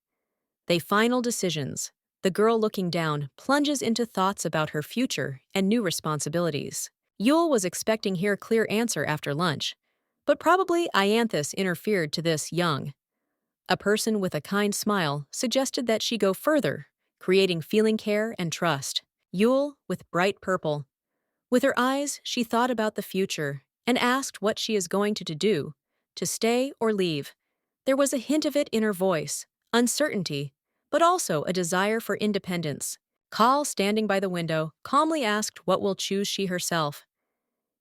They final decisions. The girl looking down plunges into thoughts about her future and new responsibilities. Yule was expecting here clear answer after lunch, but probably Ianthus interfered to this young. A person with a kind smile suggested that she go further, creating feeling care and trust. Yule, with bright purple. With her eyes, she thought about the future and asked what she is going to do, to stay or leave. There was a hint of it in her voice, uncertainty, but also a desire for independence. Kal, standing by the window, calmly asked what will choose she herself.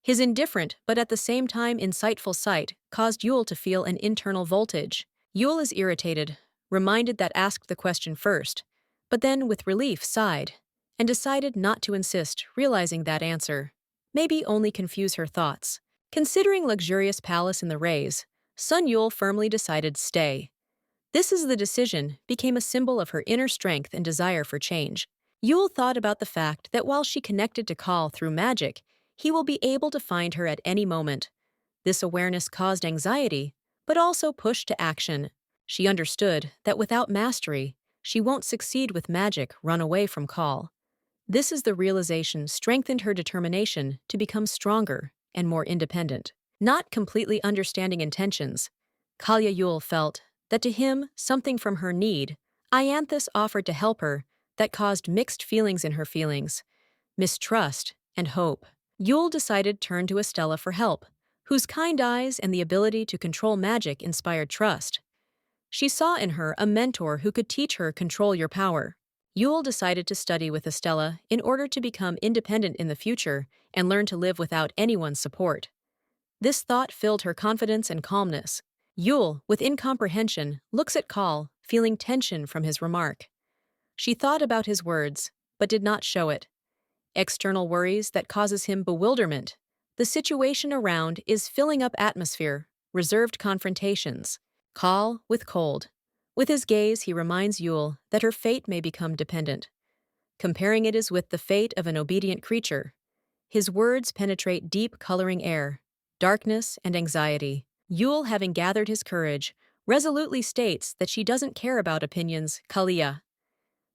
His indifferent but at the same time insightful sight caused Yule to feel an internal voltage. Yule is irritated, reminded that asked the question first, but then with relief sighed, and decided not to insist, realizing that answer maybe only confuse her thoughts. Considering luxurious palace in the Rays, Sun Yule firmly decided stay. The decision became a symbol of her inner strength and desire for change. Yule thought about the fact that while she connected to Kal through magic, he will be able to find her at any moment. This awareness caused anxiety, but also pushed to action. She understood that without mastery, she won't succeed with magic, run away from Kal. The realization strengthened her determination to become stronger and more independent. Not completely understanding intentions, Kalya Yule felt that to him, something from her need, Ianthus offered to help her, that caused mixed feelings in her feelings, mistrust and hope. Yule decided to turn to Estella for help, whose kind eyes and the ability to control magic inspired trust. She saw in her a mentor who could teach her control your power. Yule decided to study with Estella in order to become independent in the future and learn to live without anyone's support. This thought filled her confidence and calmness. Yule, with incomprehension, looks at Kal, feeling tension from his remark. She thought about his words, but did not show it. External worries that causes him bewilderment. The situation around is filling up atmosphere, reserved confrontations. Kal, with cold. With his gaze, he reminds Yule that her fate may become dependent. Comparing it is with the fate of an obedient creature. His words penetrate deep coloring air, darkness and anxiety. Yule, having gathered his courage, resolutely states that she doesn't care about opinions, Kalia.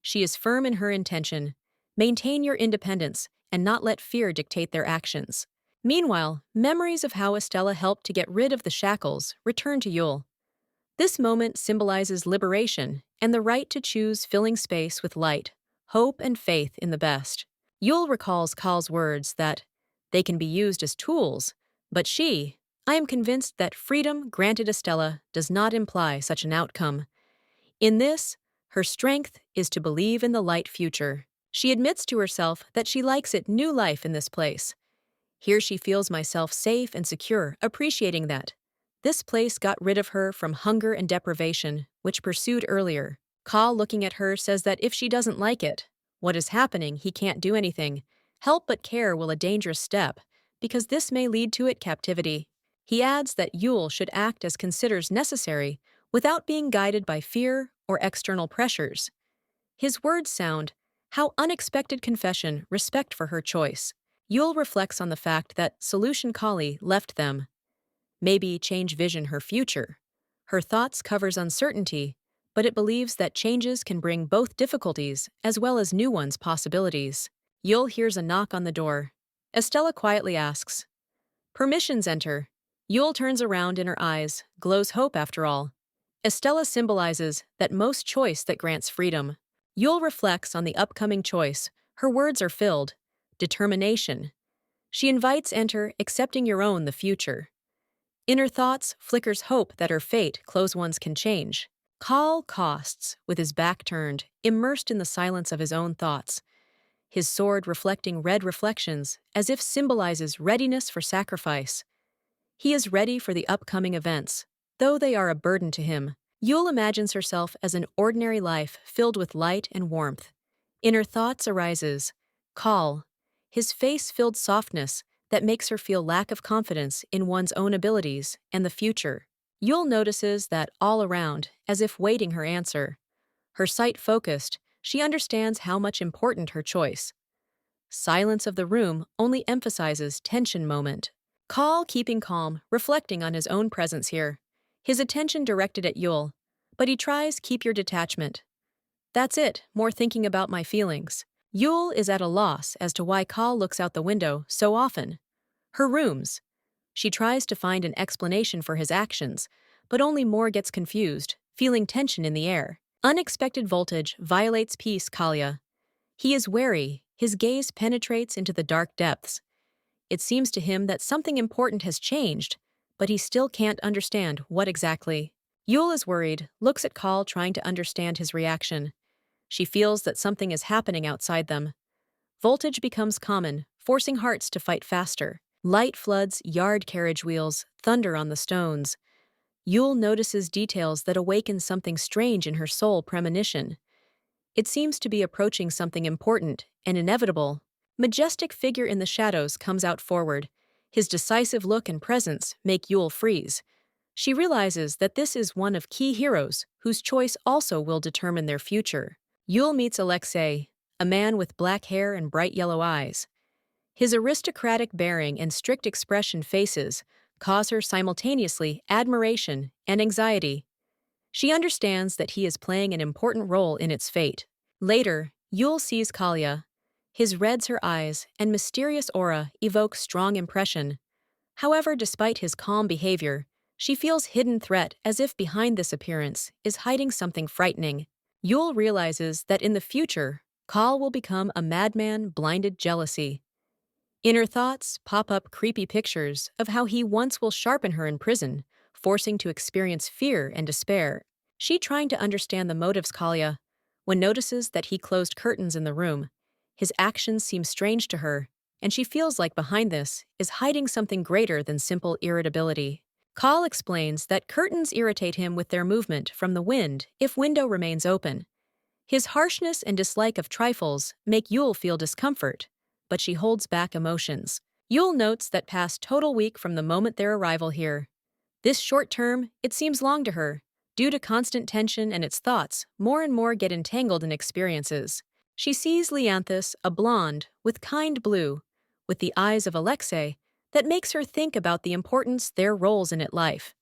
She is firm in her intention. Maintain your independence and not let fear dictate their actions. Meanwhile, memories of how Estella helped to get rid of the shackles return to Yule. This moment symbolizes liberation and the right to choose, filling space with light, hope, and faith in the best. Yule recalls Kal's words that they can be used as tools, but I am convinced that freedom granted Estella does not imply such an outcome. In this, her strength is to believe in the light future. She admits to herself that she likes it new life in this place. Here she feels myself safe and secure, appreciating that. This place got rid of her from hunger and deprivation, which pursued earlier. Kal, looking at her, says that if she doesn't like it, what is happening, he can't do anything. Help but care will a dangerous step, because this may lead to it captivity. He adds that Yule should act as considers necessary, without being guided by fear or external pressures. His words sound, how unexpected confession, respect for her choice. Yule reflects on the fact that Solution Kali left them. Maybe change vision her future. Her thoughts covers uncertainty, but it believes that changes can bring both difficulties as well as new ones possibilities. Yule hears a knock on the door. Estella quietly asks, "Permissions enter." Yule turns around in her eyes, glows hope after all. Estella symbolizes that most choice that grants freedom. Yule reflects on the upcoming choice. Her words are filled. Determination. She invites enter, accepting your own the future. In her thoughts flickers hope that her fate, close ones, can change. Kal costs, with his back turned, immersed in the silence of his own thoughts. His sword reflecting red reflections, as if symbolizes readiness for sacrifice. He is ready for the upcoming events, though they are a burden to him. Yule imagines herself as an ordinary life filled with light and warmth. In her thoughts arises Kal, his face filled softness that makes her feel lack of confidence in one's own abilities and the future. Yule notices that all around, as if waiting her answer. Her sight focused, she understands how much important her choice. Silence of the room only emphasizes tension moment. Kal keeping calm, reflecting on his own presence here. His attention directed at Yule, but he tries keep your detachment. That's it, more thinking about my feelings. Yule is at a loss as to why Kal looks out the window so often. Her rooms. She tries to find an explanation for his actions, but only more gets confused, feeling tension in the air. Unexpected voltage violates peace, Kalia. He is wary, his gaze penetrates into the dark depths. It seems to him that something important has changed, but he still can't understand what exactly. Yule is worried, looks at Kal trying to understand his reaction. She feels that something is happening outside them. Voltage becomes common, forcing hearts to fight faster. Light floods yard carriage wheels, thunder on the stones. Yule notices details that awaken something strange in her soul premonition. It seems to be approaching something important and inevitable. Majestic figure in the shadows comes out forward. His decisive look and presence make Yule freeze. She realizes that this is one of key heroes whose choice also will determine their future. Yule meets Alexei, a man with black hair and bright yellow eyes. His aristocratic bearing and strict expression faces cause her simultaneously admiration and anxiety. She understands that he is playing an important role in its fate. Later, Yule sees Kalia. His reds her eyes and mysterious aura evoke strong impression. However, despite his calm behavior, she feels hidden threat as if behind this appearance is hiding something frightening. Yule realizes that in the future, Kal will become a madman blinded jealousy. In her thoughts pop up creepy pictures of how he once will sharpen her in prison, forcing to experience fear and despair. She trying to understand the motives Kalia, when notices that he closed curtains in the room. His actions seem strange to her, and she feels like behind this is hiding something greater than simple irritability. Kal explains that curtains irritate him with their movement from the wind if window remains open. His harshness and dislike of trifles make Yule feel discomfort, but she holds back emotions. Yule notes that past total week from the moment their arrival here. This short term, it seems long to her. Due to constant tension and its thoughts, more and more get entangled in experiences. She sees Leanthus, a blonde, with kind blue, with the eyes of Alexei, that makes her think about the importance their roles in it life.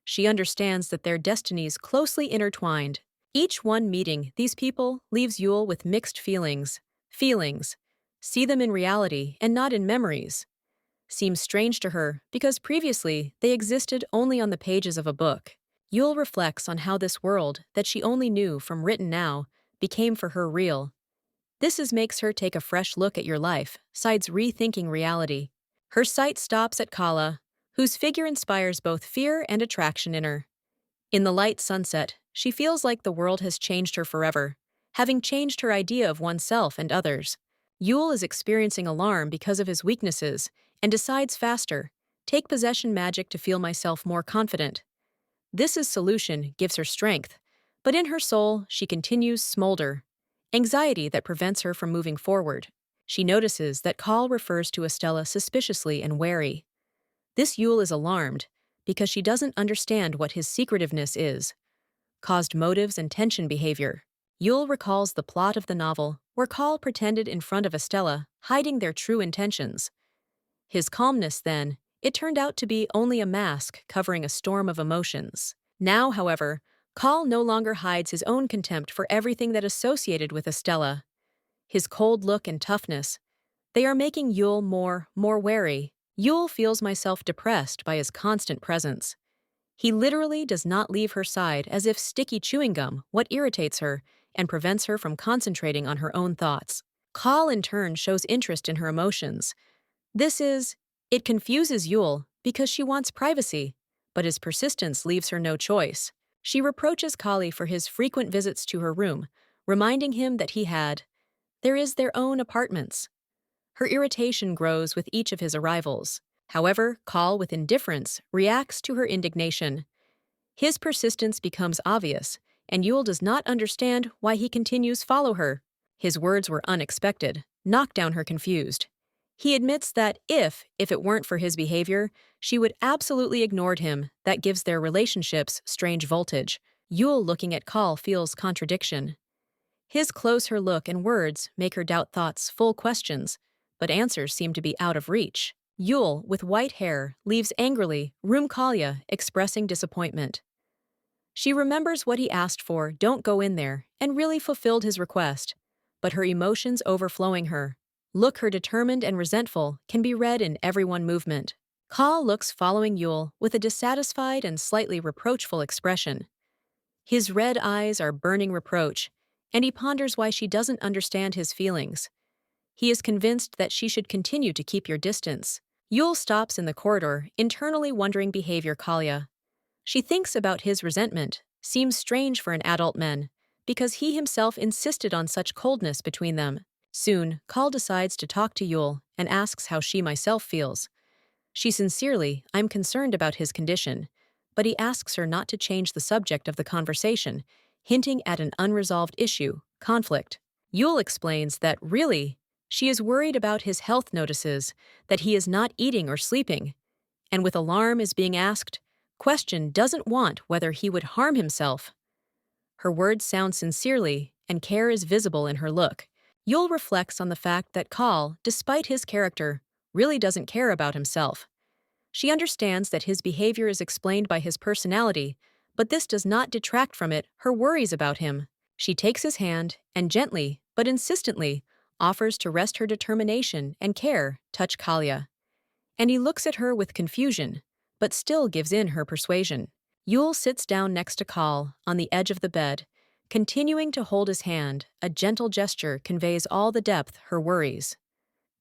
She understands that their destinies closely intertwined. Each one meeting these people leaves Yule with mixed feelings. Feelings. See them in reality and not in memories. Seem strange to her because previously they existed only on the pages of a book. Yule reflects on how this world, that she only knew from written now, became for her real. Makes her take a fresh look at your life, sides rethinking reality. Her sight stops at Kala, whose figure inspires both fear and attraction in her. In the light sunset, she feels like the world has changed her forever, having changed her idea of oneself and others. Yule is experiencing alarm because of his weaknesses and decides faster, take possession magic to feel myself more confident. Solution gives her strength, but in her soul she continues smolder, anxiety that prevents her from moving forward. She notices that Call refers to Estella suspiciously and wary. Yule is alarmed because she doesn't understand what his secretiveness is, caused motives and tension behavior. Yule recalls the plot of the novel where Call pretended in front of Estella, hiding their true intentions. His calmness then, it turned out to be only a mask covering a storm of emotions. Now, however, Call no longer hides his own contempt for everything that associated with Estella. His cold look and toughness, they are making Yule more wary. Yule feels myself depressed by his constant presence. He literally does not leave her side as if sticky chewing gum, what irritates her and prevents her from concentrating on her own thoughts. Call in turn shows interest in her emotions. This is, it confuses Yule because she wants privacy, but his persistence leaves her no choice. She reproaches Kali for his frequent visits to her room, reminding him that there is their own apartments. Her irritation grows with each of his arrivals. However, Call with indifference reacts to her indignation. His persistence becomes obvious, and Yule does not understand why he continues follow her. His words were unexpected, knocked down her confused. He admits that if it weren't for his behavior, she would absolutely ignored him. That gives their relationships strange voltage. Yule looking at Call feels contradiction. His closer look and words make her doubt thoughts full questions, but answers seem to be out of reach. Yule, with white hair, leaves angrily, room Kalia, expressing disappointment. She remembers what he asked for, don't go in there, and really fulfilled his request. But her emotions overflowing her. Look her determined and resentful can be read in every one movement. Kal looks following Yule with a dissatisfied and slightly reproachful expression. His red eyes are burning reproach, and he ponders why she doesn't understand his feelings. He is convinced that she should continue to keep your distance. Yule stops in the corridor, internally wondering behavior Kalia. She thinks about his resentment, seems strange for an adult man, because he himself insisted on such coldness between them. Soon, Kal decides to talk to Yule and asks how she myself feels. She sincerely, I'm concerned about his condition, but he asks her not to change the subject of the conversation, hinting at an unresolved issue, conflict. Yule explains that, really, she is worried about his health notices, that he is not eating or sleeping, and with alarm is being asked, question doesn't want whether he would harm himself. Her words sound sincerely, and care is visible in her look. Yule reflects on the fact that Kal, despite his character, really doesn't care about himself. She understands that his behavior is explained by his personality, but this does not detract from it her worries about him. She takes his hand and gently, but insistently, offers to rest her determination and care touch Kalia. And he looks at her with confusion, but still gives in her persuasion. Yule sits down next to Kal, on the edge of the bed, continuing to hold his hand. A gentle gesture conveys all the depth her worries.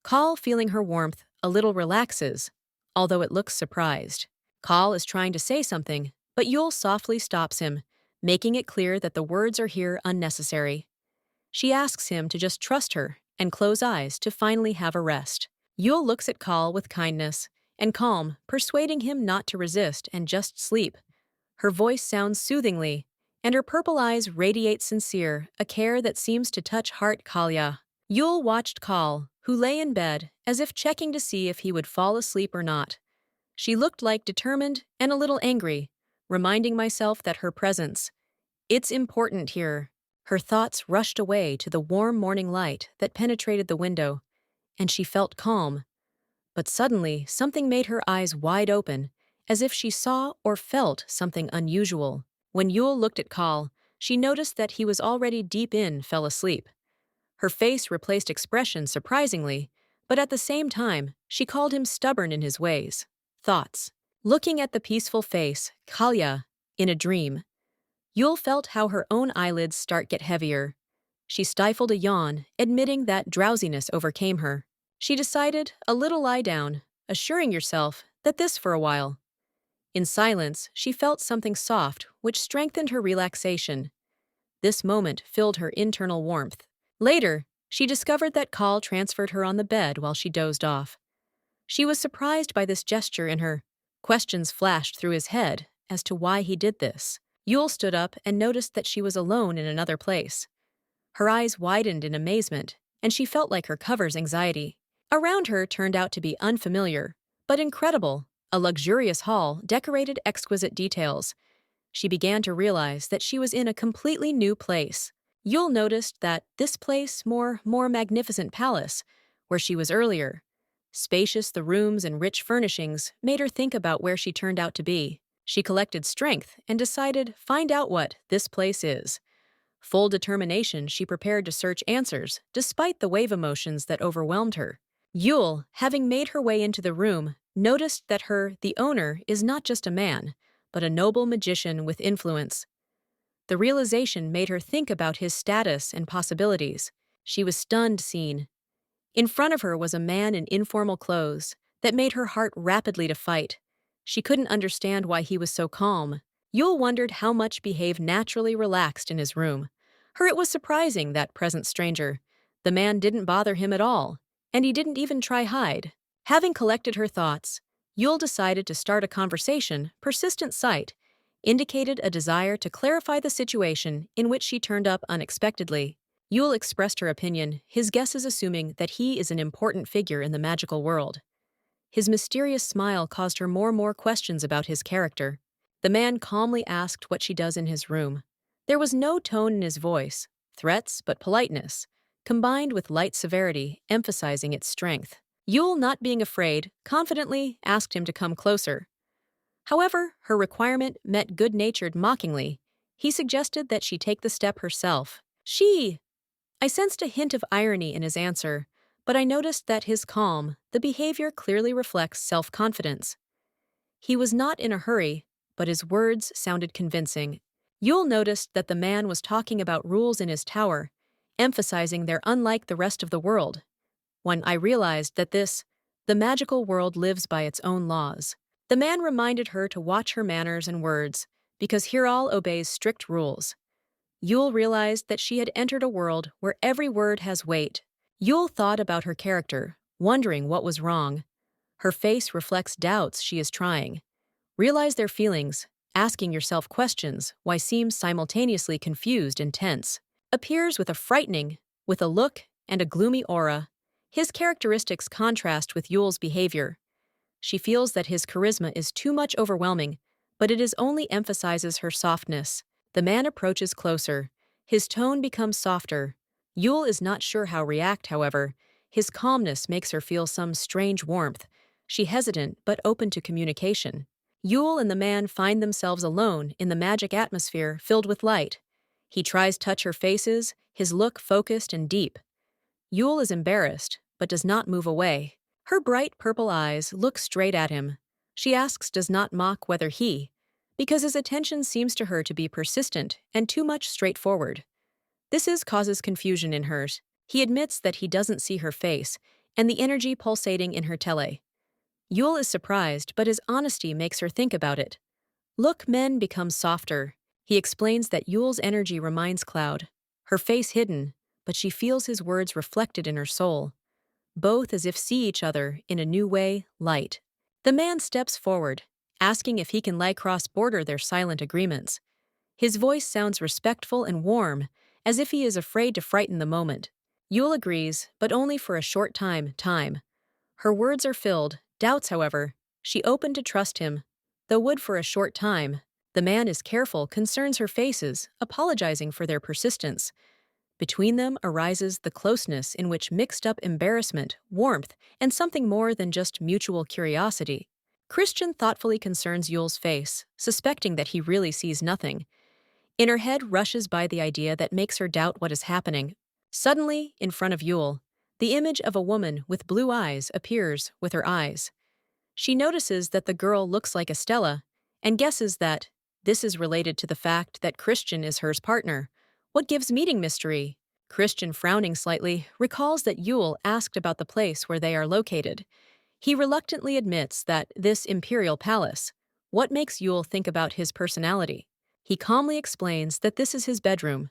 Kal, feeling her warmth, a little relaxes, although it looks surprised. Kal is trying to say something, but Yule softly stops him, making it clear that the words are here unnecessary. She asks him to just trust her and close eyes to finally have a rest. Yule looks at Kal with kindness and calm, persuading him not to resist and just sleep. Her voice sounds soothingly, and her purple eyes radiate sincere, a care that seems to touch heart Kalia. Yule watched Kal, who lay in bed, as if checking to see if he would fall asleep or not. She looked like determined and a little angry, reminding myself that her presence, it's important here. Her thoughts rushed away to the warm morning light that penetrated the window, and she felt calm. But suddenly, something made her eyes wide open, as if she saw or felt something unusual. When Yul looked at Kal, she noticed that he was already deep in fell asleep. Her face replaced expression surprisingly, but at the same time, she called him stubborn in his ways. Thoughts. Looking at the peaceful face, Kalya, in a dream, Yul felt how her own eyelids get heavier. She stifled a yawn, admitting that drowsiness overcame her. She decided a little lie down, assuring herself that this for a while. In silence, she felt something soft, which strengthened her relaxation. This moment filled her internal warmth. Later, she discovered that Kal transferred her on the bed while she dozed off. She was surprised by this gesture in her. Questions flashed through his head as to why he did this. Yul stood up and noticed that she was alone in another place. Her eyes widened in amazement, and she felt like her cover's anxiety. Around her turned out to be unfamiliar, but incredible, a luxurious hall decorated exquisite details. She began to realize that she was in a completely new place. Yul noticed that this place more magnificent palace, where she was earlier. Spacious the rooms and rich furnishings made her think about where she turned out to be. She collected strength and decided find out what this place is. Full determination, she prepared to search answers, despite the wave emotions that overwhelmed her. Yul, having made her way into the room, noticed that the owner, is not just a man, but a noble magician with influence. The realization made her think about his status and possibilities. She was stunned seen. In front of her was a man in informal clothes that made her heart rapidly to fight. She couldn't understand why he was so calm. Yul wondered how much behaved naturally relaxed in his room. It was surprising, that present stranger. The man didn't bother him at all, and he didn't even try hide. Having collected her thoughts, Yul decided to start a conversation. Persistent sight indicated a desire to clarify the situation in which she turned up unexpectedly. Yul expressed her opinion, his guesses assuming that he is an important figure in the magical world. His mysterious smile caused her more questions about his character. The man calmly asked what she does in his room. There was no tone in his voice, threats but politeness, combined with light severity, emphasizing its strength. Yul, not being afraid, confidently asked him to come closer. However, her requirement met good-natured mockingly. He suggested that she take the step herself. I sensed a hint of irony in his answer, but I noticed that his calm, the behavior clearly reflects self-confidence. He was not in a hurry, but his words sounded convincing. Yul noticed that the man was talking about rules in his tower, emphasizing they're unlike the rest of the world. When I realized that the magical world lives by its own laws. The man reminded her to watch her manners and words, because here all obeys strict rules. Yul realized that she had entered a world where every word has weight. Yul thought about her character, wondering what was wrong. Her face reflects doubts she is trying. Realize their feelings, asking yourself questions, why seems simultaneously confused and tense. Appears with a look and a gloomy aura. His characteristics contrast with Yul's behavior. She feels that his charisma is too much overwhelming, but it only emphasizes her softness. The man approaches closer. His tone becomes softer. Yul is not sure how to react, however. His calmness makes her feel some strange warmth. She hesitant but open to communication. Yul and the man find themselves alone in the magic atmosphere filled with light. He tries to touch her faces, his look focused and deep. Yul is embarrassed, but does not move away. Her bright purple eyes look straight at him. She does not mock whether because his attention seems to her to be persistent and too much straightforward. Causes confusion in hers. He admits that he doesn't see her face and the energy pulsating in her tele. Yul is surprised, but his honesty makes her think about it. Men become softer. He explains that Yul's energy reminds Cloud. Her face hidden, but she feels his words reflected in her soul. Both as if see each other in a new way, light. The man steps forward, asking if he can cross-border their silent agreements. His voice sounds respectful and warm, as if he is afraid to frighten the moment. Yul agrees, but only for a short time. Her words are filled, doubts however. She opened to trust him, though would for a short time. The man is careful, concerns her faces, apologizing for their persistence. Between them arises the closeness in which mixed up embarrassment, warmth, and something more than just mutual curiosity. Christian thoughtfully concerns Yule's face, suspecting that he really sees nothing. In her head rushes by the idea that makes her doubt what is happening. Suddenly, in front of Yule, the image of a woman with blue eyes appears with her eyes. She notices that the girl looks like Estella and guesses that this is related to the fact that Christian is her partner. What gives meeting mystery? Christian, frowning slightly, recalls that Yule asked about the place where they are located. He reluctantly admits that this imperial palace. What makes Yule think about his personality? He calmly explains that this is his bedroom.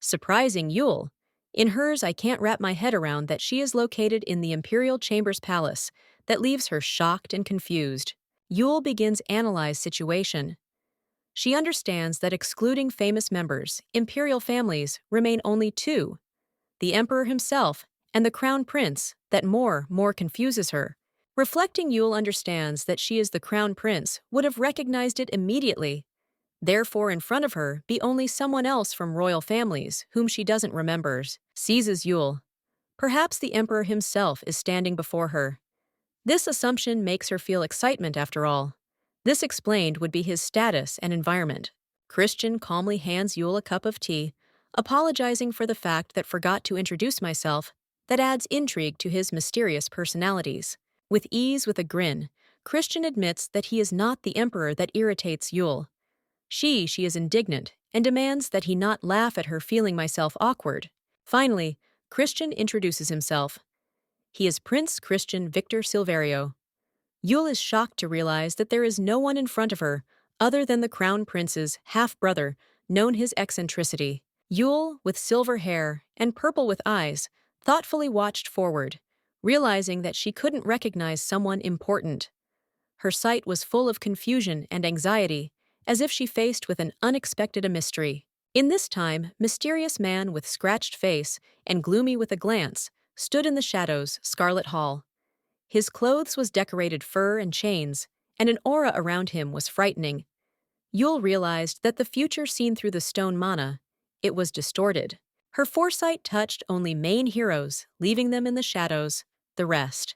Surprising Yule. In hers, I can't wrap my head around that she is located in the Imperial Chambers Palace. That leaves her shocked and confused. Yule begins analyze situation. She understands that excluding famous members, imperial families remain only two. The emperor himself and the crown prince, that more confuses her. Reflecting, Yule understands that she is the crown prince, would have recognized it immediately. Therefore, in front of her be only someone else from royal families whom she doesn't remember. Seizes Yule. Perhaps the emperor himself is standing before her. This assumption makes her feel excitement after all. This explained would be his status and environment. Christian calmly hands Yule a cup of tea, apologizing for the fact that forgot to introduce myself. That adds intrigue to his mysterious personalities. With ease, with a grin, Christian admits that he is not the emperor that irritates Yule. She is indignant and demands that he not laugh at her feeling myself awkward. Finally, Christian introduces himself. He is Prince Christian Victor Silverio. Yule is shocked to realize that there is no one in front of her other than the crown prince's half-brother, known his eccentricity. Yule, with silver hair and purple with eyes, thoughtfully watched forward, realizing that she couldn't recognize someone important. Her sight was full of confusion and anxiety, as if she faced with an unexpected mystery. In this time, mysterious man with scratched face and gloomy with a glance stood in the shadows, Scarlet Hall. His clothes was decorated fur and chains, and an aura around him was frightening. Yule realized that the future seen through the stone mana, it was distorted. Her foresight touched only main heroes, leaving them in the shadows, the rest.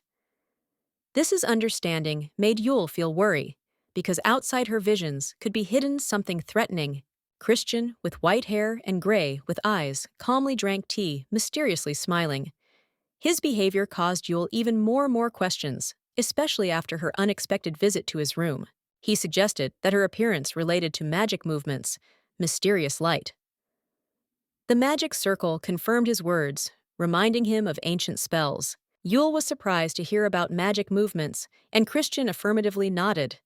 This understanding made Yule feel worry, because outside her visions could be hidden something threatening. Christian, with white hair and gray with eyes, calmly drank tea, mysteriously smiling. His behavior caused Yule even more questions, especially after her unexpected visit to his room. He suggested that her appearance related to magic movements, mysterious light. The magic circle confirmed his words, reminding him of ancient spells. Yule was surprised to hear about magic movements, and Christian affirmatively nodded.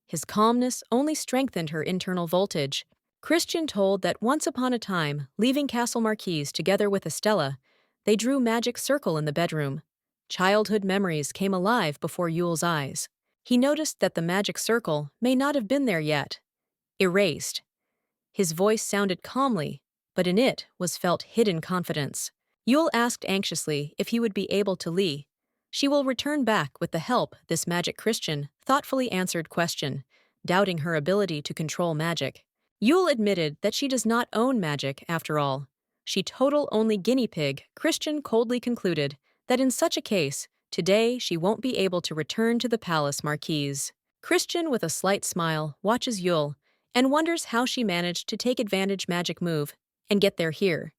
His calmness only strengthened her internal voltage. Christian told that once upon a time, leaving Castle Marquise together with Estella, they drew magic circle in the bedroom. Childhood memories came alive before Yule's eyes. He noticed that the magic circle may not have been there yet. Erased. His voice sounded calmly, but in it was felt hidden confidence. Yule asked anxiously if he would be able to leave. She will return back with the help, this magic Christian thoughtfully answered question, doubting her ability to control magic. Yule admitted that she does not own magic after all. She total only guinea pig. Christian coldly concluded that in such a case, today she won't be able to return to the palace Marquise. Christian, with a slight smile, watches Yule and wonders how she managed to take advantage magic move and get there here.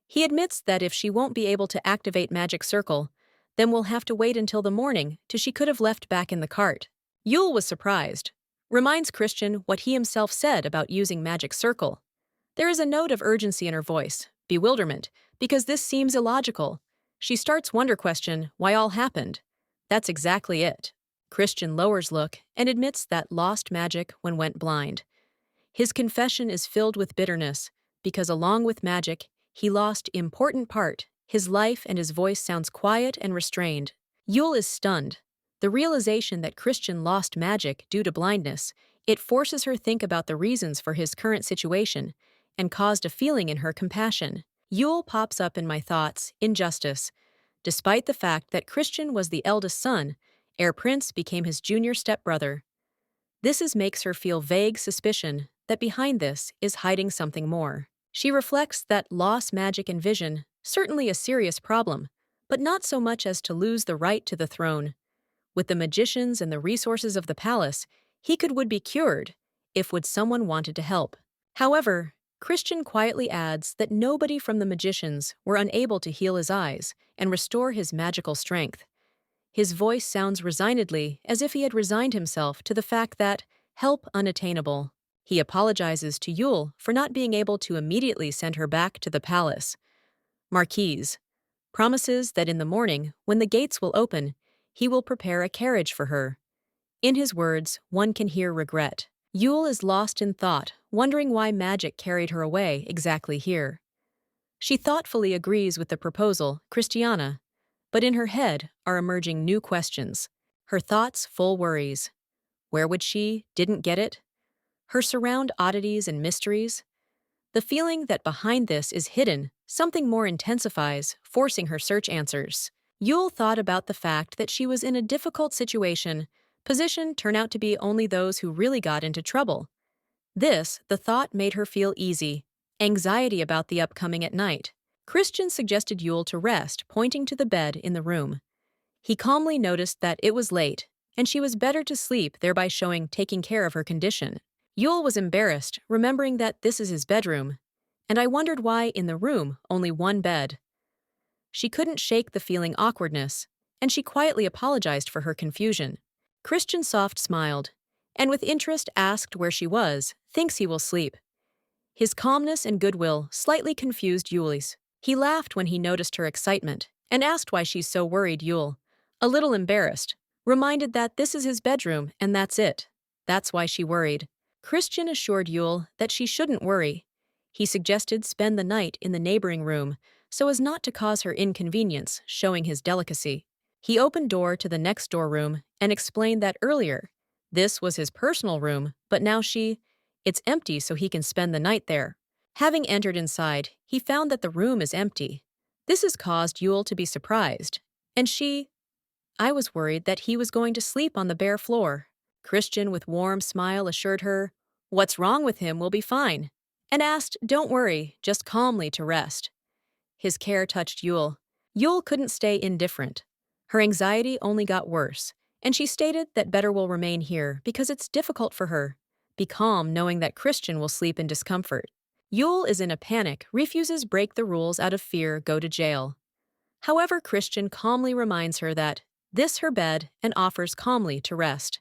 He admits that if she won't be able to activate magic circle, then we'll have to wait until the morning till she could have left back in the cart. Yule was surprised. Reminds Christian what he himself said about using magic circle. There is a note of urgency in her voice, bewilderment, because this seems illogical. She starts wonder question why all happened. That's exactly it. Christian lowers look and admits that lost magic when went blind. His confession is filled with bitterness, because along with magic, he lost important part. His life and his voice sounds quiet and restrained. Yule is stunned. The realization that Christian lost magic due to blindness, it forces her think about the reasons for his current situation and caused a feeling in her compassion. Yule pops up in my thoughts, injustice. Despite the fact that Christian was the eldest son, heir prince became his junior stepbrother. Makes her feel vague suspicion that behind this is hiding something more. She reflects that lost magic and vision, certainly a serious problem, but not so much as to lose the right to the throne. With the magicians and the resources of the palace, he would be cured, if would someone wanted to help. However, Christian quietly adds that nobody from the magicians were unable to heal his eyes and restore his magical strength. His voice sounds resignedly, as if he had resigned himself to the fact that help unattainable. He apologizes to Yule for not being able to immediately send her back to the palace. Marquise promises that in the morning, when the gates will open, he will prepare a carriage for her. In his words, one can hear regret. Yule is lost in thought, wondering why magic carried her away exactly here. She thoughtfully agrees with the proposal, Christiana, but in her head are emerging new questions. Her thoughts full worries. Where would she? Didn't get it? Her surround oddities and mysteries. The feeling that behind this is hidden, something more intensifies, forcing her search answers. Yule thought about the fact that she was in a difficult situation. Position turn out to be only those who really got into trouble. The thought made her feel easy. Anxiety about the upcoming at night. Christian suggested Yule to rest, pointing to the bed in the room. He calmly noticed that it was late, and she was better to sleep, thereby showing taking care of her condition. Yule was embarrassed, remembering that this is his bedroom, and I wondered why in the room only one bed. She couldn't shake the feeling awkwardness, and she quietly apologized for her confusion. Christian soft smiled, and with interest asked where she was, thinks he will sleep. His calmness and goodwill slightly confused Yule's. He laughed when he noticed her excitement, and asked why she's so worried. Yule, a little embarrassed, reminded that this is his bedroom and that's it. That's why she worried. Christian assured Yule that she shouldn't worry. He suggested spend the night in the neighboring room so as not to cause her inconvenience, showing his delicacy. He opened door to the next door room and explained that earlier, this was his personal room, but now it's empty so he can spend the night there. Having entered inside, he found that the room is empty. This has caused Yule to be surprised, and I was worried that he was going to sleep on the bare floor. Christian, with warm smile, assured her, what's wrong with him will be fine, and asked, don't worry, just calmly to rest. His care touched Yule. Yule couldn't stay indifferent. Her anxiety only got worse, and she stated that better will remain here because it's difficult for her. Be calm knowing that Christian will sleep in discomfort. Yule is in a panic, refuses break the rules out of fear, go to jail. However, Christian calmly reminds her that this her bed and offers calmly to rest.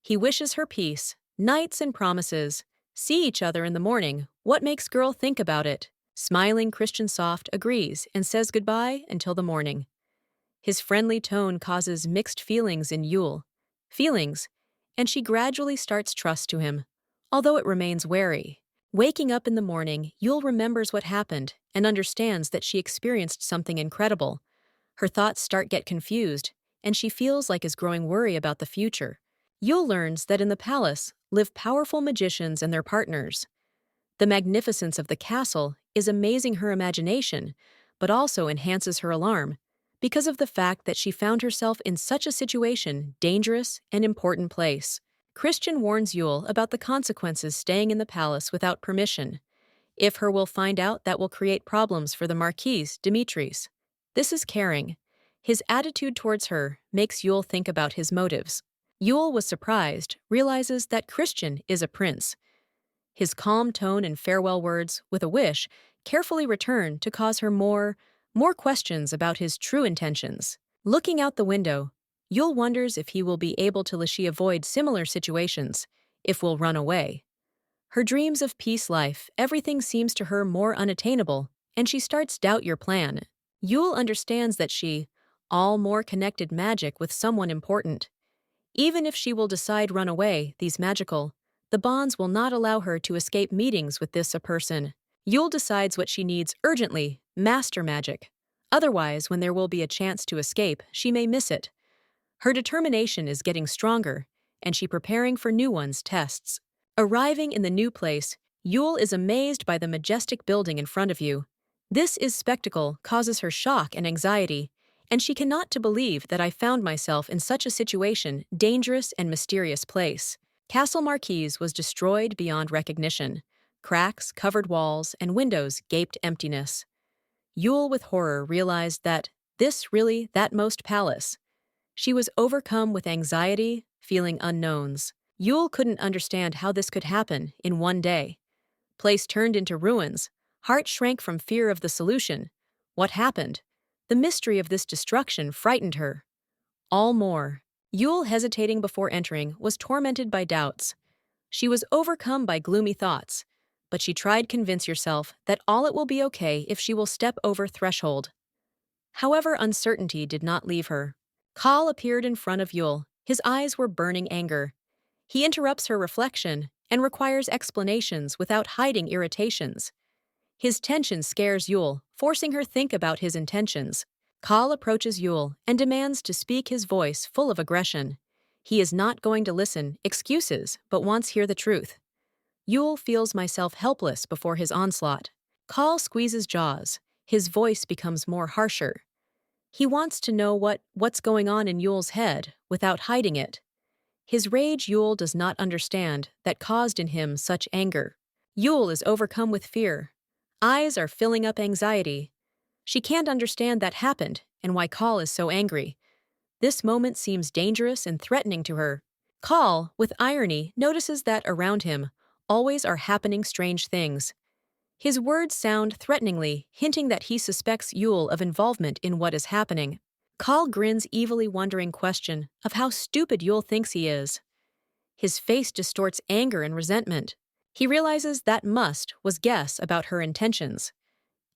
He wishes her peace, nights and promises, see each other in the morning, what makes girl think about it? Smiling, Christian soft agrees and says goodbye until the morning. His friendly tone causes mixed feelings in Yule. And she gradually starts trust to him, although it remains wary. Waking up in the morning, Yule remembers what happened and understands that she experienced something incredible. Her thoughts get confused, and she feels like is growing worry about the future. Yule learns that in the palace live powerful magicians and their partners. The magnificence of the castle is amazing her imagination, but also enhances her alarm, because of the fact that she found herself in such a situation, dangerous and important place. Christian warns Yule about the consequences staying in the palace without permission. If her will find out, that will create problems for the Marquis, Dimitris. This is caring. His attitude towards her makes Yule think about his motives. Yule was surprised, realizes that Christian is a prince. His calm tone and farewell words, with a wish, carefully return to cause her more questions about his true intentions. Looking out the window, Yule wonders if he will be able to avoid similar situations, if will run away. Her dreams of peace life, everything seems to her more unattainable, and she starts doubt your plan. Yule understands that all more connected magic with someone important. Even if she will decide run away, the bonds will not allow her to escape meetings with a person. Yule decides what she needs urgently, master magic. Otherwise, when there will be a chance to escape, she may miss it. Her determination is getting stronger, and she preparing for new tests. Arriving in the new place, Yule is amazed by the majestic building in front of you. This spectacle causes her shock and anxiety, and she cannot believe that I found myself in such a situation, dangerous and mysterious place. Castle Marquis was destroyed beyond recognition. Cracks, covered walls, and windows gaped emptiness. Yule, with horror, realized that that most palace. She was overcome with anxiety, feeling unknowns. Yule couldn't understand how this could happen in one day. Place turned into ruins. Heart shrank from fear of the solution. What happened? The mystery of this destruction frightened her. All more. Yule, hesitating before entering, was tormented by doubts. She was overcome by gloomy thoughts, but she tried to convince herself that all it will be okay if she will step over threshold. However, uncertainty did not leave her. Kal appeared in front of Yule. His eyes were burning anger. He interrupts her reflection and requires explanations without hiding irritations. His tension scares Yule, forcing her think about his intentions. Kal approaches Yule and demands to speak, his voice full of aggression. He is not going to listen excuses, but wants to hear the truth. Yule feels myself helpless before his onslaught. Kal squeezes jaws. His voice becomes more harsher. He wants to know what's going on in Yule's head without hiding it. His rage Yule does not understand that caused in him such anger. Yule is overcome with fear. Eyes are filling up anxiety. She can't understand that happened and why Kal is so angry. This moment seems dangerous and threatening to her. Kal, with irony, notices that around him always are happening strange things. His words sound threateningly, hinting that he suspects Yule of involvement in what is happening. Kal grins evilly, wondering question of how stupid Yule thinks he is. His face distorts anger and resentment. He realizes that was guess about her intentions.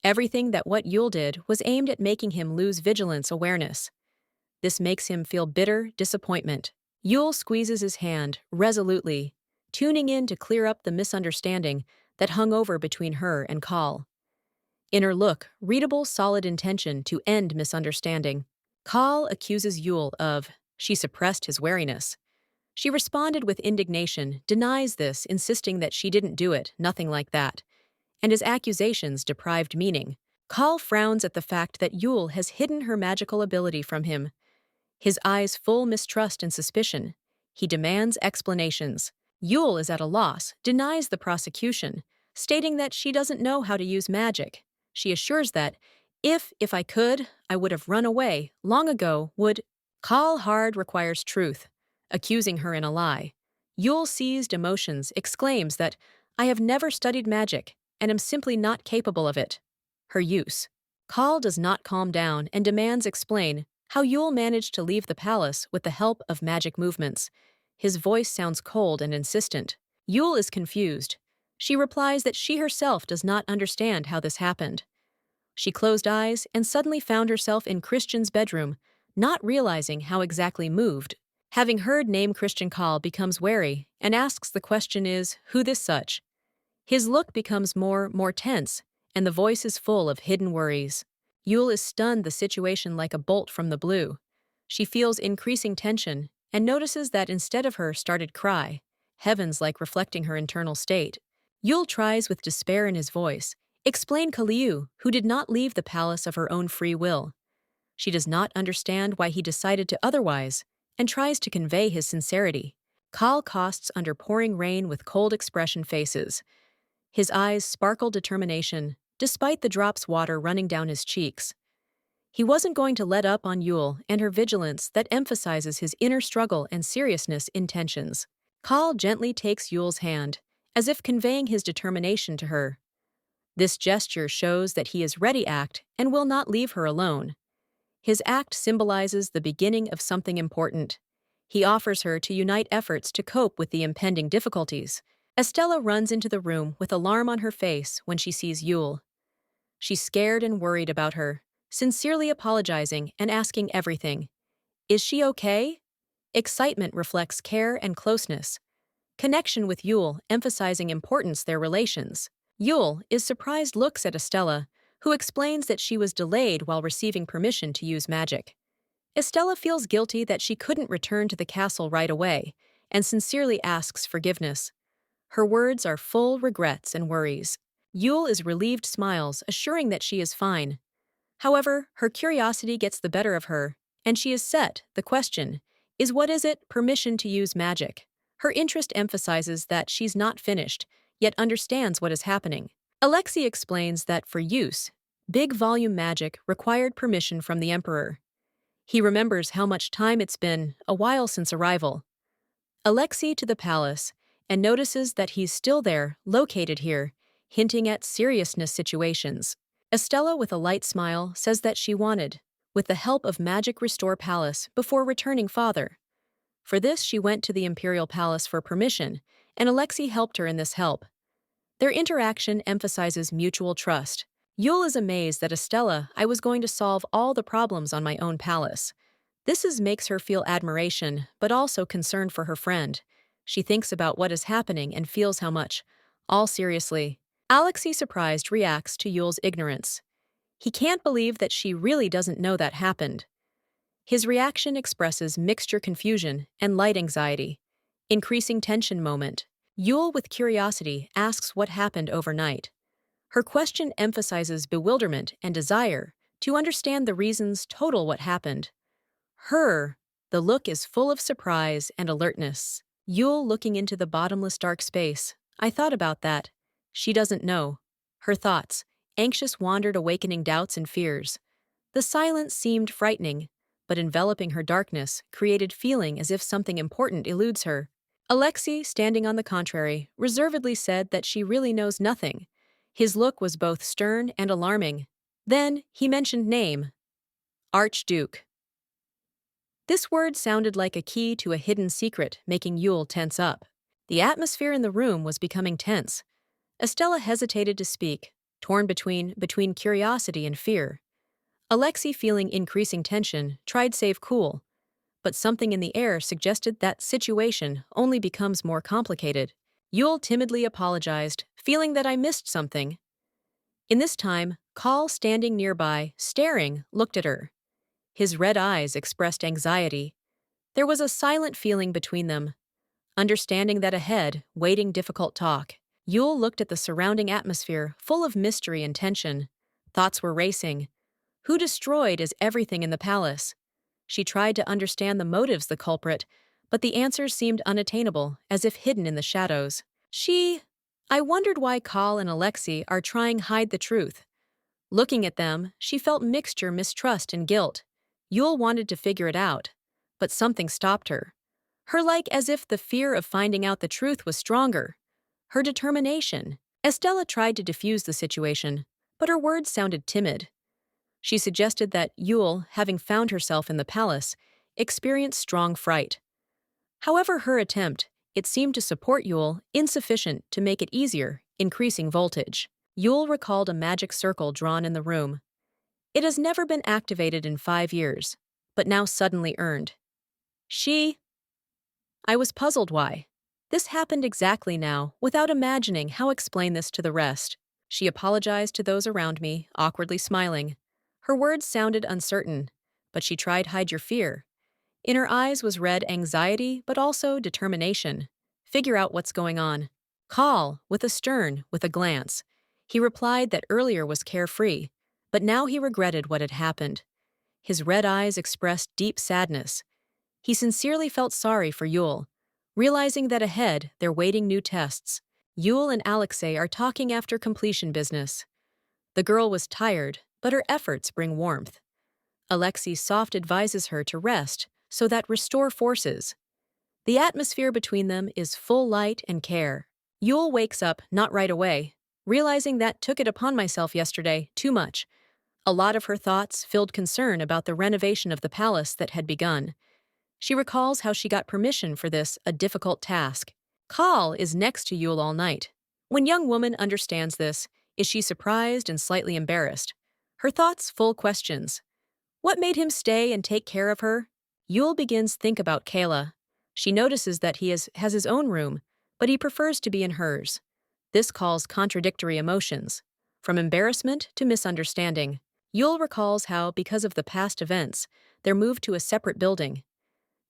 Everything that what Yule did was aimed at making him lose vigilance awareness. This makes him feel bitter disappointment. Yule squeezes his hand resolutely, tuning in to clear up the misunderstanding that hung over between her and Kal. In her look, readable solid intention to end misunderstanding. Kal accuses Yule of, she suppressed his wariness. She responded with indignation, denies this, insisting that she didn't do it, nothing like that. And his accusations deprived meaning. Kal frowns at the fact that Yule has hidden her magical ability from him. His eyes full mistrust and suspicion. He demands explanations. Yule is at a loss, denies the prosecution, stating that she doesn't know how to use magic. She assures that, if I could, I would have run away, long ago, would. Kal hard requires truth, accusing her in a lie. Yule seized emotions, exclaims that, I have never studied magic, and am simply not capable of it. Her use. Kal does not calm down and demands explain how Yule managed to leave the palace with the help of magic movements. His voice sounds cold and insistent. Yule is confused. She replies that she herself does not understand how this happened. She closed eyes and suddenly found herself in Christian's bedroom, not realizing how exactly moved. Having heard name Christian, Kal becomes wary and asks the question is, who this such? His look becomes more tense, and the voice is full of hidden worries. Yule is stunned, the situation like a bolt from the blue. She feels increasing tension and notices that instead of her started cry, heavens like reflecting her internal state. Yule tries with despair in his voice, explain Kaliu, who did not leave the palace of her own free will. She does not understand why he decided to otherwise, and tries to convey his sincerity. Kal costs under pouring rain with cold expression faces. His eyes sparkle determination, despite the drops water running down his cheeks. He wasn't going to let up on Yule and her vigilance that emphasizes his inner struggle and seriousness intentions. Kal gently takes Yule's hand, as if conveying his determination to her. This gesture shows that he is ready act and will not leave her alone. His act symbolizes the beginning of something important. He offers her to unite efforts to cope with the impending difficulties. Estella runs into the room with alarm on her face when she sees Yule. She's scared and worried about her, sincerely apologizing and asking everything. Is she okay? Excitement reflects care and closeness. Connection with Yule, emphasizing importance their relations. Yule is surprised, looks at Estella, who explains that she was delayed while receiving permission to use magic. Estella feels guilty that she couldn't return to the castle right away, and sincerely asks forgiveness. Her words are full regrets and worries. Yule is relieved, smiles, assuring that she is fine. However, her curiosity gets the better of her, and she is set. The question is, what is it? Permission to use magic. Her interest emphasizes that she's not finished, yet understands what is happening. Alexei explains that for use, big volume magic required permission from the emperor. He remembers how much time it's been, a while since arrival. Alexei to the palace, and notices that he's still there, located here, hinting at seriousness situations. Estella, with a light smile, says that she wanted, with the help of magic, restore palace before returning father. For this, she went to the imperial palace for permission, and Alexei helped her in this help. Their interaction emphasizes mutual trust. Yule is amazed that Estella, I was going to solve all the problems on my own palace. Makes her feel admiration, but also concern for her friend. She thinks about what is happening and feels how much. All seriously. Alexei, surprised, reacts to Yule's ignorance. He can't believe that she really doesn't know that happened. His reaction expresses mixture confusion and light anxiety. Increasing tension moment. Yule, with curiosity, asks what happened overnight. Her question emphasizes bewilderment and desire to understand the reasons total what happened. The look is full of surprise and alertness. Yule, looking into the bottomless dark space. I thought about that. She doesn't know. Her thoughts, anxious, wandered, awakening doubts and fears. The silence seemed frightening, but enveloping her darkness created feeling as if something important eludes her. Alexei, standing on the contrary, reservedly said that she really knows nothing. His look was both stern and alarming. Then he mentioned name. Archduke. This word sounded like a key to a hidden secret, making Yule tense up. The atmosphere in the room was becoming tense. Estella hesitated to speak, torn between curiosity and fear. Alexei, feeling increasing tension, tried save cool, but something in the air suggested that situation only becomes more complicated. Yule timidly apologized, feeling that I missed something. In this time, Call, standing nearby, staring, looked at her. His red eyes expressed anxiety. There was a silent feeling between them. Understanding that ahead, waiting difficult talk. Yule looked at the surrounding atmosphere, full of mystery and tension. Thoughts were racing. Who destroyed is everything in the palace? She tried to understand the motives the culprit, but the answers seemed unattainable, as if hidden in the shadows. I wondered why Kal and Alexei are trying hide the truth. Looking at them, she felt mixture mistrust and guilt. Yule wanted to figure it out, but something stopped her. As if the fear of finding out the truth was stronger. Her determination. Estella tried to diffuse the situation, but her words sounded timid. She suggested that Yule, having found herself in the palace, experienced strong fright. However, her attempt, it seemed to support Yule, insufficient to make it easier, increasing voltage. Yule recalled a magic circle drawn in the room. It has never been activated in 5 years, but now suddenly earned. I was puzzled why. This happened exactly now, without imagining how explain this to the rest. She apologized to those around me, awkwardly smiling. Her words sounded uncertain, but she tried hide your fear. In her eyes was read anxiety, but also determination. Figure out what's going on. Call, with a glance. He replied that earlier was carefree, but now he regretted what had happened. His red eyes expressed deep sadness. He sincerely felt sorry for Yule, realizing that ahead they're waiting new tests. Yule and Alexei are talking after completion business. The girl was tired, but her efforts bring warmth. Alexei soft advises her to rest so that restore forces. The atmosphere between them is full light and care. Yule wakes up, not right away, realizing that took it upon myself yesterday, too much. A lot of her thoughts filled concern about the renovation of the palace that had begun. She recalls how she got permission for this, a difficult task. Kal is next to Yule all night. When young woman understands this, is she surprised and slightly embarrassed? Her thoughts full questions. What made him stay and take care of her? Yule begins think about Kayla. She notices that he has his own room, but he prefers to be in hers. This calls contradictory emotions, from embarrassment to misunderstanding. Yule recalls how, because of the past events, they're moved to a separate building.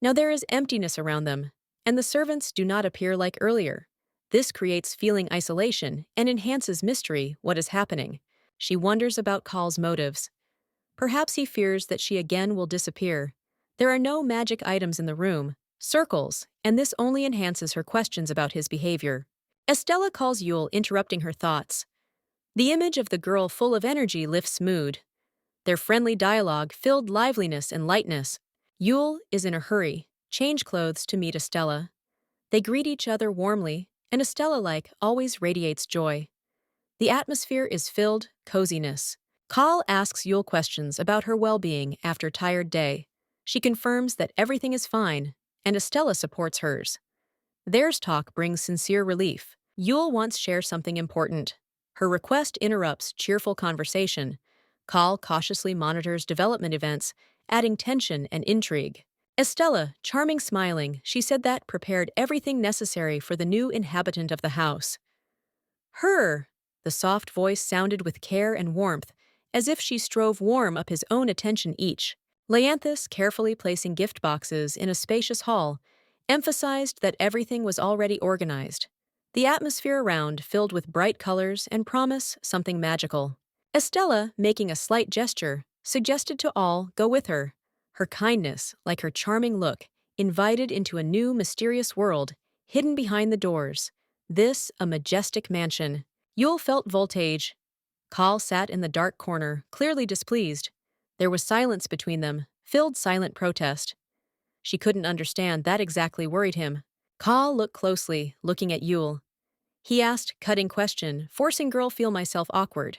Now there is emptiness around them, and the servants do not appear like earlier. This creates feeling isolation and enhances mystery, what is happening. She wonders about Kal's motives. Perhaps he fears that she again will disappear. There are no magic items in the room, circles, and this only enhances her questions about his behavior. Estella calls Yule, interrupting her thoughts. The image of the girl full of energy lifts mood. Their friendly dialogue filled liveliness and lightness. Yule is in a hurry, change clothes to meet Estella. They greet each other warmly, and Estella, like always, radiates joy. The atmosphere is filled coziness. Kal asks Yule questions about her well-being after a tired day. She confirms that everything is fine, and Estella supports hers. Theirs talk brings sincere relief. Yule wants to share something important. Her request interrupts cheerful conversation. Kal cautiously monitors development events, adding tension and intrigue. Estella, charming smiling, she said that prepared everything necessary for the new inhabitant of the house. Her! The soft voice sounded with care and warmth, as if she strove warm up his own attention each. Leanthus, carefully placing gift boxes in a spacious hall, emphasized that everything was already organized. The atmosphere around filled with bright colors and promise something magical. Estella, making a slight gesture, suggested to all go with her. Her kindness, like her charming look, invited into a new mysterious world, hidden behind the doors. This a majestic mansion. Yule felt voltage. Kal sat in the dark corner, clearly displeased. There was silence between them, filled silent protest. She couldn't understand that exactly worried him. Kal looked closely, looking at Yule. He asked, cutting question, forcing girl feel myself awkward.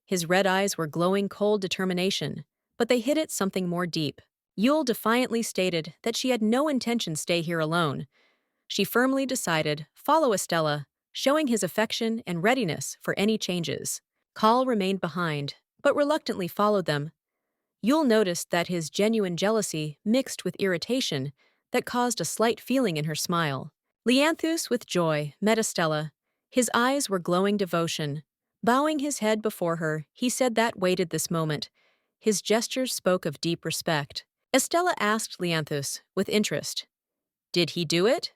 His red eyes were glowing cold determination, but they hid at something more deep. Yule defiantly stated that she had no intention to stay here alone. She firmly decided, follow Estella, showing his affection and readiness for any changes. Kal remained behind, but reluctantly followed them. Yule noticed that his genuine jealousy mixed with irritation that caused a slight feeling in her smile. Leanthus, with joy, met Estella. His eyes were glowing devotion. Bowing his head before her, he said that waited this moment. His gestures spoke of deep respect. Estella asked Leanthus, with interest, did he do it?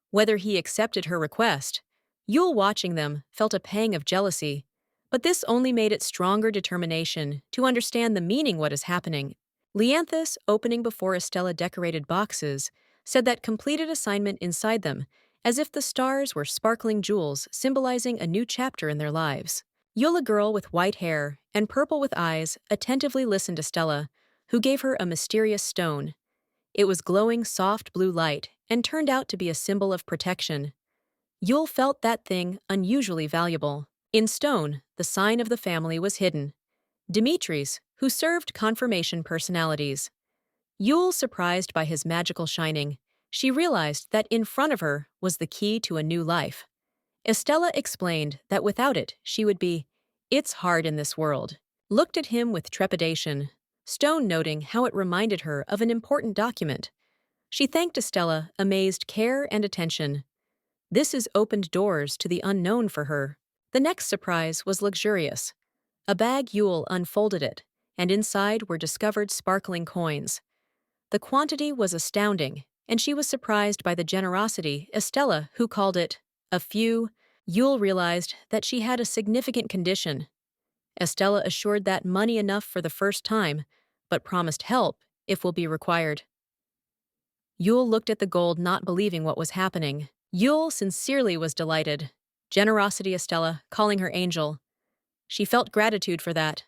Whether he accepted her request. Yule, watching them, felt a pang of jealousy. But this only made it stronger determination to understand the meaning what is happening. Leanthus, opening before Estella decorated boxes, said that completed assignment inside them, as if the stars were sparkling jewels symbolizing a new chapter in their lives. Yule, a girl with white hair and purple with eyes, attentively listened to Stella, who gave her a mysterious stone. It was glowing soft blue light and turned out to be a symbol of protection. Yule felt that thing unusually valuable. In stone, the sign of the family was hidden. Dimitri's, who served confirmation personalities. Yule, surprised by his magical shining, she realized that in front of her was the key to a new life. Estella explained that without it, she would be, it's hard in this world. Looked at him with trepidation, Stone noting how it reminded her of an important document. She thanked Estella, amazed care and attention. This has opened doors to the unknown for her. The next surprise was luxurious. A bag. Yule unfolded it, and inside were discovered sparkling coins. The quantity was astounding, and she was surprised by the generosity Estella, who called it a few. Yule realized that she had a significant condition. Estella assured that money enough for the first time, but promised help if will be required. Yule looked at the gold, not believing what was happening. Yule sincerely was delighted. Generosity, Estella, calling her angel. She felt gratitude for that.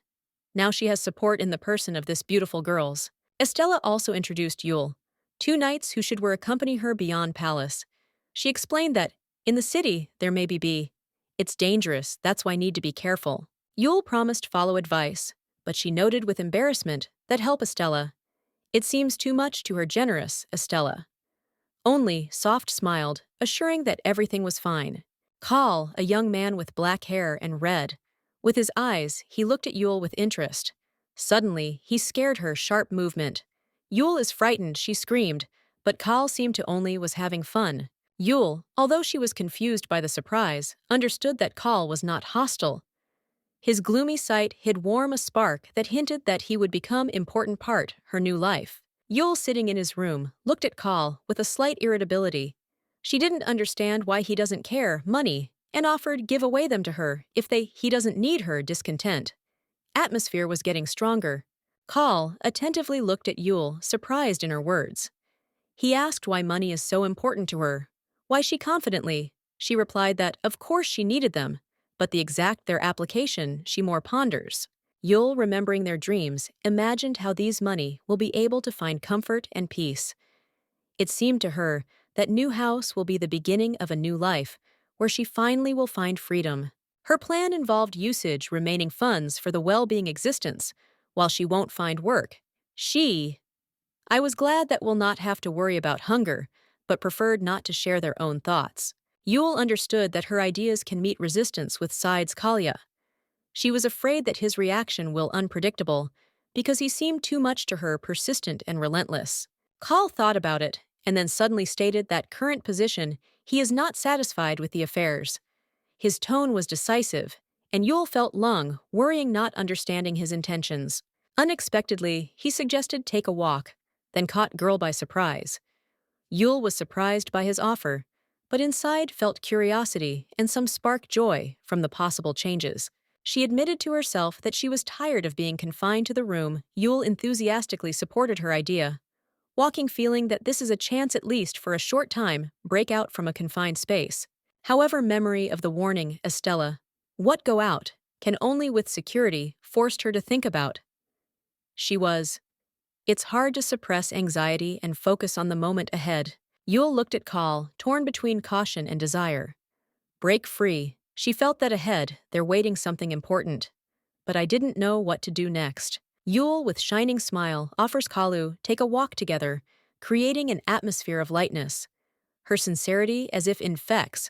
Now she has support in the person of this beautiful girls. Estella also introduced Yule, 2 knights who should accompany her beyond palace. She explained that, in the city, there may be. It's dangerous, that's why need to be careful. Yule promised follow advice, but she noted with embarrassment that help Estella. It seems too much to her generous, Estella. Only, soft smiled, assuring that everything was fine. Kal, a young man with black hair and red. With his eyes, he looked at Yule with interest. Suddenly, he scared her sharp movement. Yule is frightened, she screamed, but Kal seemed to only was having fun. Yule, although she was confused by the surprise, understood that Kal was not hostile. His gloomy sight hid warm a spark that hinted that he would become important part her new life. Yule, sitting in his room, looked at Kal with a slight irritability. She didn't understand why he doesn't care money and offered give away them to her if he doesn't need her discontent. Atmosphere was getting stronger. Kal attentively looked at Yule, surprised in her words. He asked why money is so important to her. Why she replied that of course she needed them, but their application she more ponders. Yul, remembering their dreams, imagined how these money will be able to find comfort and peace. It seemed to her that new house will be the beginning of a new life, where she finally will find freedom. Her plan involved usage remaining funds for the well-being existence, while she won't find work. I was glad that we'll not have to worry about hunger, but preferred not to share their own thoughts. Yule understood that her ideas can meet resistance with sides Kalia. She was afraid that his reaction will unpredictable, because he seemed too much to her persistent and relentless. Kal thought about it, and then suddenly stated that current position he is not satisfied with the affairs. His tone was decisive, and Yule felt Lung, worrying not understanding his intentions. Unexpectedly, he suggested take a walk, then caught Girl by surprise. Yule was surprised by his offer, but inside felt curiosity and some spark joy from the possible changes. She admitted to herself that she was tired of being confined to the room. Yule enthusiastically supported her idea, walking feeling that this is a chance at least for a short time break out from a confined space. However, memory of the warning, Estella, what go out, can only with security, forced her to think about. It's hard to suppress anxiety and focus on the moment ahead. Yule looked at Kal, torn between caution and desire. Break free. She felt that ahead, there waiting something important. But I didn't know what to do next. Yule, with shining smile, offers Kalu take a walk together, creating an atmosphere of lightness. Her sincerity as if infects,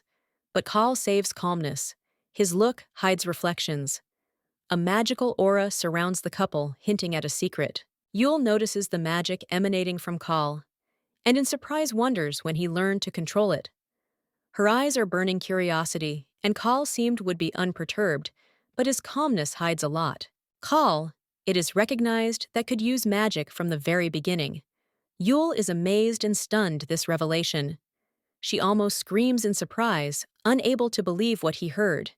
but Kal saves calmness. His look hides reflections. A magical aura surrounds the couple, hinting at a secret. Yule notices the magic emanating from Kal, and in surprise wonders when he learned to control it. Her eyes are burning curiosity, and Kal seemed would be unperturbed, but his calmness hides a lot. Kal, it is recognized that could use magic from the very beginning. Yule is amazed and stunned this revelation. She almost screams in surprise, unable to believe what he heard,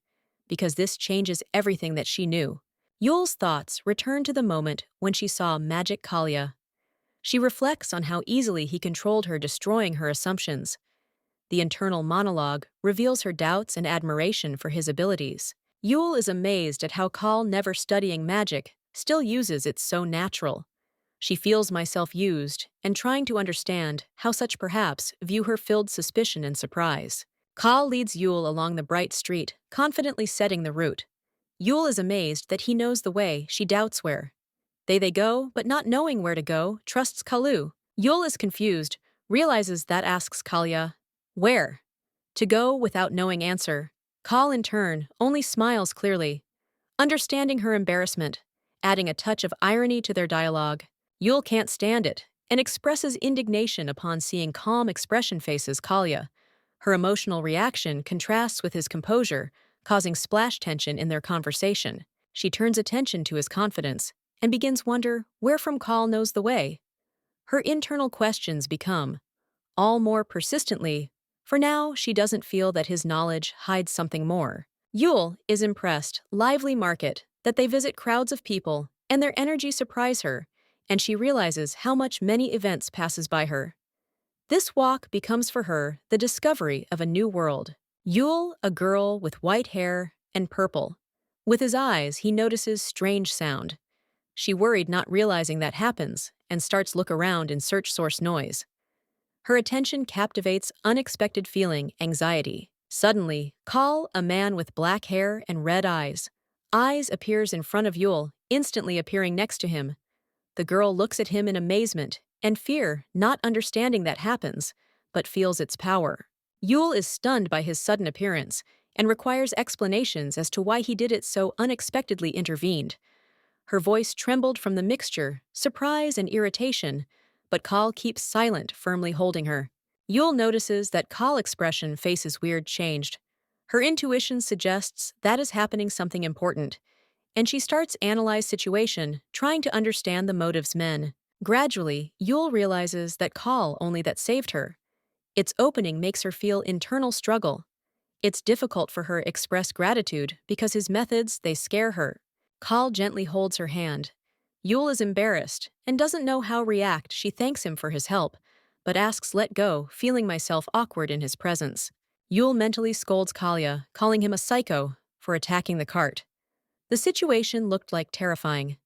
because this changes everything that she knew. Yule's thoughts return to the moment when she saw Magic Kalia. She reflects on how easily he controlled her, destroying her assumptions. The internal monologue reveals her doubts and admiration for his abilities. Yule is amazed at how Kal, never studying magic, still uses it so natural. She feels myself used, and trying to understand how such perhaps view her filled suspicion and surprise. Kal leads Yule along the bright street, confidently setting the route. Yule is amazed that he knows the way, she doubts where. They go, but not knowing where to go, trusts Kalu. Yule is confused, realizes that asks Kalia, where? To go without knowing answer. Kal in turn only smiles clearly, understanding her embarrassment, adding a touch of irony to their dialogue. Yule can't stand it, and expresses indignation upon seeing calm expression faces Kalia. Her emotional reaction contrasts with his composure, causing splash tension in their conversation. She turns attention to his confidence and begins wonder where from Kal knows the way. Her internal questions become all more persistently. For now, she doesn't feel that his knowledge hides something more. Yule is impressed, lively market, that they visit crowds of people, and their energy surprise her, and she realizes how much many events passes by her. This walk becomes for her the discovery of a new world. Yule, a girl with white hair and purple. With his eyes, he notices strange sound. She worried not realizing that happens, and starts look around in search source noise. Her attention captivates unexpected feeling, anxiety. Suddenly, Kal, a man with black hair and red eyes. Eyes appears in front of Yule, instantly appearing next to him. The girl looks at him in amazement and fear, not understanding that happens, but feels its power. Yule is stunned by his sudden appearance and requires explanations as to why he did it so unexpectedly intervened. Her voice trembled from the mixture, surprise and irritation, but Kal keeps silent, firmly holding her. Yule notices that Kal's expression faces weird changed. Her intuition suggests that is happening something important, and she starts analyze situation, trying to understand the motives men. Gradually, Yule realizes that Kal only that saved her. Its opening makes her feel internal struggle. It's difficult for her express gratitude because his methods, they scare her. Kal gently holds her hand. Yule is embarrassed and doesn't know how react. She thanks him for his help, but asks let go, feeling myself awkward in his presence. Yule mentally scolds Kalia, calling him a psycho for attacking the cart. The situation looked like terrifying.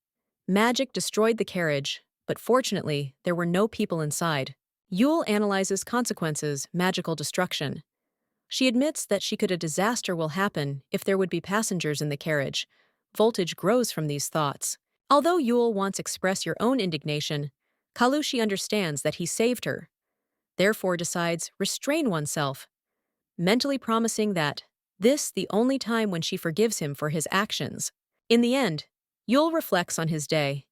Magic destroyed the carriage, but fortunately, there were no people inside. Yule analyzes consequences, magical destruction. She admits that a disaster will happen if there would be passengers in the carriage. Voltage grows from these thoughts. Although Yule wants express your own indignation, Kalushi understands that he saved her, therefore decides restrain oneself, mentally promising that this the only time when she forgives him for his actions. In the end, Yule reflects on his day.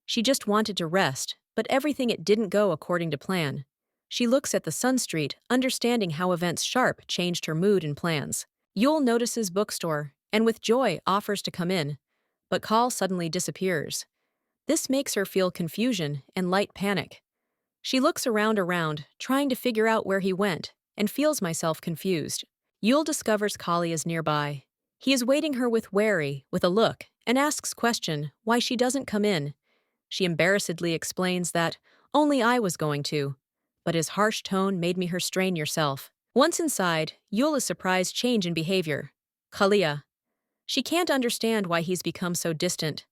She just wanted to rest, but everything it didn't go according to plan. She looks at the Sun Street, understanding how events sharp changed her mood and plans. Yule notices bookstore, and with joy offers to come in, but Call suddenly disappears. This makes her feel confusion and light panic. She looks around, trying to figure out where he went, and feels myself confused. Yule discovers Kali is nearby. He is waiting her with a look, and asks question why she doesn't come in. She embarrassedly explains that only I was going to, but his harsh tone made me restrain yourself. Once inside, Yule is surprised change in behavior. Kalia. She can't understand why he's become so distant.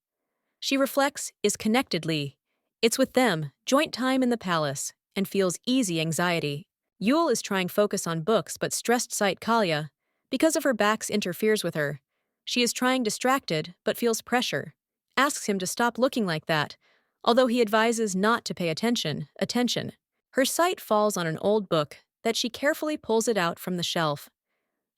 She reflects, is connectedly. It's with them, joint time in the palace, and feels easy anxiety. Yule is trying focus on books but stressed sight Kalia. Because of her back's interferes with her. She is trying distracted but feels pressure. Asks him to stop looking like that, although he advises not to pay attention. Her sight falls on an old book that she carefully pulls it out from the shelf.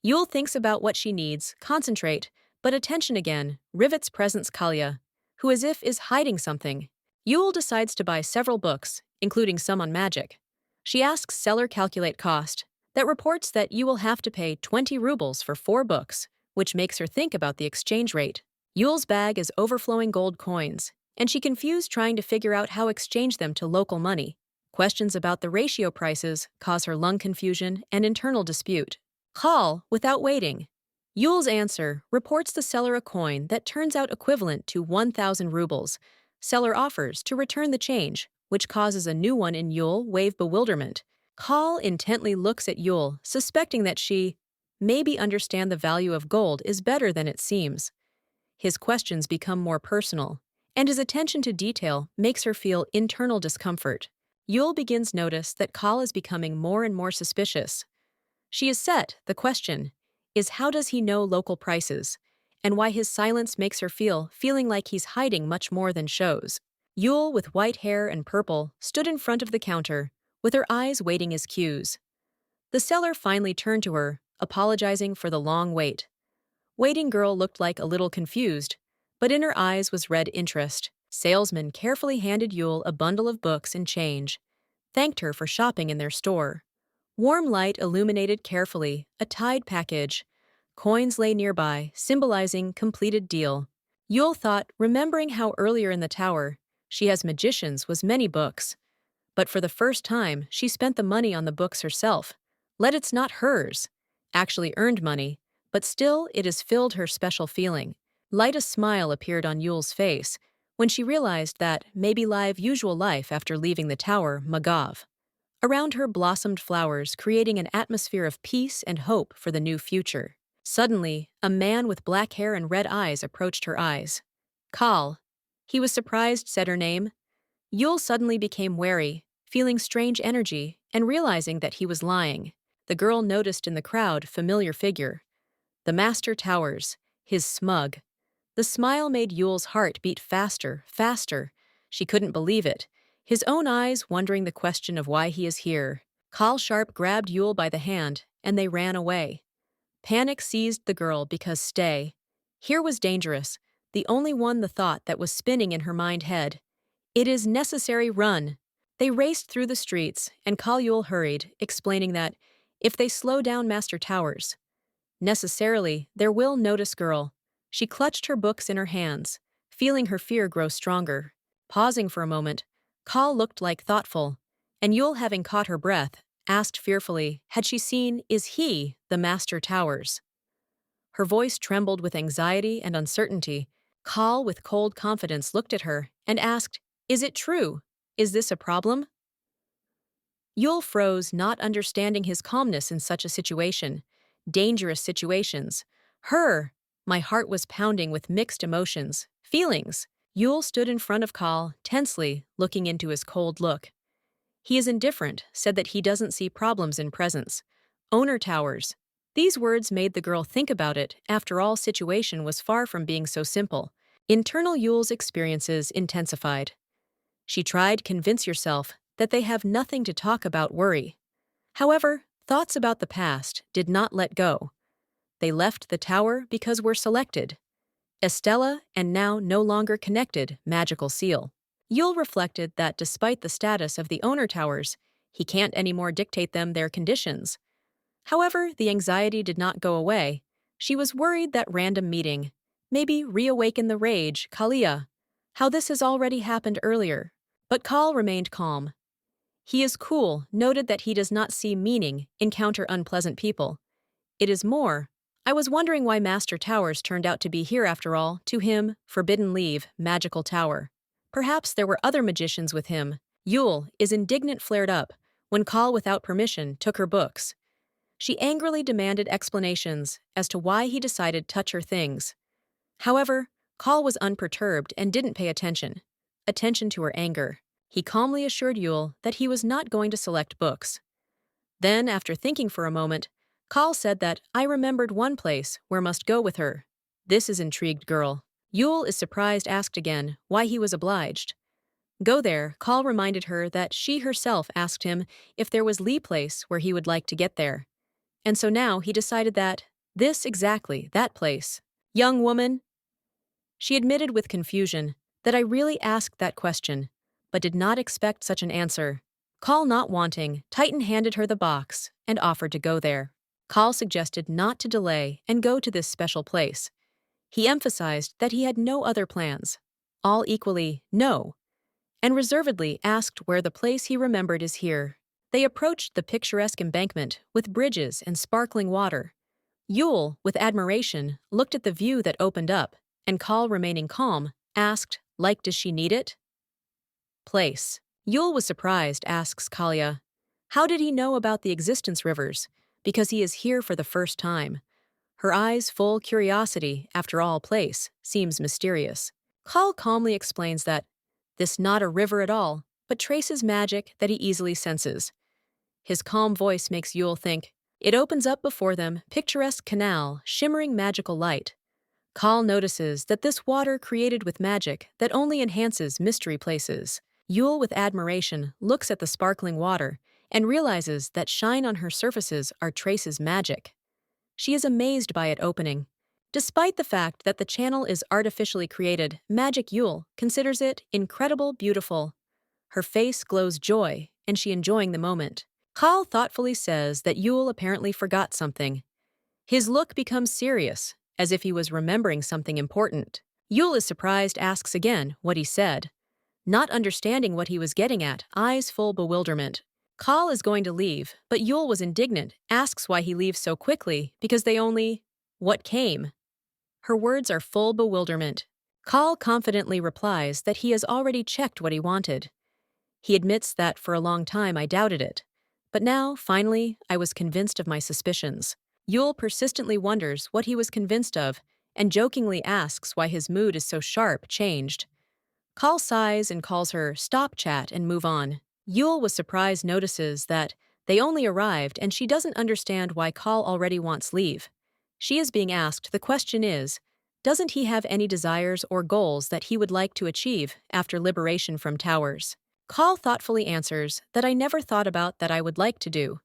Yule thinks about what she needs, concentrate, but attention again, rivets presence Kalia, who as if is hiding something. Yule decides to buy several books, including some on magic. She asks seller calculate cost, that reports that you will have to pay 20 rubles for 4 books, which makes her think about the exchange rate. Yule's bag is overflowing gold coins, and she confused trying to figure out how exchange them to local money. Questions about the ratio prices cause her lung confusion and internal dispute. Call without waiting. Yule's answer reports the seller a coin that turns out equivalent to 1,000 rubles. Seller offers to return the change, which causes a new one in Yule wave bewilderment. Call intently looks at Yule, suspecting that she maybe understand the value of gold is better than it seems. His questions become more personal, and his attention to detail makes her feel internal discomfort. Yule begins notice that Call is becoming more and more suspicious. She is set, the question is how does he know local prices, and why his silence makes her feeling like he's hiding much more than shows. Yule, with white hair and purple, stood in front of the counter, with her eyes waiting his cues. The seller finally turned to her, apologizing for the long wait. Waiting girl looked like a little confused, but in her eyes was red interest. Salesman carefully handed Yule a bundle of books and change, thanked her for shopping in their store. Warm light illuminated carefully a tied package. Coins lay nearby, symbolizing completed deal. Yule thought, remembering how earlier in the tower, she has magicians was many books. But for the first time, she spent the money on the books herself. Let it's not hers. Actually earned money, but still it has filled her special feeling. Light a smile appeared on Yule's face when she realized that maybe live usual life after leaving the tower, Magav. Around her blossomed flowers, creating an atmosphere of peace and hope for the new future. Suddenly, a man with black hair and red eyes approached her eyes. Kal. He was surprised, said her name. Yule suddenly became wary, feeling strange energy, and realizing that he was lying. The girl noticed in the crowd familiar figure. The master towers, his smug. The smile made Yule's heart beat faster. She couldn't believe it. His own eyes wondering the question of why he is here. Kal Sharp grabbed Yule by the hand, and they ran away. Panic seized the girl because stay. Here was dangerous, the only one the thought that was spinning in her mind head. It is necessary, run. They raced through the streets, and Kal Yule hurried, explaining that if they slow down Master Towers, necessarily, there will notice girl. She clutched her books in her hands, feeling her fear grow stronger. Pausing for a moment, Kal looked like thoughtful, and Yule, having caught her breath, asked fearfully, had she seen, is he, the Master Towers? Her voice trembled with anxiety and uncertainty. Kal, with cold confidence, looked at her and asked, is it true? Is this a problem? Yule froze, not understanding his calmness in such a situation. Dangerous situations. Her. My heart was pounding with mixed emotions, feelings. Yule stood in front of Kal, tensely, looking into his cold look. He is indifferent, said that he doesn't see problems in presence. Owner towers. These words made the girl think about it. After all, situation was far from being so simple. Internal Yule's experiences intensified. She tried convince yourself that they have nothing to talk about worry. However, thoughts about the past did not let go. They left the tower because we're selected. Estella and now no longer connected magical seal. Yule reflected that despite the status of the owner towers, he can't anymore dictate them their conditions. However, the anxiety did not go away. She was worried that random meeting, maybe reawaken the rage, Kalia. How this has already happened earlier. But Kal remained calm. He is cool, noted that he does not see meaning, encounter unpleasant people. It is more. I was wondering why Master Towers turned out to be here after all, to him, forbidden leave, magical tower. Perhaps there were other magicians with him. Yule is indignant flared up when Kal without permission took her books. She angrily demanded explanations as to why he decided touch her things. However, Kal was unperturbed and didn't pay attention to her anger. He calmly assured Yule that he was not going to select books. Then, after thinking for a moment, Kal said that I remembered one place where must go with her. This is intrigued girl. Yule is surprised asked again why he was obliged. Go there, Kal reminded her that she herself asked him if there was Lee place where he would like to get there. And so now he decided that, this exactly, that place. Young woman? She admitted with confusion that I really asked that question, but did not expect such an answer. Kal not wanting, Titan handed her the box and offered to go there. Kal suggested not to delay and go to this special place. He emphasized that he had no other plans. All equally, no. And reservedly asked where the place he remembered is here. They approached the picturesque embankment with bridges and sparkling water. Yule, with admiration, looked at the view that opened up, and Kal, remaining calm, asked, like, does she need it? Place. Yule was surprised, asks Kalia. How did he know about the existence rivers? Because he is here for the first time. Her eyes full curiosity, after all place, seems mysterious. Kal calmly explains that this not a river at all, but traces magic that he easily senses. His calm voice makes Yule think. It opens up before them, picturesque canal, shimmering magical light. Kal notices that this water created with magic that only enhances mystery places. Yule, with admiration, looks at the sparkling water and realizes that shine on her surfaces are traces magic. She is amazed by it opening. Despite the fact that the channel is artificially created, Magic Yule considers it incredible, beautiful. Her face glows joy, and she enjoying the moment. Kal thoughtfully says that Yule apparently forgot something. His look becomes serious, as if he was remembering something important. Yule is surprised, asks again what he said. Not understanding what he was getting at, eyes full bewilderment. Kal is going to leave, but Yule was indignant, asks why he leaves so quickly, because they only… what came? Her words are full bewilderment. Kal confidently replies that he has already checked what he wanted. He admits that for a long time I doubted it. But now, finally, I was convinced of my suspicions. Yule persistently wonders what he was convinced of, and jokingly asks why his mood is so sharp, changed. Kal sighs and calls her, stop chat and move on. Yule, with surprise, notices that they only arrived and she doesn't understand why Kal already wants leave. She is being asked, the question is, doesn't he have any desires or goals that he would like to achieve after liberation from towers? Kal thoughtfully answers that I never thought about that I would like to do.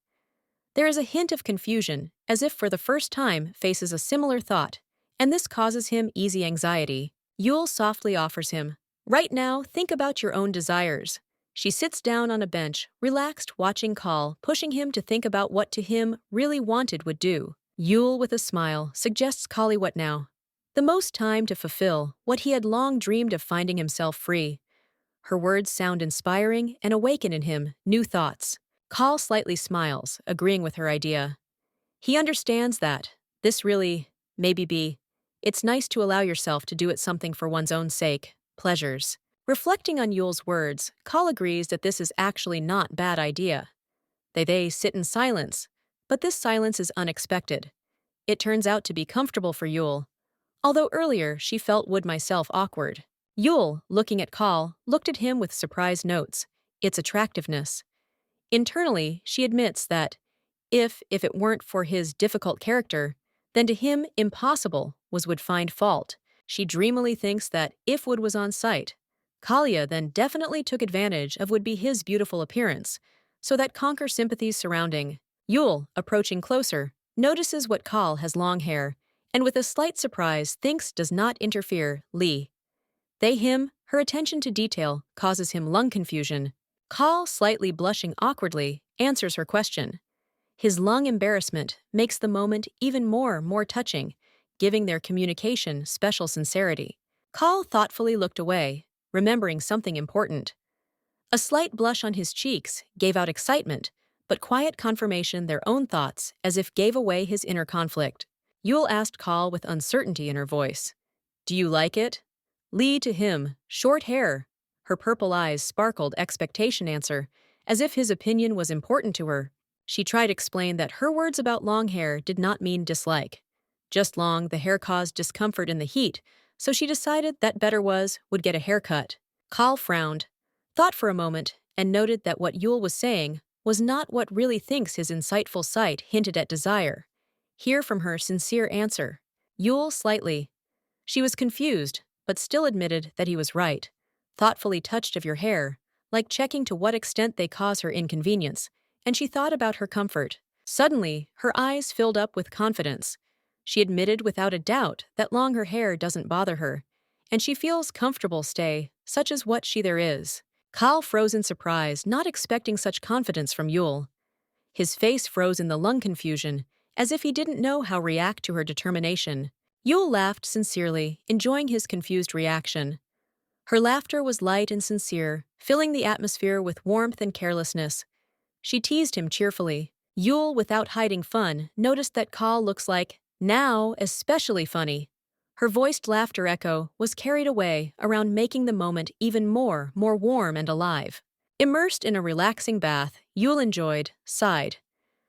There is a hint of confusion, as if for the first time faces a similar thought, and this causes him easy anxiety. Yule softly offers him, right now, think about your own desires. She sits down on a bench, relaxed, watching Kal, pushing him to think about what to him really wanted would do. Yule, with a smile, suggests Kali what now? The most time to fulfill what he had long dreamed of, finding himself free. Her words sound inspiring and awaken in him new thoughts. Kal slightly smiles, agreeing with her idea. He understands that this really, it's nice to allow yourself to do it something for one's own sake, pleasures. Reflecting on Yule's words, Kal agrees that this is actually not bad idea. They sit in silence, but this silence is unexpected. It turns out to be comfortable for Yule. although earlier she felt would myself awkward. Yule, looking at Call, looked at him with surprised notes, its attractiveness. Internally, she admits that, if it weren't for his difficult character, then to him impossible was would find fault. She dreamily thinks that if Wood was on site, Kalia then definitely took advantage of would be his beautiful appearance, so that conquer sympathies surrounding. Yule, approaching closer, notices what Kal has long hair, and with a slight surprise thinks does not interfere. Lee. They him, her attention to detail causes him lung confusion. Kal, slightly blushing awkwardly, answers her question. His lung embarrassment makes the moment even more touching, giving their communication special sincerity. Kal thoughtfully looked away, remembering something important. A slight blush on his cheeks gave out excitement, but quiet confirmation their own thoughts as if gave away his inner conflict. Yule asked Kal with uncertainty in her voice. Do you like it? Lee to him, short hair. Her purple eyes sparkled expectation answer, as if his opinion was important to her. She tried to explain that her words about long hair did not mean dislike. Just long, the hair caused discomfort in the heat, so she decided that better would get a haircut. Kal frowned, thought for a moment, and noted that what Yule was saying was not what really thinks his insightful sight hinted at desire. Hear from her sincere answer. Yule slightly. She was confused, but still admitted that he was right. Thoughtfully touched of your hair, like checking to what extent they cause her inconvenience, and she thought about her comfort. Suddenly, her eyes filled up with confidence. She admitted without a doubt that longer hair doesn't bother her, and she feels comfortable stay, such as what she there is. Kal froze in surprise, not expecting such confidence from Yule. His face froze in the lung confusion, as if he didn't know how react to her determination. Yule laughed sincerely, enjoying his confused reaction. Her laughter was light and sincere, filling the atmosphere with warmth and carelessness. She teased him cheerfully. Yule, without hiding fun, noticed that Kal looks like, now, especially funny. Her voiced laughter echo was carried away around making the moment even more warm and alive. Immersed in a relaxing bath, Yule enjoyed, sighed.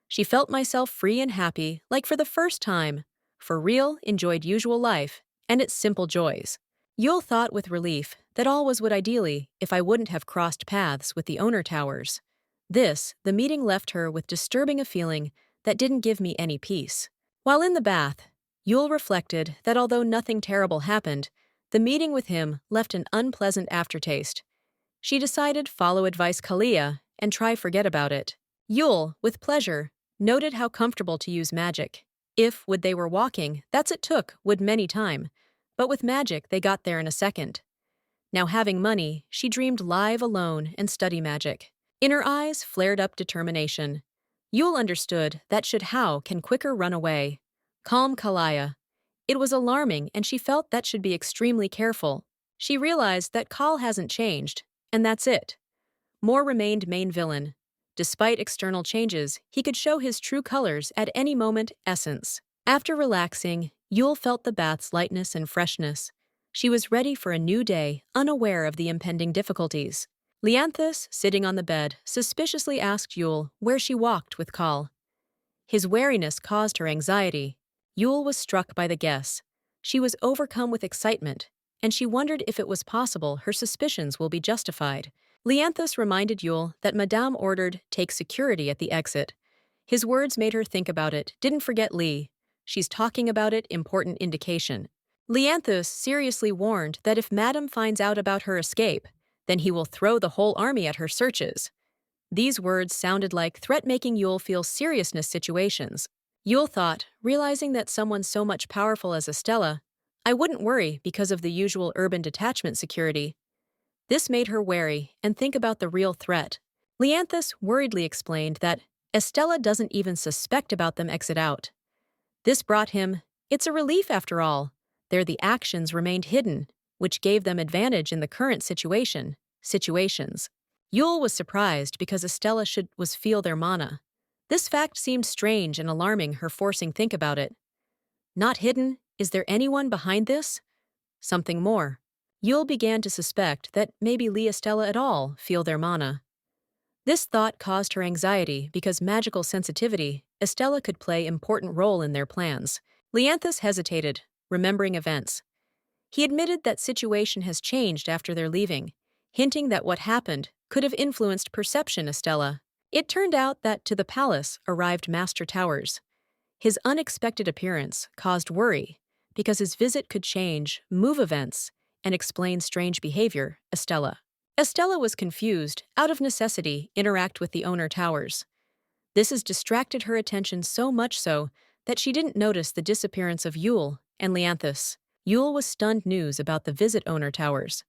She felt myself free and happy, like for the first time. For real, enjoyed usual life, and its simple joys. Yule thought with relief that all was would ideally if I wouldn't have crossed paths with the owner towers. The meeting left her with disturbing a feeling that didn't give me any peace. While in the bath, Yule reflected that although nothing terrible happened, the meeting with him left an unpleasant aftertaste. She decided follow advice Kalia and try forget about it. Yule, with pleasure, noted how comfortable to use magic. If would they were walking, that's it took would many time, but with magic they got there in a second. Now having money, she dreamed live alone and study magic. In her eyes flared up determination. Yule understood that should how can quicker run away. Calm Kalaya. It was alarming and she felt that should be extremely careful. She realized that Kal hasn't changed, and that's it. Moore remained main villain. Despite external changes, he could show his true colors at any moment, essence. After relaxing, Yule felt the bath's lightness and freshness. She was ready for a new day, unaware of the impending difficulties. Leanthus, sitting on the bed, suspiciously asked Yule where she walked with Kal. His wariness caused her anxiety. Yule was struck by the guess. She was overcome with excitement, and she wondered if it was possible her suspicions will be justified. Leanthus reminded Yule that Madame ordered take security at the exit. His words made her think about it. Didn't forget Lee. She's talking about it, important indication. Leanthus seriously warned that if Madame finds out about her escape, then he will throw the whole army at her searches. These words sounded like threat making Yule feel seriousness situations. Yule thought, realizing that someone so much powerful as Estella, I wouldn't worry because of the usual urban detachment security. This made her wary and think about the real threat. Leanthus worriedly explained that Estella doesn't even suspect about them exit out. This brought him, it's a relief after all. There the actions remained hidden, which gave them advantage in the current situations. Yule was surprised because Estella was feel their mana. This fact seemed strange and alarming her forcing think about it. Not hidden, is there anyone behind this? Something more. Yule began to suspect that maybe Lee Estella at all feel their mana. This thought caused her anxiety because magical sensitivity, Estella could play important role in their plans. Leanthus hesitated, remembering events. He admitted that situation has changed after their leaving, hinting that what happened could have influenced perception. Estella. It turned out that to the palace arrived Master Towers. His unexpected appearance caused worry because his visit could change, move events, and explain strange behavior. Estella was confused, out of necessity, interact with the owner Towers. This has distracted her attention so much so that she didn't notice the disappearance of Yule and Leanthus. Yule was stunned news about the visit owner Towers.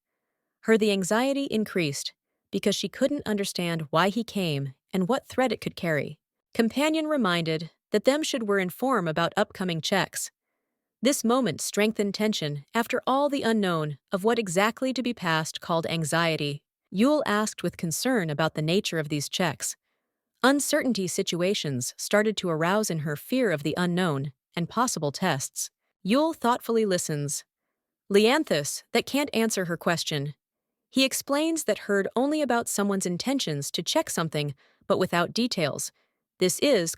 The anxiety increased because she couldn't understand why he came and what threat it could carry. Companion reminded that them should were inform about upcoming checks. This moment strengthened tension after all the unknown of what exactly to be passed called anxiety. Yule asked with concern about the nature of these checks. Uncertainty situations started to arouse in her fear of the unknown and possible tests. Yule thoughtfully listens. Leanthus that can't answer her question. He explains that heard only about someone's intentions to check something, but without details.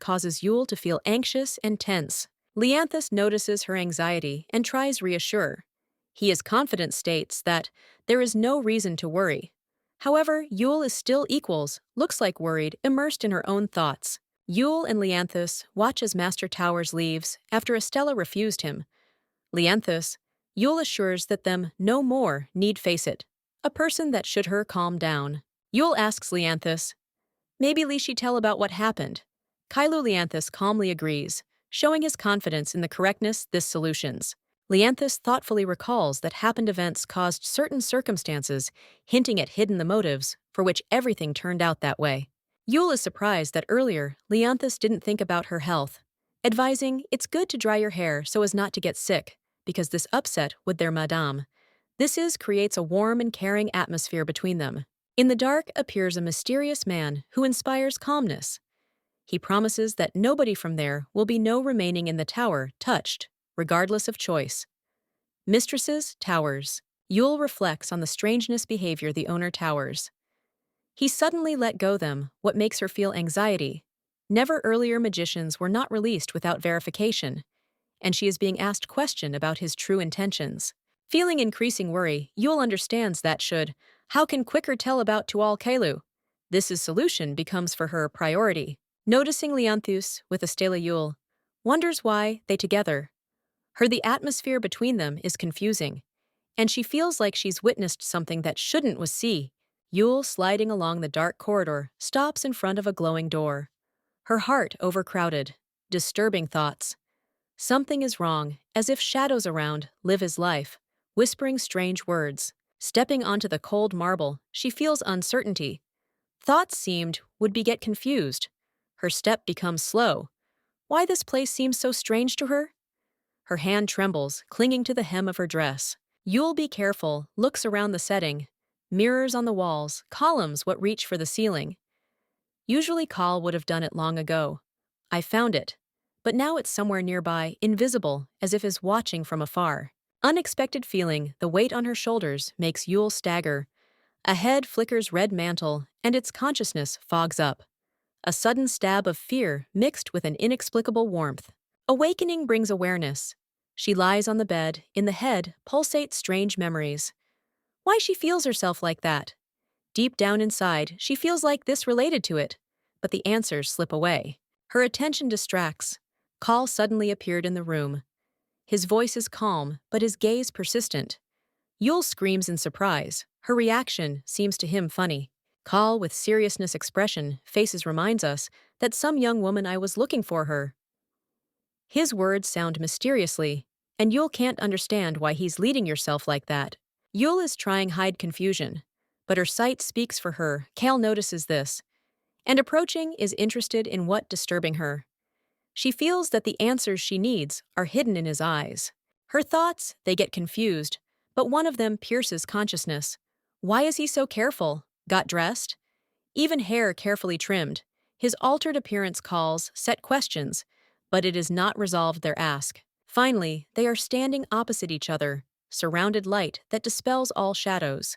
Causes Yule to feel anxious and tense. Leanthus notices her anxiety and tries reassure. He is confident states that there is no reason to worry. However, Yule is still looks like worried, immersed in her own thoughts. Yule and Leanthus watch as Master Towers leaves after Estella refused him. Leanthus, Yule assures that them no more need face it. A person that should her calm down. Yule asks Leanthus, maybe Lishi tell about what happened. Leanthus calmly agrees, showing his confidence in the correctness this solutions. Leanthus thoughtfully recalls that happened events caused certain circumstances, hinting at hidden the motives for which everything turned out that way. Yule is surprised that earlier Leanthus didn't think about her health, advising it's good to dry your hair so as not to get sick, because this upset with their madame. Creates a warm and caring atmosphere between them. In the dark appears a mysterious man who inspires calmness. He promises that nobody from there will be no remaining in the tower touched, regardless of choice. Mistresses, Towers. Yule reflects on the strangeness behavior the owner Towers. He suddenly let go them, what makes her feel anxiety. Never earlier magicians were not released without verification, and she is being asked question about his true intentions. Feeling increasing worry, Yule understands that how can quicker tell about to all Kalu? Solution becomes for her a priority. Noticing Leanthus with Estella Yule, wonders why they together. The atmosphere between them is confusing, and she feels like she's witnessed something that shouldn't was see. Yule, sliding along the dark corridor, stops in front of a glowing door. Her heart overcrowded, disturbing thoughts. Something is wrong, as if shadows around live his life, whispering strange words. Stepping onto the cold marble, she feels uncertainty. Thoughts would get confused. Her step becomes slow. Why this place seems so strange to her? Her hand trembles, clinging to the hem of her dress. Yule, be careful, looks around the setting. Mirrors on the walls, columns what reach for the ceiling. Usually Call would have done it long ago. I found it. But now it's somewhere nearby, invisible, as if is watching from afar. Unexpected feeling, the weight on her shoulders makes Yule stagger. Ahead flickers red mantle, and its consciousness fogs up. A sudden stab of fear mixed with an inexplicable warmth. Awakening brings awareness. She lies on the bed, in the head pulsate strange memories. Why she feels herself like that? Deep down inside, she feels like this related to it, but the answers slip away. Her attention distracts. Call suddenly appeared in the room. His voice is calm, but his gaze persistent. Yule screams in surprise. Her reaction seems to him funny. Call, with seriousness expression, faces reminds us that some young woman I was looking for her. His words sound mysteriously, and Yule can't understand why he's leading yourself like that. Yule is trying hide confusion, but her sight speaks for her. Kale notices this, and approaching is interested in what disturbing her. She feels that the answers she needs are hidden in his eyes. Her thoughts, they get confused, but one of them pierces consciousness. Why is he so careful? Got dressed? Even hair carefully trimmed. His altered appearance calls, set questions, but it has not resolved their ask. Finally, they are standing opposite each other, surrounded light that dispels all shadows.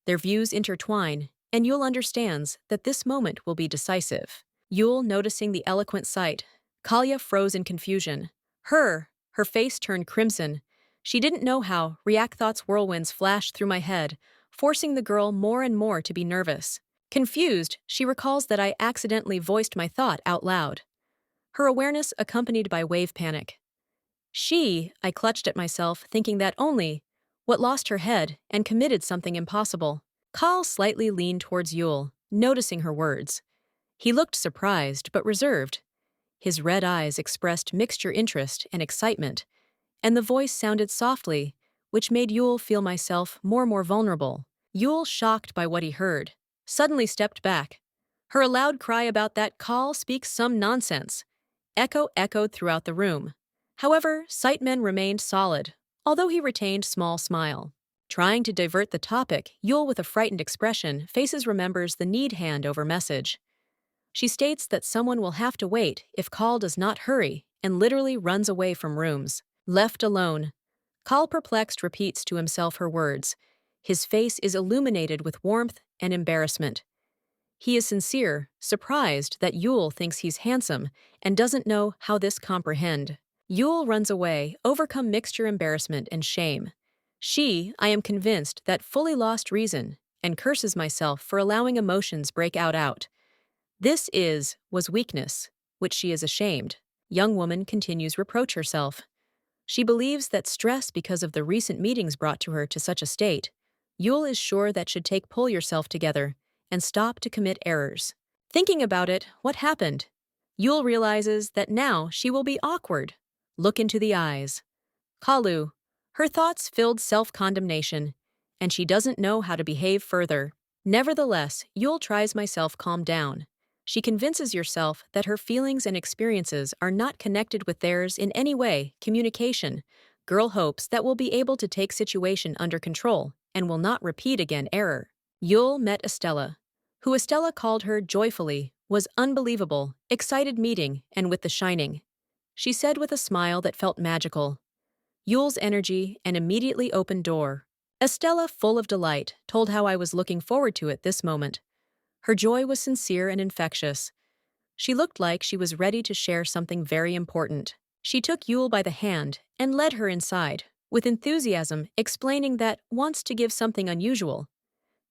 Their views intertwine, and Yule understands that this moment will be decisive. Yule, noticing the eloquent sight, Kalia froze in confusion. Her face turned crimson, She didn't know how react thoughts whirlwinds flashed through my head, forcing the girl more and more to be nervous. Confused, she recalls that I accidentally voiced my thought out loud. Her awareness accompanied by wave panic. I clutched at myself, thinking that only what lost her head and committed something impossible. Kal slightly leaned towards Yule, noticing her words. He looked surprised but reserved. His red eyes expressed mixture interest and excitement, and the voice sounded softly, which made Yule feel myself more vulnerable. Yule, shocked by what he heard, suddenly stepped back. Her loud cry about that Kal speaks some nonsense. Echoed throughout the room. However, Sightman remained solid, although he retained small smile. Trying to divert the topic, Yule, with a frightened expression, faces remembers the need hand over message. She states that someone will have to wait if Kal does not hurry and literally runs away from rooms. Left alone, Kal, perplexed, repeats to himself her words. His face is illuminated with warmth and embarrassment. He is sincere, surprised that Yule thinks he's handsome and doesn't know how this comprehend. Yule runs away, overcome mixture embarrassment and shame. I am convinced that fully lost reason and curses myself for allowing emotions break out. Was weakness, which she is ashamed. Young woman continues reproach herself. She believes that stress because of the recent meetings brought to her to such a state. Yule is sure that should take pull yourself together and stop to commit errors. Thinking about it, what happened? Yule realizes that now she will be awkward. Look into the eyes. Kalu. Her thoughts filled self-condemnation, and she doesn't know how to behave further. Nevertheless, Yule tries myself calm down. She convinces yourself that her feelings and experiences are not connected with theirs in any way. Communication. Girl hopes that will be able to take situation under control and will not repeat again error. Yule met Estella, who Estella called her joyfully, was unbelievable, excited meeting, and with the shining. She said with a smile that felt magical. Yule's energy, an immediately opened door. Estella, full of delight, told how I was looking forward to it this moment. Her joy was sincere and infectious. She looked like she was ready to share something very important. She took Yule by the hand and led her inside, with enthusiasm, explaining that wants to give something unusual.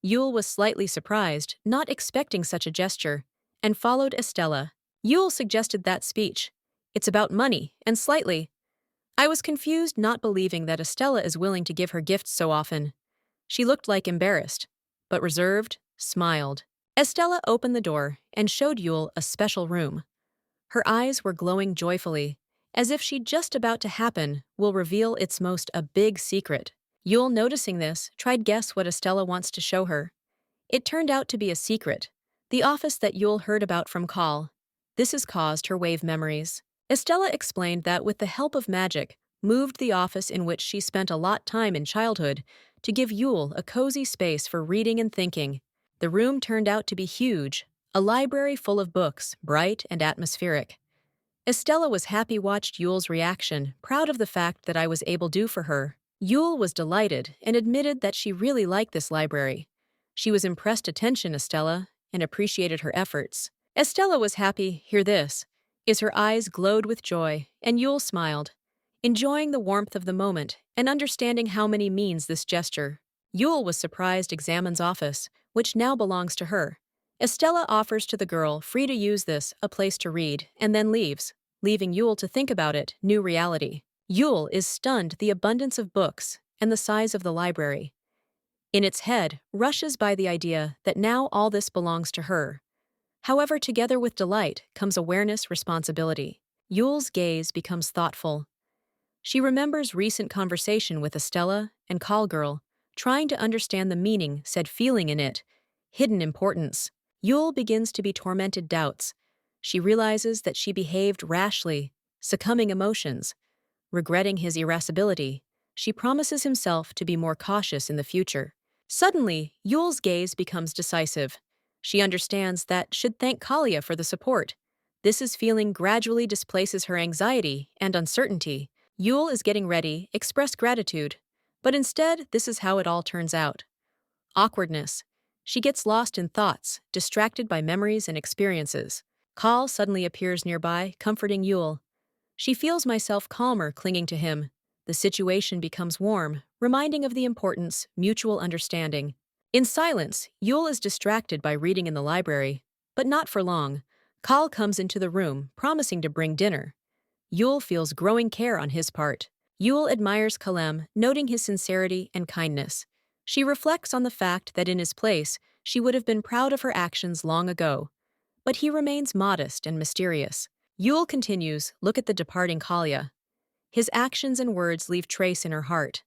Yule was slightly surprised, not expecting such a gesture, and followed Estella. Yule suggested that speech. It's about money, and slightly. I was confused, not believing that Estella is willing to give her gifts so often. She looked like embarrassed, but reserved, smiled. Estella opened the door and showed Yule a special room. Her eyes were glowing joyfully, as if she just about to happen will reveal its most a big secret. Yule, noticing this, tried guess what Estella wants to show her. It turned out to be a secret, the office that Yule heard about from Kal. This has caused her wave memories. Estella explained that with the help of magic, moved the office in which she spent a lot time in childhood to give Yule a cozy space for reading and thinking. The room turned out to be huge, a library full of books, bright and atmospheric. Estella was happy, watched Yule's reaction, proud of the fact that I was able to do for her. Yule was delighted and admitted that she really liked this library. She was impressed attention Estella and appreciated her efforts. Estella was happy, hear this, her eyes glowed with joy, and Yule smiled, enjoying the warmth of the moment and understanding how many means this gesture. Yule was surprised, examines office, which now belongs to her. Estella offers to the girl free to use this, a place to read, and then leaves, leaving Yule to think about it, new reality. Yule is stunned the abundance of books and the size of the library. In its head, rushes by the idea that now all this belongs to her. However, together with delight comes awareness, responsibility. Yule's gaze becomes thoughtful. She remembers recent conversation with Estella and Call Girl, trying to understand the meaning, said feeling in it, hidden importance. Yule begins to be tormented doubts. She realizes that she behaved rashly, succumbing emotions. Regretting his irascibility, she promises himself to be more cautious in the future. Suddenly, Yule's gaze becomes decisive. She understands that should thank Kalia for the support. Feeling gradually displaces her anxiety and uncertainty. Yule is getting ready, express gratitude. But instead, this is how it all turns out. Awkwardness. She gets lost in thoughts, distracted by memories and experiences. Kal suddenly appears nearby, comforting Yule. She feels myself calmer, clinging to him. the situation becomes warm, reminding of the importance mutual understanding. In silence, Yule is distracted by reading in the library, but not for long. Kal comes into the room, promising to bring dinner. Yule feels growing care on his part. Yule admires Kalem, noting his sincerity and kindness. She reflects on the fact that in his place, she would have been proud of her actions long ago. But he remains modest and mysterious. Yule continues, look at the departing Kalia. His actions and words leave trace in her heart,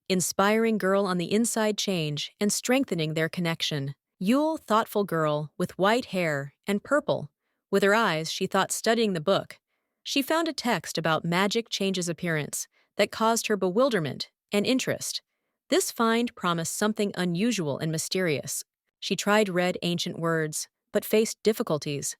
inspiring girl on the inside change and strengthening their connection. Yule, thoughtful girl, with white hair and purple. With her eyes, she thought studying the book. She found a text about magic changes appearance that caused her bewilderment and interest. This find promised something unusual and mysterious. She read ancient words, but faced difficulties.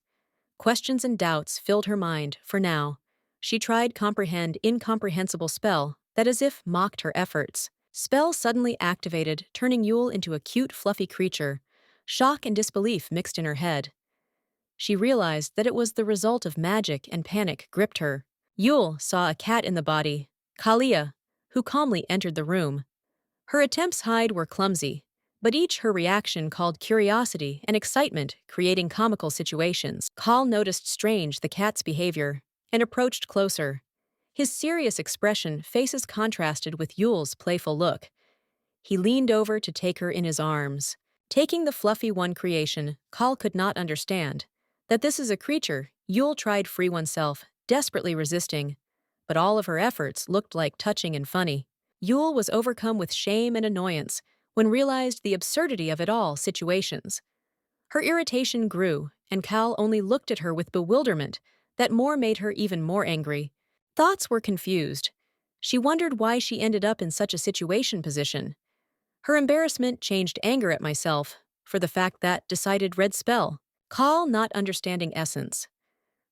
Questions and doubts filled her mind, for now. She tried comprehend incomprehensible spell that as if mocked her efforts. Spell suddenly activated, turning Yule into a cute, fluffy creature. Shock and disbelief mixed in her head. She realized that it was the result of magic, and panic gripped her. Yule saw a cat in the body, Kalia, who calmly entered the room. Her attempts hide were clumsy, but each her reaction called curiosity and excitement, creating comical situations. Kal noticed strange the cat's behavior and approached closer. His serious expression faces contrasted with Yule's playful look. He leaned over to take her in his arms. Taking the fluffy one creation, Kal could not understand that this is a creature. Yule tried free oneself, desperately resisting, but all of her efforts looked like touching and funny. Yule was overcome with shame and annoyance when realized the absurdity of it all situations. Her irritation grew, and Kal only looked at her with bewilderment that more made her even more angry. Thoughts were confused. She wondered why she ended up in such a situation position. Her embarrassment changed anger at myself for the fact that decided red spell. Kal not understanding essence.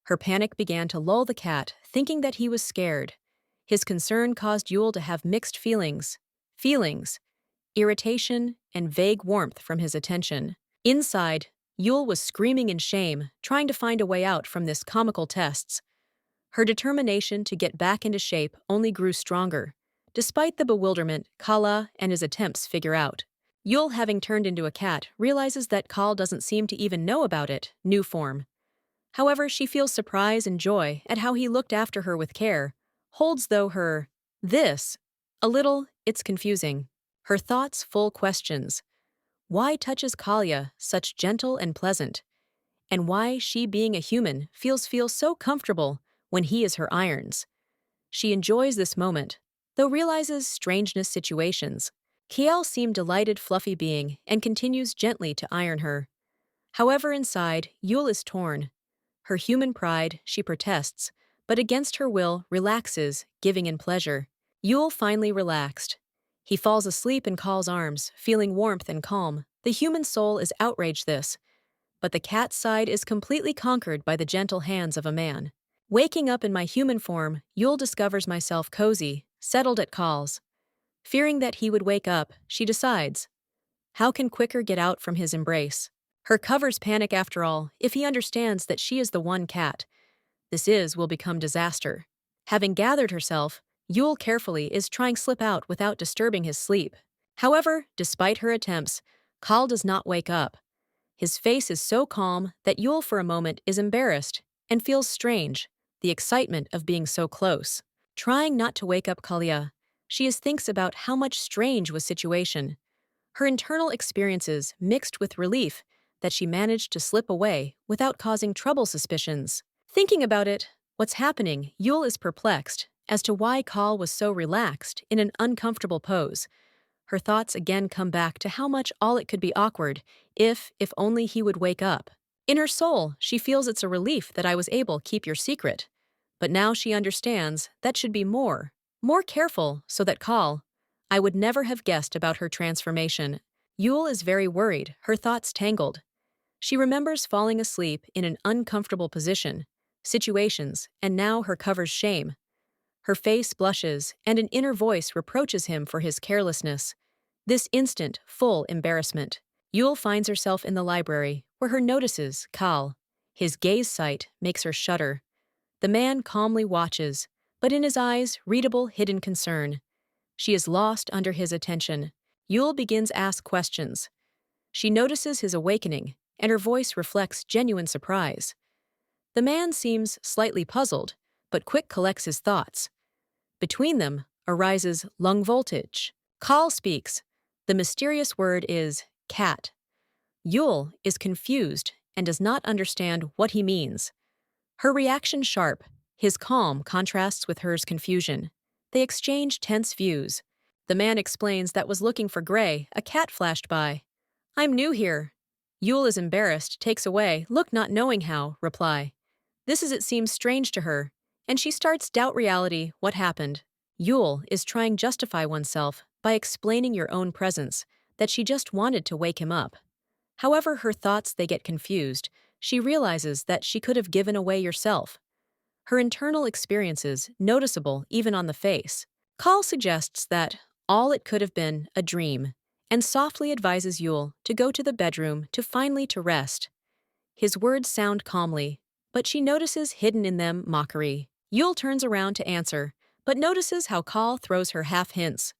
Her panic began to lull the cat, thinking that he was scared. His concern caused Yule to have mixed feelings, irritation, and vague warmth from his attention. Inside, Yule was screaming in shame, trying to find a way out from this comical tests. Her determination to get back into shape only grew stronger, despite the bewilderment Kala and his attempts figure out. Yule, having turned into a cat, realizes that Kal doesn't seem to even know about it, new form. However, she feels surprise and joy at how he looked after her with care, holds though her, this, a little, it's confusing. Her thoughts full questions. Why touches Kalia such gentle and pleasant? And why she being a human feels so comfortable when he is her irons. She enjoys this moment, though realizes strangeness situations. Kiel seemed delighted fluffy being and continues gently to iron her. However, inside, Yule is torn. Her human pride, she protests, but against her will, relaxes, giving in pleasure. Yule finally relaxed. He falls asleep in Kal's arms, feeling warmth and calm. The human soul is outraged this, but the cat's side is completely conquered by the gentle hands of a man. Waking up in my human form, Yule discovers myself cozy, settled at Kal's. Fearing that he would wake up, she decides, how can quicker get out from his embrace? Her covers panic after all, if he understands that she is the one cat. Will become disaster. Having gathered herself, Yule carefully is trying slip out without disturbing his sleep. However, despite her attempts, Kal does not wake up. His face is so calm that Yule for a moment is embarrassed and feels strange, the excitement of being so close. Trying not to wake up Kalia, thinks about how much strange was situation. Her internal experiences mixed with relief that she managed to slip away without causing trouble suspicions. Thinking about it, what's happening, Yule is perplexed as to why Kal was so relaxed in an uncomfortable pose. Her thoughts again come back to how much all it could be awkward if only he would wake up. In her soul, she feels it's a relief that I was able to keep your secret. But now she understands that should be more careful so that I would never have guessed about her transformation. Yule is very worried, her thoughts tangled. She remembers falling asleep in an uncomfortable situations, and now her covers shame. Her face blushes, and an inner voice reproaches him for his carelessness. This instant, full embarrassment. Yule finds herself in the library, where her notices Kal. His gaze sight makes her shudder. The man calmly watches, but in his eyes, readable hidden concern. She is lost under his attention. Yule begins to ask questions. She notices his awakening, and her voice reflects genuine surprise. The man seems slightly puzzled, but quick collects his thoughts. Between them arises lung voltage. Call speaks. The mysterious word is cat. Yule is confused and does not understand what he means. Her reaction sharp, his calm contrasts with hers confusion. They exchange tense views. The man explains that was looking for Gray, a cat flashed by. I'm new here. Yule is embarrassed, takes away, look not knowing how, reply. This is it seems strange to her, and she starts doubt reality, what happened. Yule is trying justify oneself by explaining your own presence, that she just wanted to wake him up. However, her thoughts they get confused. She realizes that she could have given away yourself. Her internal experiences noticeable even on the face. Call suggests that all it could have been a dream, and softly advises Yule to go to the bedroom to finally to rest. His words sound calmly, but she notices hidden in them mockery. Yule turns around to answer, but notices how Call throws her half hints.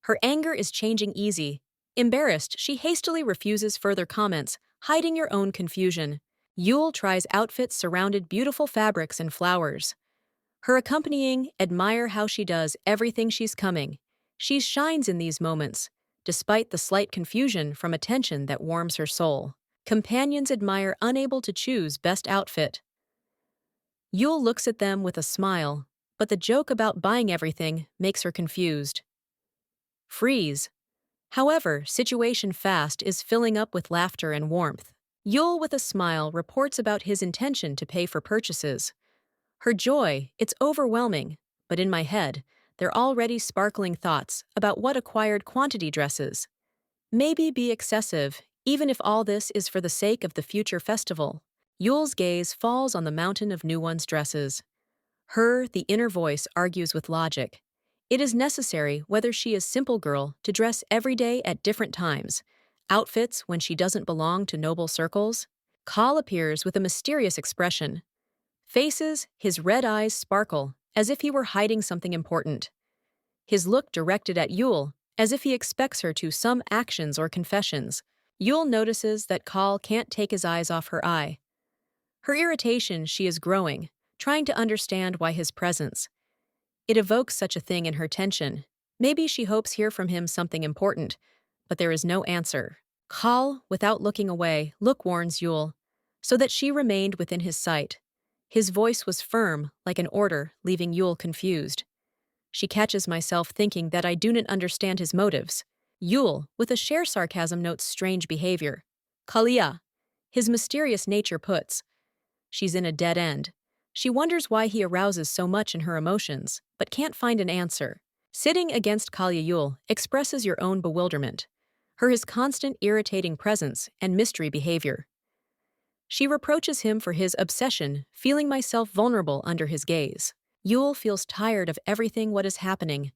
Her anger is changing easy. Embarrassed, she hastily refuses further comments, hiding your own confusion. Yule tries outfits surrounded beautiful fabrics and flowers. Her accompanying admire how she does everything she's coming. She shines in these moments, despite the slight confusion from attention that warms her soul. Companions admire unable to choose best outfit. Yule looks at them with a smile, but the joke about buying everything makes her confused. Freeze. However, situation fast is filling up with laughter and warmth. Yule with a smile reports about his intention to pay for purchases. Her joy, it's overwhelming, but in my head, they're already sparkling thoughts about what acquired quantity dresses. Maybe be excessive, even if all this is for the sake of the future festival. Yule's gaze falls on the mountain of new one's dresses. The inner voice argues with logic. It is necessary whether she is simple girl to dress every day at different times, outfits when she doesn't belong to noble circles. Call appears with a mysterious expression. His red eyes sparkle, as if he were hiding something important. His look directed at Yule, as if he expects her to some actions or confessions. Yule notices that Call can't take his eyes off her eye. Her irritation she is growing, trying to understand why his presence. It evokes such a thing in her tension. Maybe she hopes hear from him something important, but there is no answer. Call, without looking away, look warns Yule, so that she remained within his sight. His voice was firm, like an order, leaving Yule confused. She catches myself thinking that I do not understand his motives. Yule, with a share sarcasm, notes strange behavior. Kalia, his mysterious nature puts. She's in a dead end. She wonders why he arouses so much in her emotions, but can't find an answer. Sitting against Kalia, Yule expresses your own bewilderment. His constant irritating presence and mystery behavior. She reproaches him for his obsession, feeling myself vulnerable under his gaze. Yule feels tired of everything what is happening.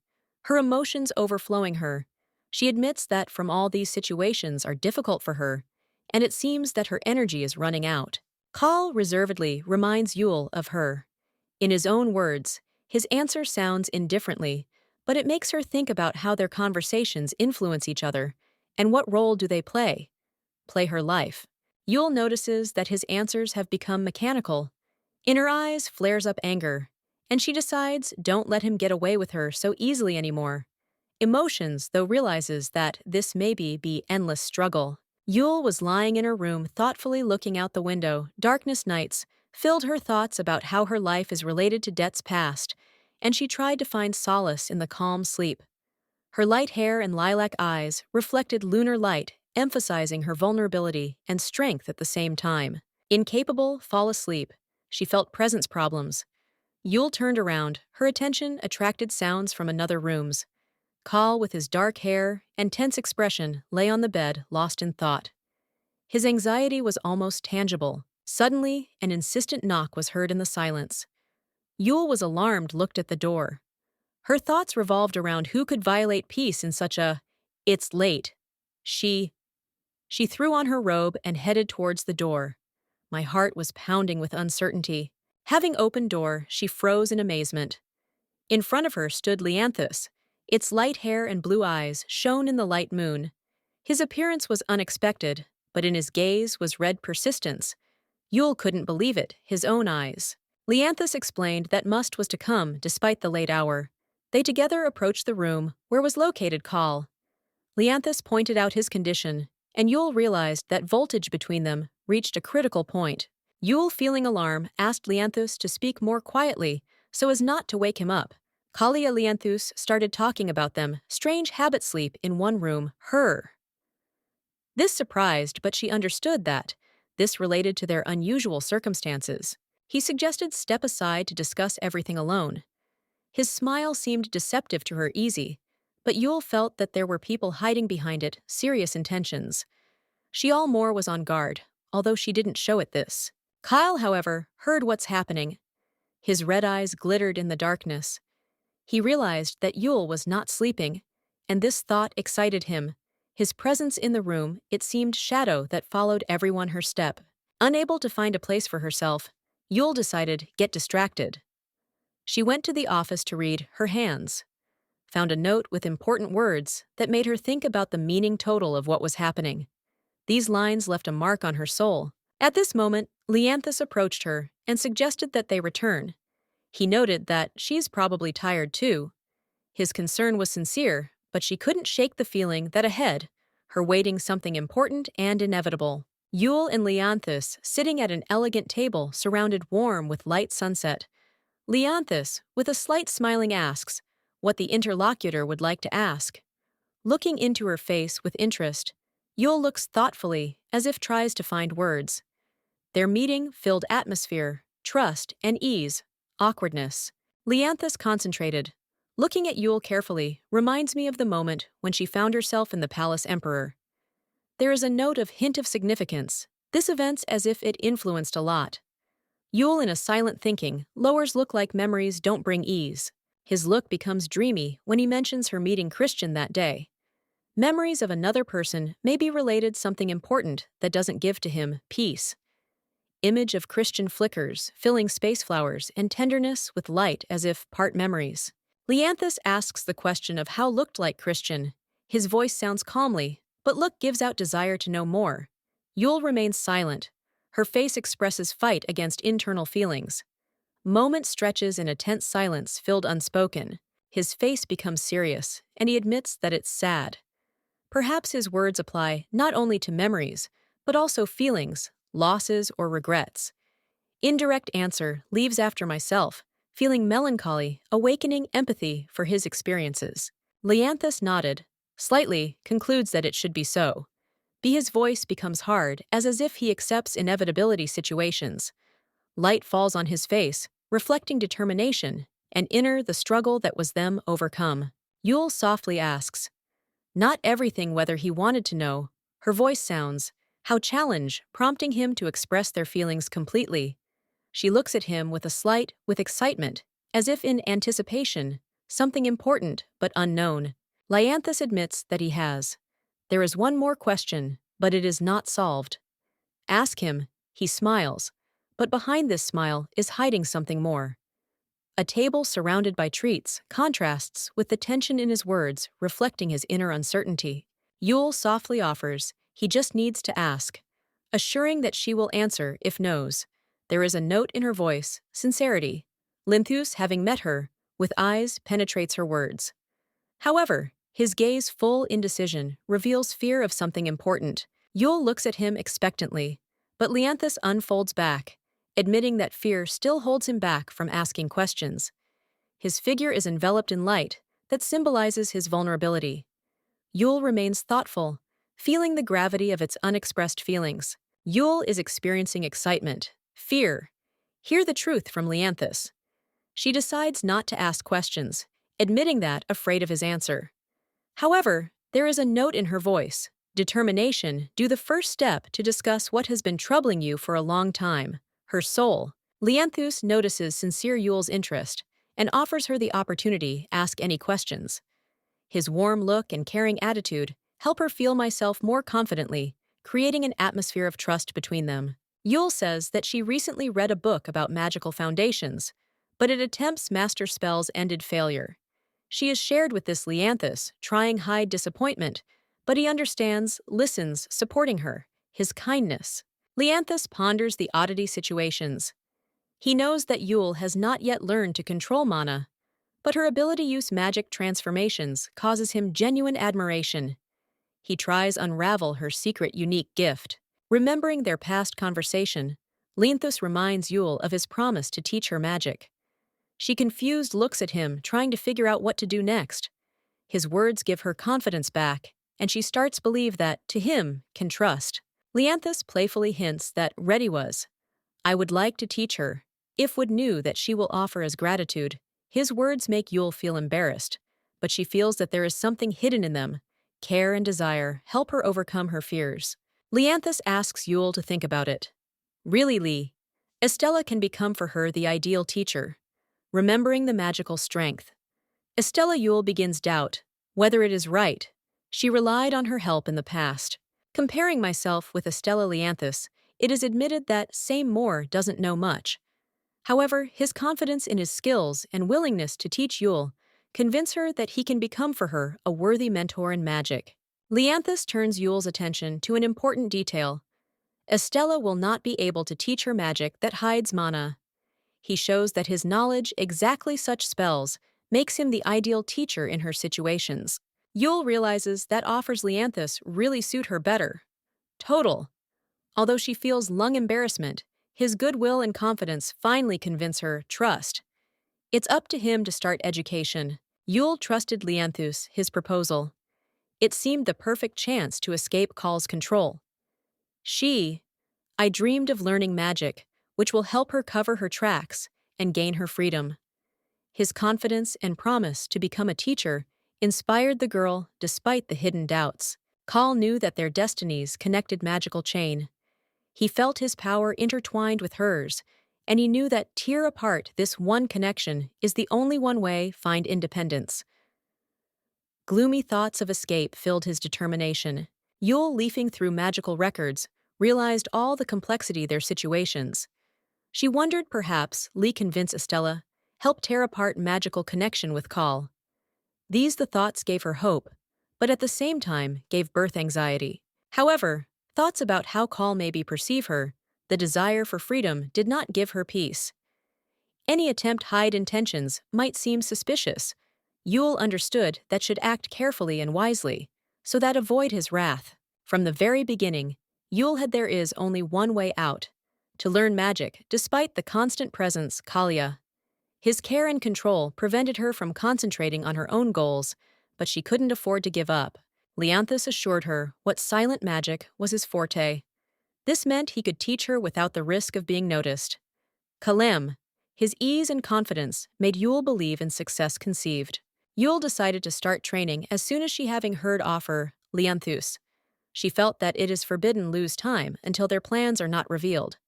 Her emotions overflowing her. She admits that from all these situations are difficult for her, and it seems that her energy is running out. Call reservedly reminds Yule of her. In his own words, his answer sounds indifferently, but it makes her think about how their conversations influence each other, and what role do they play? Play her life. Yule notices that his answers have become mechanical. In her eyes flares up anger, and she decides don't let him get away with her so easily anymore. Emotions, though, realizes that this may be endless struggle. Yule was lying in her room thoughtfully looking out the window. Darkness nights filled her thoughts about how her life is related to debts past, and she tried to find solace in the calm sleep. Her light hair and lilac eyes reflected lunar light, emphasizing her vulnerability and strength at the same time. Incapable, fall asleep. She felt presence problems. Yule turned around. Her attention attracted sounds from another room's. Call, with his dark hair and tense expression, lay on the bed, lost in thought. His anxiety was almost tangible. Suddenly, an insistent knock was heard in the silence. Yule was alarmed, looked at the door. Her thoughts revolved around who could violate peace in such a, "It's late." She threw on her robe and headed towards the door. My heart was pounding with uncertainty. Having opened door, she froze in amazement. In front of her stood Leanthus. Its light hair and blue eyes shone in the light moon. His appearance was unexpected, but in his gaze was red persistence. Yule couldn't believe it, his own eyes. Leanthus explained that must was to come despite the late hour. They together approached the room where was located Call. Leanthus pointed out his condition, and Yule realized that voltage between them reached a critical point. Yule, feeling alarm, asked Leanthus to speak more quietly so as not to wake him up. Kalia Leanthus started talking about them strange habit sleep in one room, her. This surprised, but she understood that this related to their unusual circumstances. He suggested step aside to discuss everything alone. His smile seemed deceptive to her easy, but Yule felt that there were people hiding behind it, serious intentions. She all more was on guard, although she didn't show it this. Kyle, however, heard what's happening. His red eyes glittered in the darkness. He realized that Yule was not sleeping, and this thought excited him. His presence in the room, it seemed shadow that followed everyone her step. Unable to find a place for herself, Yule decided get distracted. She went to the office to read her hands, found a note with important words that made her think about the meaning total of what was happening. These lines left a mark on her soul. At this moment, Leanthus approached her and suggested that they return. He noted that she's probably tired too. His concern was sincere, but she couldn't shake the feeling that ahead, her waiting something important and inevitable. Yule and Leanthus sitting at an elegant table surrounded warm with light sunset. Leanthus, with a slight smiling, asks what the interlocutor would like to ask. Looking into her face with interest, Yule looks thoughtfully, as if tries to find words. Their meeting filled atmosphere, trust and ease, awkwardness. Leanthus concentrated. Looking at Yule carefully reminds me of the moment when she found herself in the palace emperor. There is a note of hint of significance. This event's as if it influenced a lot. Yule, in a silent thinking, lowers look like memories don't bring ease. His look becomes dreamy when he mentions her meeting Christian that day. Memories of another person may be related something important that doesn't give to him peace. Image of Christian flickers, filling space flowers and tenderness with light as if part memories. Leanthus asks the question of how looked like Christian. His voice sounds calmly, but look gives out desire to know more. Yule remains silent. Her face expresses fight against internal feelings. Moment stretches in a tense silence filled Unspoken. His face becomes serious, and he admits that it's sad. Perhaps his words apply not only to memories, but also feelings, losses, or regrets. Indirect answer leaves after myself, feeling melancholy, awakening empathy for his experiences. Leanthus nodded, slightly, concludes that it should be so. His voice becomes hard, as if he accepts inevitability situations. Light falls on his face, reflecting determination, and inner the struggle that was them overcome. Yule softly asks, not everything whether he wanted to know. Her voice sounds, how challenge, prompting him to express their feelings completely. She looks at him with excitement, as if in anticipation, something important but unknown. Leanthus admits that he has. There is one more question, but it is not solved. Ask him, he smiles, but behind this smile is hiding something more. A table surrounded by treats contrasts with the tension in his words, reflecting his inner uncertainty. Yule softly offers, he just needs to ask, assuring that she will answer if knows. There is a note in her voice, sincerity. Leanthus, having met her, with eyes penetrates her words. However, his gaze full indecision reveals fear of something important. Yule looks at him expectantly, but Leanthus unfolds back, admitting that fear still holds him back from asking questions. His figure is enveloped in light that symbolizes his vulnerability. Yule remains thoughtful, feeling the gravity of its unexpressed feelings. Yule is experiencing excitement, fear. Hear the truth from Leanthus. She decides not to ask questions, admitting that afraid of his answer. However, there is a note in her voice, determination, do the first step to discuss what has been troubling you for a long time. Her soul. Leanthus notices sincere Yule's interest and offers her the opportunity to ask any questions. His warm look and caring attitude help her feel myself more confidently, creating an atmosphere of trust between them. Yule says that she recently read a book about magical foundations, but it attempts master spells ended failure. She is shared with this Leanthus, trying hide disappointment, but he understands, listens, supporting her, his kindness. Leanthus ponders the oddity situations. He knows that Yule has not yet learned to control mana, but her ability to use magic transformations causes him genuine admiration. He tries unravel her secret unique gift. Remembering their past conversation, Leanthus reminds Yule of his promise to teach her magic. She confused looks at him, trying to figure out what to do next. His words give her confidence back, and she starts to believe that, to him, can trust. Leanthus playfully hints that ready was. I would like to teach her, if would knew that she will offer as gratitude. His words make Yule feel embarrassed, but she feels that there is something hidden in them. Care and desire help her overcome her fears. Leanthus asks Yule to think about it. Really, Lee, Estella can become for her the ideal teacher. Remembering the magical strength. Estella Yule begins doubt, whether it is right. She relied on her help in the past. Comparing myself with Estella Leanthus, it is admitted that Same Moore doesn't know much. However, his confidence in his skills and willingness to teach Yule convince her that he can become for her a worthy mentor in magic. Leanthus turns Yule's attention to an important detail. Estella will not be able to teach her magic that hides mana. He shows that his knowledge exactly such spells makes him the ideal teacher in her situations. Yule realizes that offers Leanthus really suit her better. Total. Although she feels lung embarrassment, his goodwill and confidence finally convince her trust. It's up to him to start education. Yule trusted Leanthus, his proposal. It seemed the perfect chance to escape Call's control. I dreamed of learning magic, which will help her cover her tracks and gain her freedom. His confidence and promise to become a teacher inspired the girl despite the hidden doubts. Call knew that their destinies connected magical chain. He felt his power intertwined with hers, and he knew that tear apart this one connection is the only one way find independence. Gloomy thoughts of escape filled his determination. Yule, leafing through magical records, realized all the complexity of their situations. She wondered perhaps Lee convince Estella, help tear apart magical connection with Call. These the thoughts gave her hope, but at the same time gave birth anxiety. However, thoughts about how Call maybe perceive her, the desire for freedom did not give her peace. Any attempt hide intentions might seem suspicious. Yule understood that should act carefully and wisely, so that avoid his wrath. From the very beginning, Yule had there is only one way out, to learn magic despite the constant presence Kalia. His care and control prevented her from concentrating on her own goals, but she couldn't afford to give up. Leanthus assured her what silent magic was his forte. This meant he could teach her without the risk of being noticed. Kalem, his ease and confidence made Yule believe in success conceived. Yule decided to start training as soon as she having heard offer Leanthus. She felt that it is forbidden lose time until their plans are not revealed.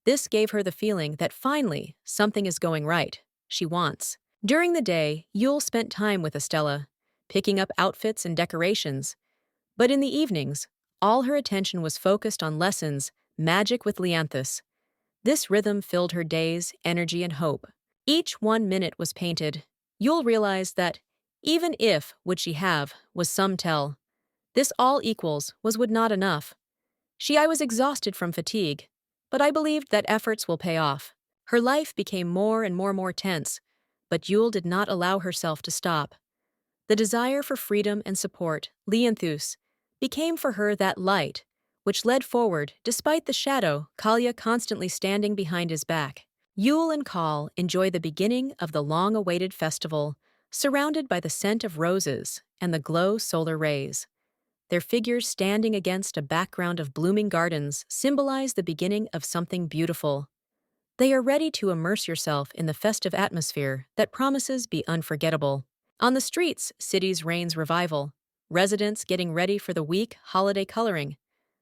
This gave her the feeling that finally something is going right. She wants. During the day, Yule spent time with Estella, picking up outfits and decorations. But in the evenings, all her attention was focused on lessons, magic with Leanthus. This rhythm filled her days, energy, and hope. Each 1 minute was painted. Yule realized that, even if would she have, was some tell. This all equals would not enough. I was exhausted from fatigue, but I believed that efforts will pay off. Her life became more and more tense, but Yule did not allow herself to stop. The desire for freedom and support, Leanthus, became for her that light, which led forward despite the shadow, Kalia constantly standing behind his back. Yule and Kal enjoy the beginning of the long-awaited festival, surrounded by the scent of roses and the glow solar rays. Their figures standing against a background of blooming gardens symbolize the beginning of something beautiful. They are ready to immerse yourself in the festive atmosphere that promises be unforgettable. On the streets, cities reigns revival. Residents getting ready for the week holiday coloring.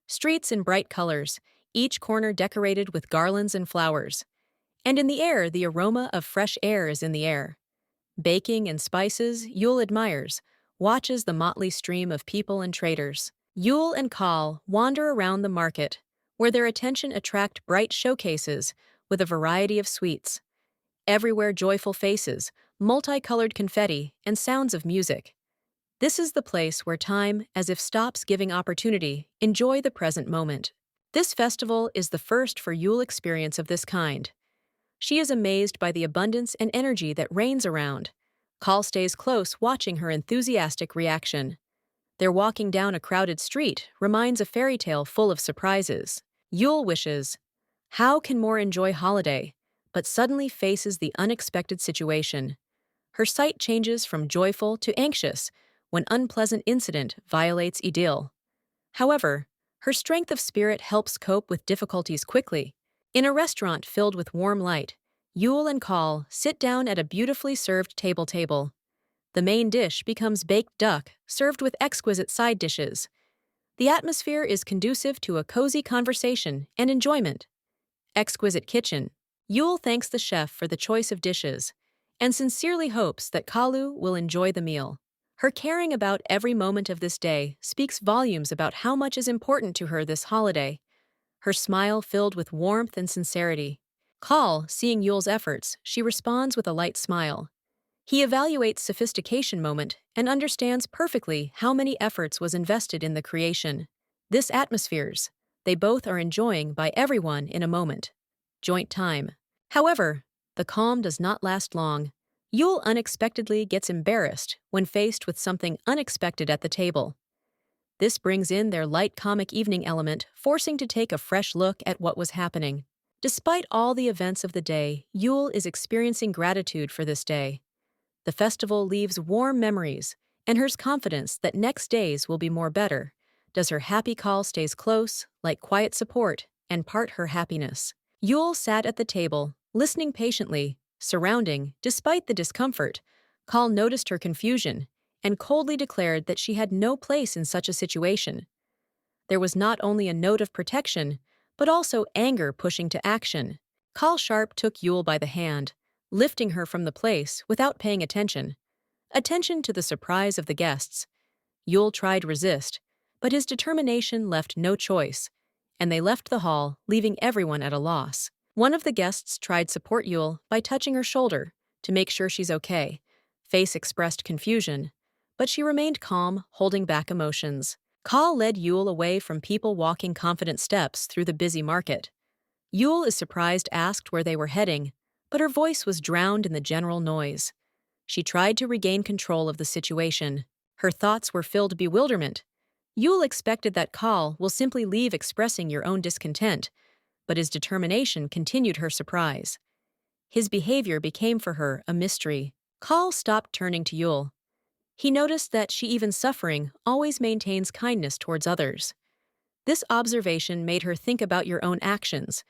Streets in bright colors, each corner decorated with garlands and flowers. And in the air, the aroma of fresh air is in the air. Baking and spices, Yule admires, watches the motley stream of people and traders. Yule and Kal wander around the market, where their attention attract bright showcases with a variety of sweets. Everywhere joyful faces, multicolored confetti, and sounds of music. This is the place where time, as if stops giving opportunity, enjoy the present moment. This festival is the first for Yule experience of this kind. She is amazed by the abundance and energy that reigns around. Call stays close, watching her enthusiastic reaction. Their walking down a crowded street reminds a fairy tale full of surprises. Yule wishes, how can more enjoy holiday, but suddenly faces the unexpected situation. Her sight changes from joyful to anxious when unpleasant incident violates idyll. However, her strength of spirit helps cope with difficulties quickly. In a restaurant filled with warm light, Yule and Call sit down at a beautifully served table. The main dish becomes baked duck, served with exquisite side dishes. The atmosphere is conducive to a cozy conversation and enjoyment. Exquisite kitchen. Yule thanks the chef for the choice of dishes and sincerely hopes that Kalu will enjoy the meal. Her caring about every moment of this day speaks volumes about how much is important to her this holiday. Her smile filled with warmth and sincerity. Call, seeing Yule's efforts, she responds with a light smile. He evaluates sophistication moment and understands perfectly how many efforts was invested in the creation. This atmospheres, they both are enjoying by everyone in a moment. Joint time. However, the calm does not last long. Yule unexpectedly gets embarrassed when faced with something unexpected at the table. This brings in their light comic evening element, forcing to take a fresh look at what was happening. Despite all the events of the day, Yule is experiencing gratitude for this day. The festival leaves warm memories, and her confidence that next days will be more better. Does her happy call stays close, like quiet support, and part her happiness. Yule sat at the table, listening patiently, surrounding, despite the discomfort. Call noticed her confusion, and coldly declared that she had no place in such a situation. There was not only a note of protection, but also anger pushing to action. Call Sharp took Yule by the hand, lifting her from the place without paying attention. Attention to the surprise of the guests. Yule tried resist, but his determination left no choice, and they left the hall, leaving everyone at a loss. One of the guests tried support Yule by touching her shoulder to make sure she's okay. Face expressed confusion, but she remained calm, holding back emotions. Call led Yule away from people walking confident steps through the busy market. Yule is surprised asked where they were heading, but her voice was drowned in the general noise. She tried to regain control of the situation. Her thoughts were filled with bewilderment. Yule expected that Call will simply leave expressing your own discontent, but his determination continued her surprise. His behavior became for her a mystery. Call stopped turning to Yule. He noticed that she, even suffering, always maintains kindness towards others. This observation made her think about your own actions,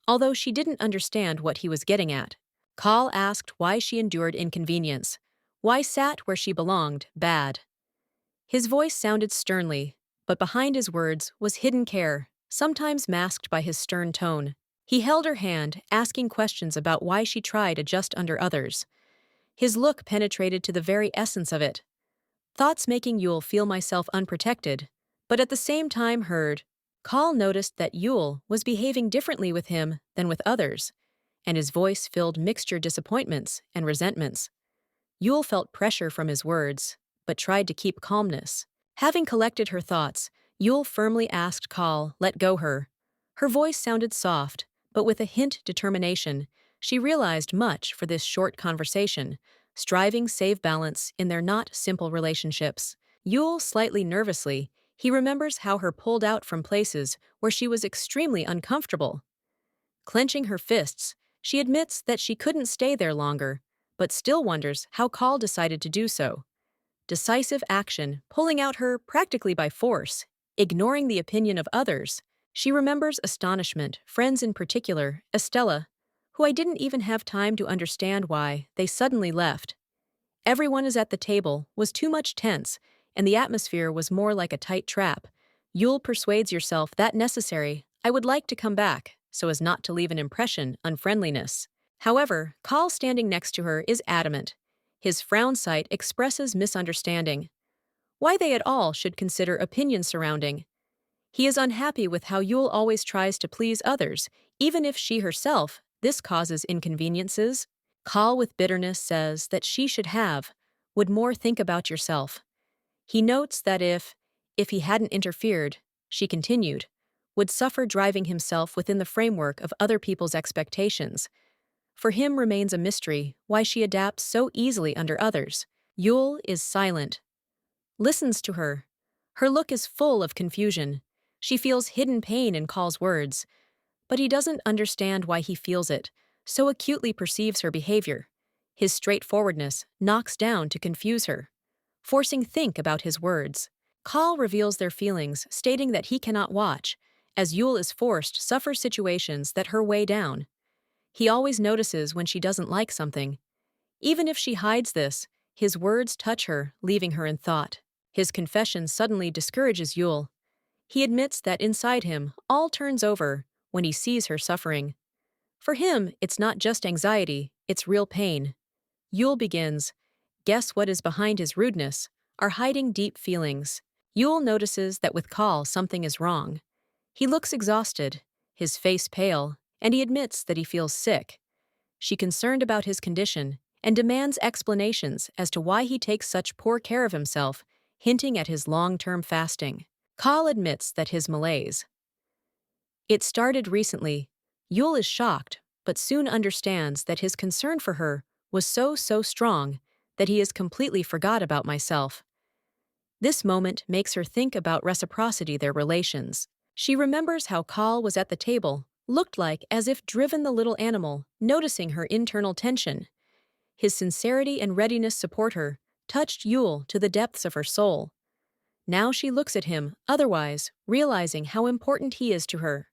although she didn't understand what he was getting at. Call asked why she endured inconvenience, why sat where she belonged, bad. His voice sounded sternly, but behind his words was hidden care, sometimes masked by his stern tone. He held her hand, asking questions about why she tried to adjust under others. His look penetrated to the very essence of it. Thoughts making Yule feel myself unprotected, but at the same time heard. Call noticed that Yule was behaving differently with him than with others, and his voice filled mixture disappointments and resentments. Yule felt pressure from his words, but tried to keep calmness. Having collected her thoughts, Yule firmly asked Call, let go her. Her voice sounded soft, but with a hint determination. She realized much for this short conversation, striving save balance in their not simple relationships. Yule slightly nervously, he remembers how her pulled out from places where she was extremely uncomfortable. Clenching her fists, she admits that she couldn't stay there longer, but still wonders how Call decided to do so. Decisive action, pulling out her practically by force, ignoring the opinion of others. She remembers astonishment, friends in particular, Estella, who I didn't even have time to understand why they suddenly left. Everyone is at the table, was too much tense, and the atmosphere was more like a tight trap. Yule persuades yourself that necessary, I would like to come back, so as not to leave an impression, unfriendliness. However, Call standing next to her is adamant. His frown sight expresses misunderstanding. Why they at all should consider opinion surrounding. He is unhappy with how Yule always tries to please others, even if she herself, this causes inconveniences. Call with bitterness says that she should have, would more think about yourself. He notes that if he hadn't interfered, she continued, would suffer driving himself within the framework of other people's expectations. For him remains a mystery why she adapts so easily under others. Yule is silent, listens to her. Her look is full of confusion. She feels hidden pain in Call's words, but he doesn't understand why he feels it, so acutely perceives her behavior. His straightforwardness knocks down to confuse her, forcing think about his words. Call reveals their feelings, stating that he cannot watch, as Yule is forced to suffer situations that her weigh down. He always notices when she doesn't like something. Even if she hides this, his words touch her, leaving her in thought. His confession suddenly discourages Yule. He admits that inside him, all turns over when he sees her suffering. For him, it's not just anxiety, it's real pain. Yule begins, guess what is behind his rudeness, are hiding deep feelings. Yule notices that with Call something is wrong. He looks exhausted, his face pale, and he admits that he feels sick. She concerned about his condition and demands explanations as to why he takes such poor care of himself, hinting at his long-term fasting. Call admits that his malaise. It started recently. Yule is shocked, but soon understands that his concern for her was so strong that he has completely forgot about myself. This moment makes her think about reciprocity their relations. She remembers how Call was at the table, looked like as if driven the little animal, noticing her internal tension. His sincerity and readiness support her, touched Yule to the depths of her soul. Now she looks at him, otherwise, realizing how important he is to her.